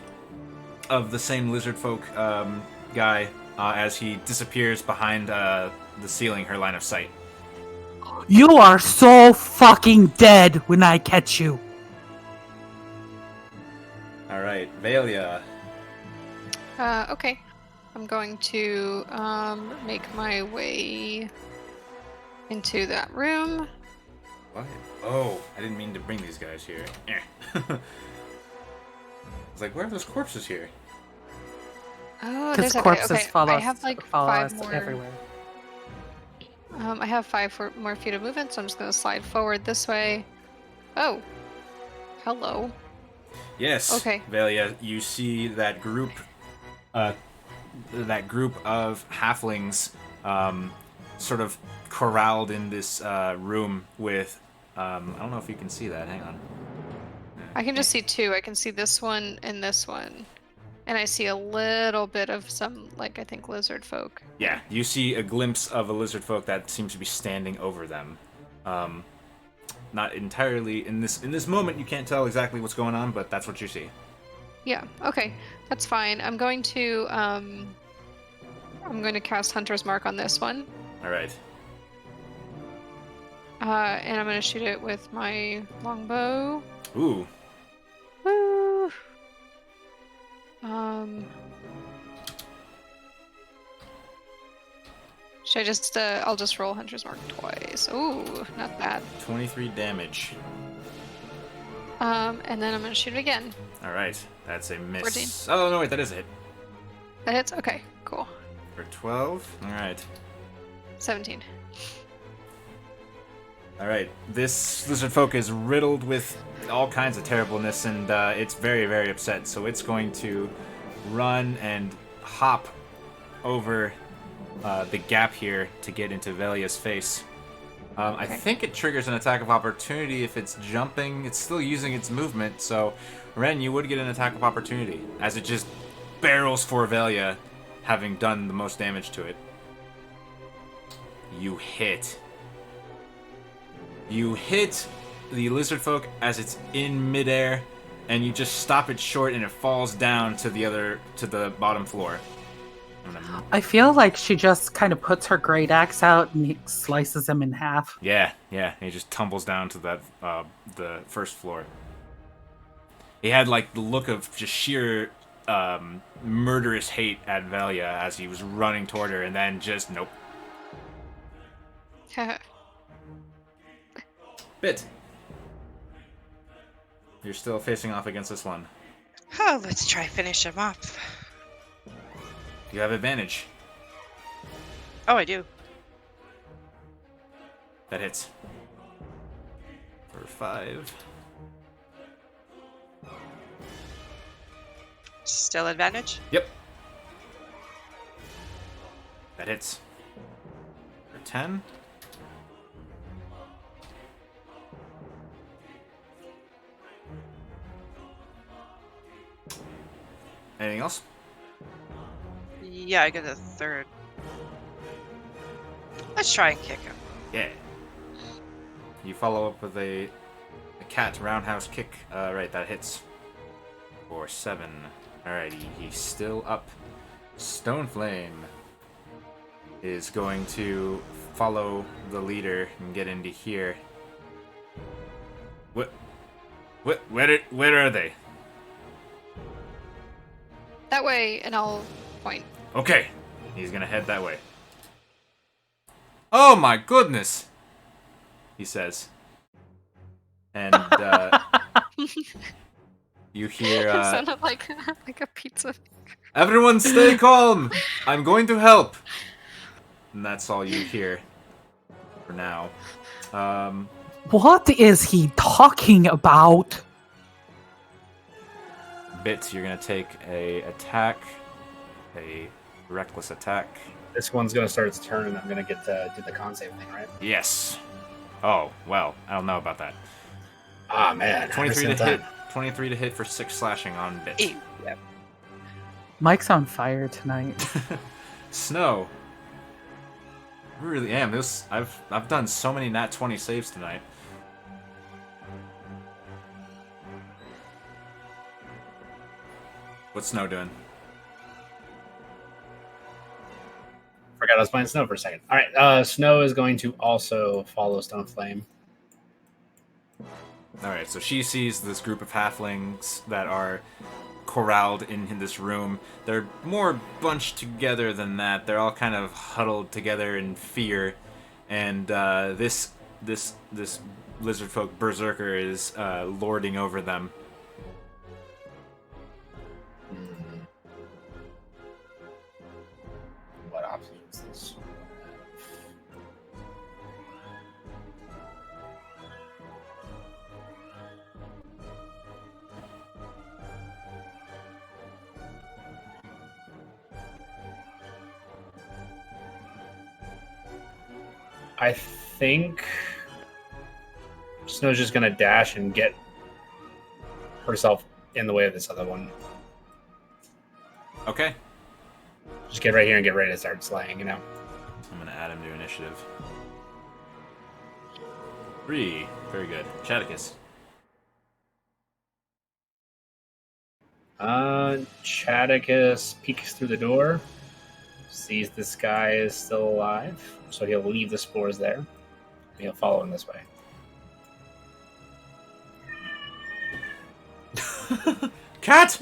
of the same lizard folk guy as he disappears behind the ceiling, her line of sight. You are so fucking dead when I catch you. Alright, Valia. Okay. I'm going to make my way into that room. What? Oh, I didn't mean to bring these guys here. I was like, where are those corpses here? Oh, Because there's corpses follow I have like follow 5 us more. everywhere. I have 5 more feet of movement, so I'm just gonna slide forward this way. Oh, hello. Yes. Okay. Valia, you see that group of halflings sort of corralled in this room with I don't know if you can see that. Hang on. I can just see 2. I can see this one and this one. And I see a little bit of some, like, I think lizard folk. Yeah, you see a glimpse of a lizard folk that seems to be standing over them. not entirely in this moment. You can't tell exactly what's going on, but that's what you see. Yeah. Okay. That's fine. I'm going to cast Hunter's Mark on this one. All right. And I'm gonna shoot it with my longbow. Ooh. Woo! Should I just I'll just roll Hunter's Mark twice. Ooh, not bad. 23 damage. And then I'm gonna shoot it again. All right. That's a miss. 14. Oh no, wait, that is a hit. That hits? Okay, cool. For 12. All right. 17. All right. This lizard folk is riddled with all kinds of terribleness, and it's very, very upset. So it's going to run and hop over the gap here to get into Velia's face. I think it triggers an attack of opportunity if it's jumping. It's still using its movement, so Ren, you would get an attack of opportunity as it just barrels for Velia, having done the most damage to it. You hit. You hit the lizard folk as it's in midair, and you just stop it short, and it falls down to the bottom floor. I feel like she just kind of puts her great axe out and slices him in half. Yeah, and he just tumbles down to that the first floor. He had like the look of just sheer murderous hate at Velia as he was running toward her, and then just nope. Bit. You're still facing off against this one. Oh, let's try finish him off. You have advantage. Oh, I do. That hits. For 5. Still advantage? Yep. That hits. For 10. Anything else? Yeah, I get a third. Let's try and kick him. Yeah. You follow up with a cat roundhouse kick. Right, that hits. For 7. Alrighty, he's still up. Stoneflame is going to follow the leader and get into here. Where are they? That way, and I'll point. Okay, he's gonna head that way. Oh my goodness, he says. And you hear It sounded like a pizza. everyone stay calm. I'm going to help. And that's all you hear for now. What is he talking about? Bits, you're gonna take a reckless attack. This one's gonna start its turn, and I'm gonna get to do the con save thing, right? Yes. Oh well, I don't know about that. Ah man, 23 to hit. 23 to hit for 6 slashing on Bits. Ew. Yep. Mike's on fire tonight. Snow. I really am. I've done so many nat 20 saves tonight. What's Snow doing? Forgot I was playing Snow for a second. All right, Snow is going to also follow Stoneflame. Alright, so she sees this group of halflings that are corralled in this room. They're more bunched together than that. They're all kind of huddled together in fear. And this lizard folk berserker is lording over them. What option is this? I think Snow's just gonna dash and get herself in the way of this other one. Okay. Just get right here and get ready to start slaying, you know? I'm gonna add him to initiative. 3. Very good. Chaticus. Chaticus peeks through the door, sees this guy is still alive, so he'll leave the spores there, and he'll follow him this way. Cat!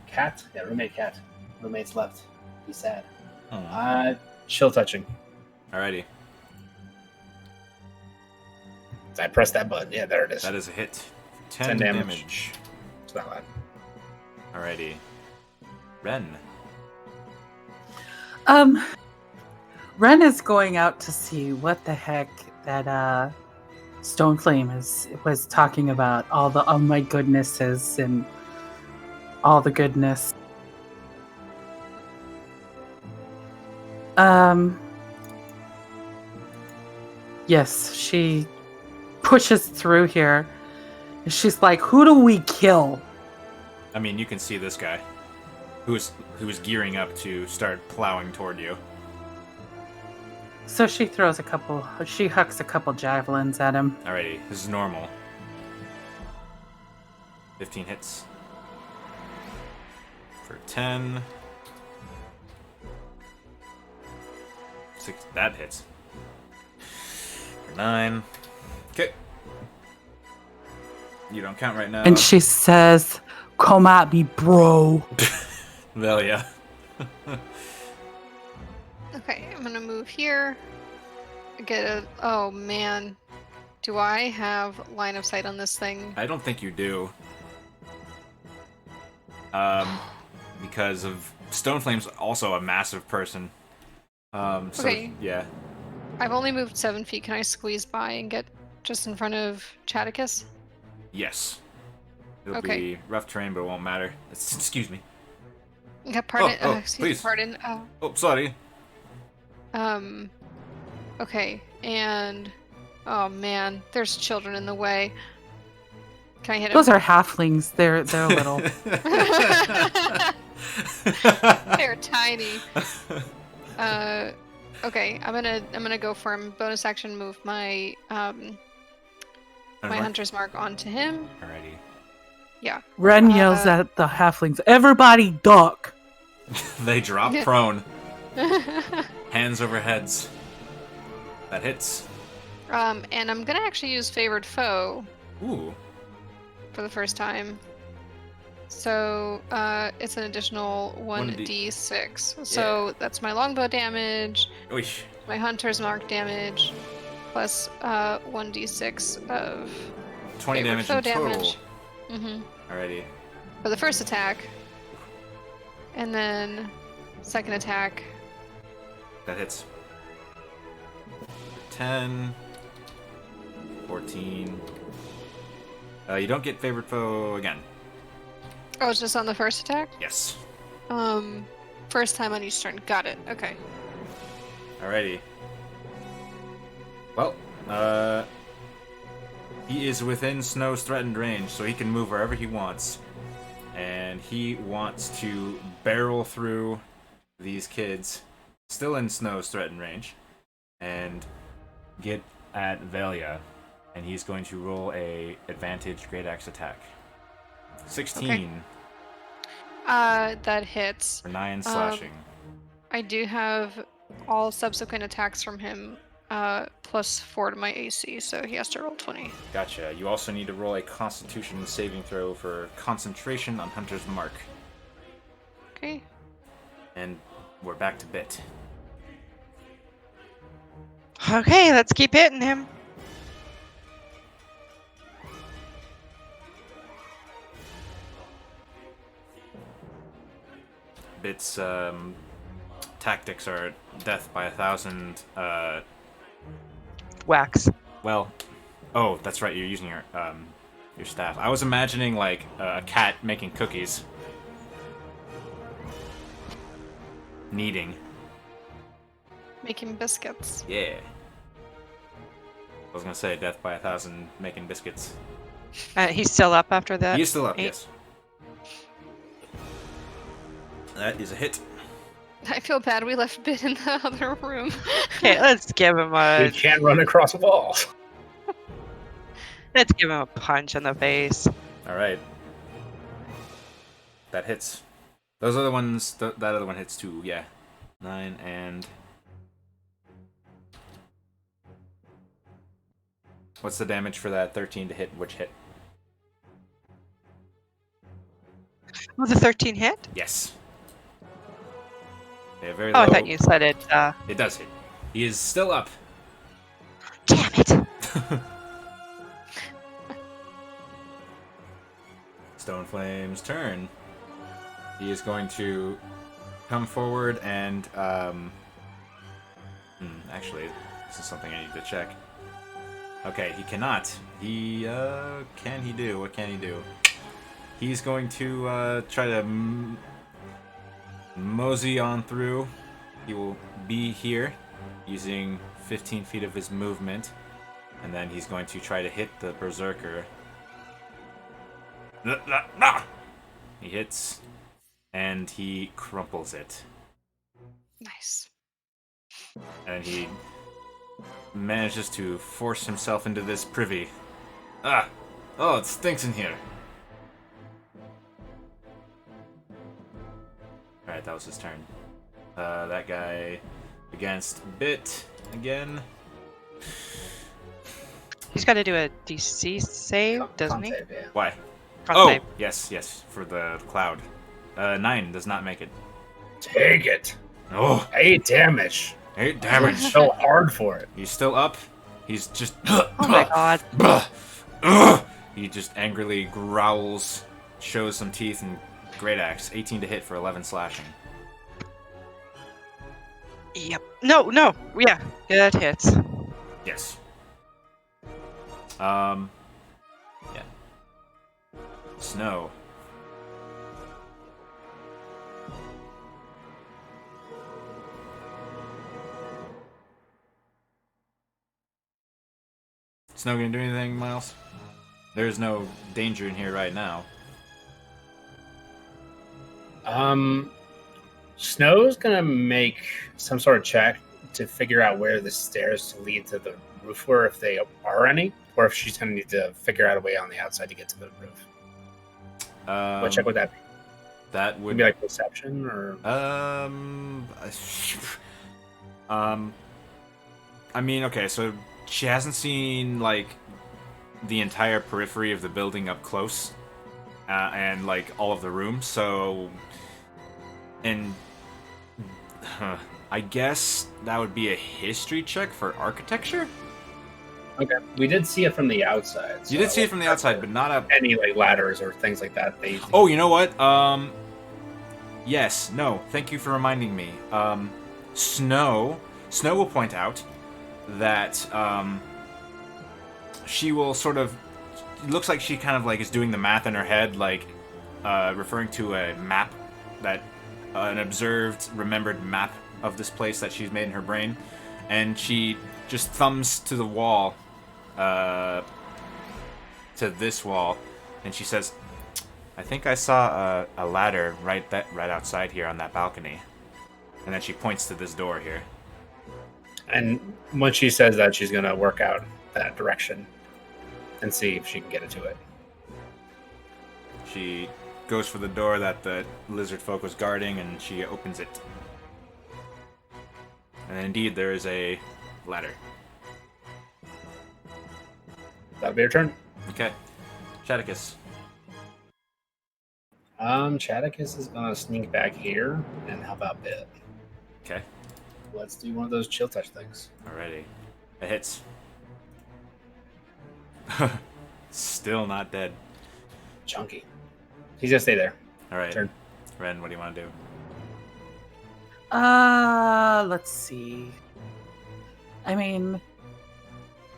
Cat? Yeah, roommate cat. Roommate's left. He's sad. Oh. Chill touching. Alrighty. I pressed that button. Yeah, there it is. That is a hit. 10 10 damage. damage. It's not bad. Alrighty. Ren. Ren is going out to see what the heck that Stoneflame was talking about. All the oh my goodnesses and all the goodness. Yes, she pushes through here. She's like, "Who do we kill?" I mean, you can see this guy, who's gearing up to start plowing toward you. So she throws she hucks a couple javelins at him. Alrighty, this is normal. 15 hits. For 10. 6, that hits. For 9. Okay. You don't count right now. And she says, "Come at me, bro." Well, yeah. Okay, I'm gonna move here. Oh man. Do I have line of sight on this thing? I don't think you do. Because of Stoneflame's also a massive person. So, Okay. yeah. I've only moved 7 feet. Can I squeeze by and get just in front of Chaticus? Yes. It'll Okay. be rough terrain, but it won't matter. Excuse me. Yeah, pardon. Oh, Excuse please. me, pardon. Oh, sorry. Okay, and oh man, there's children in the way. Can I hit him? Those are halflings. They're little. They're tiny. Okay, I'm gonna go for him. Bonus action, move my hunter's mark onto him. Alrighty. Yeah. Ren yells at the halflings, "Everybody duck!" They drop prone. Hands over heads. That hits. And I'm gonna actually use favored foe Ooh. for the first time. So it's an additional 1d6. So that's my longbow damage, Oish. my hunter's mark damage, plus 1d6 of 20 favored damage foe in total. damage. Mm-hmm. Alrighty. For the first attack, and then second attack. That hits. 10. 14. You don't get favored foe again. Oh, it's just on the first attack? Yes. First time on each turn. Got it. Okay. Alrighty. Well, he is within Snow's threatened range, so he can move wherever he wants. And he wants to barrel through these kids, still in Snow's threatened range, and get at Velia. And he's going to roll a advantage great axe attack. 16 Okay. That hits. for 9 slashing. I do have all subsequent attacks from him plus 4 to my AC, so he has to roll 20. Gotcha. You also need to roll a Constitution saving throw for concentration on Hunter's Mark. Okay. And we're back to Bit. Okay, let's keep hitting him. Bit's tactics are death by 1,000. Wax. Well, oh, that's right. You're using your staff. I was imagining like a cat making cookies, kneading. Making biscuits. Yeah. I was gonna say death by 1,000 making biscuits. He's still up after that. He's still up. 8. Yes. That is a hit. I feel bad we left Bit in the other room. Okay, let's give him We a. can't run across walls. Let's give him a punch in the face. All right. That hits. Those other ones, that other one hits too, yeah. 9 and... What's the damage for that 13 to hit? Which hit? Oh, the 13 hit? Yes. Yeah, very Oh, low. I thought you said it. It does hit. He is still up. Damn it! Stone Flame's turn. He is going to come forward and, actually, this is something I need to check. Okay, he cannot. He, can he do? What can he do? He's going to, try to mosey on through. He will be here, using 15 feet of his movement. And then he's going to try to hit the Berserker. He hits, and he crumples it. Nice. And he manages to force himself into this privy. Ah! Oh, it stinks in here. Alright, that was his turn. That guy against Bit again. He's got to do a DC save, doesn't he? Con save, yeah. Why? Con Oh, save. yes, for the cloud. 9 does not make it. Take it. Oh, 8 damage. 8 Worked damage. so hard for it. He's still up. He's just... Oh my god. He just angrily growls, shows some teeth, and great axe. 18 to hit for 11 slashing. Yep. No. Yeah, that hits. Yes. Yeah. Snow. Snow gonna do anything, Miles? There's no danger in here right now. Snow's gonna make some sort of check to figure out where the stairs to lead to the roof were, if they are any, or if she's gonna need to figure out a way on the outside to get to the roof. What check would that be? That Would would it be like perception or? I mean, okay, so she hasn't seen like the entire periphery of the building up close, and like all of the rooms. So, and I guess that would be a history check for architecture. Okay, we did see it from the outside. You did see it from the outside, but not up. Any like ladders or things like that. Oh, you know what? Yes, no, thank you for reminding me. Snow will point out that, she will sort of, it looks like she kind of like is doing the math in her head, like, referring to a map that, an observed, remembered map of this place that she's made in her brain, and she just thumbs to the wall, to this wall, and she says, I think I saw a ladder right outside here on that balcony. And then she points to this door here. And when she says that, she's gonna work out that direction and see if she can get into it. She goes for the door that the lizard folk was guarding, and she opens it. And indeed, there is a ladder. That'll be your turn. Okay. Shadicus. Chadicus is gonna sneak back here and help out Bit. Okay. Let's do one of those chill touch things. Alrighty. It hits. Still not dead. Chunky. He's gonna stay there. Alright. Turn. Ren, what do you want to do? Let's see. I mean,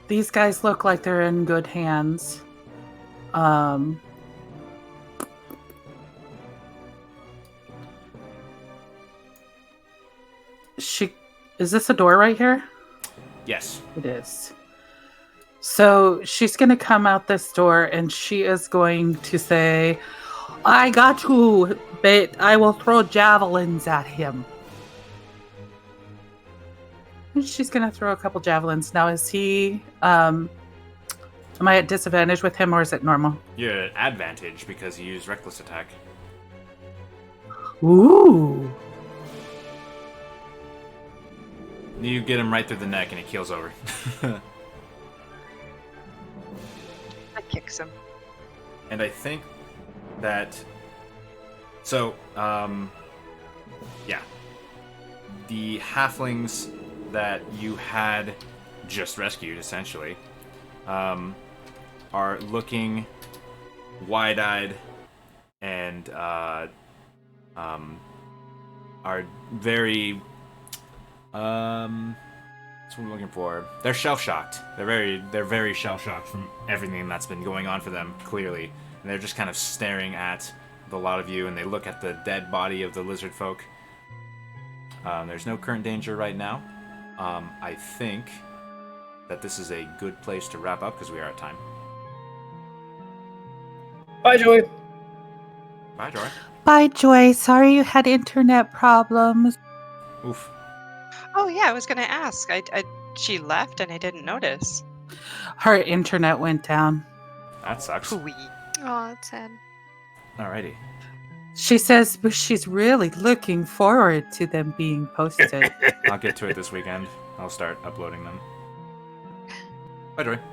these guys look like they're in good hands. Is this a door right here? Yes. It is. So she's going to come out this door and she is going to say, I got you, but I will throw javelins at him. And she's going to throw a couple javelins. Now, is he Am I at disadvantage with him, or is it normal? You're at advantage because you used reckless attack. Ooh. You get him right through the neck and he keels over. That kicks him. And I think that... So, yeah. The halflings that you had just rescued, essentially, are looking wide-eyed and are very... That's what I'm looking for. They're shell-shocked. They're very shell-shocked from everything that's been going on for them, clearly. And they're just kind of staring at the lot of you, and they look at the dead body of the lizard folk. There's no current danger right now. I think that this is a good place to wrap up because we are at time. Bye, Joey. Bye, Joy. Bye, Joy. Sorry you had internet problems. Oof. Oh yeah, I was gonna ask. She left and I didn't notice. Her internet went down. That sucks. Pooey. Oh, that's sad. Alrighty. She says she's really looking forward to them being posted. I'll get to it this weekend. I'll start uploading them. Bye, Joy.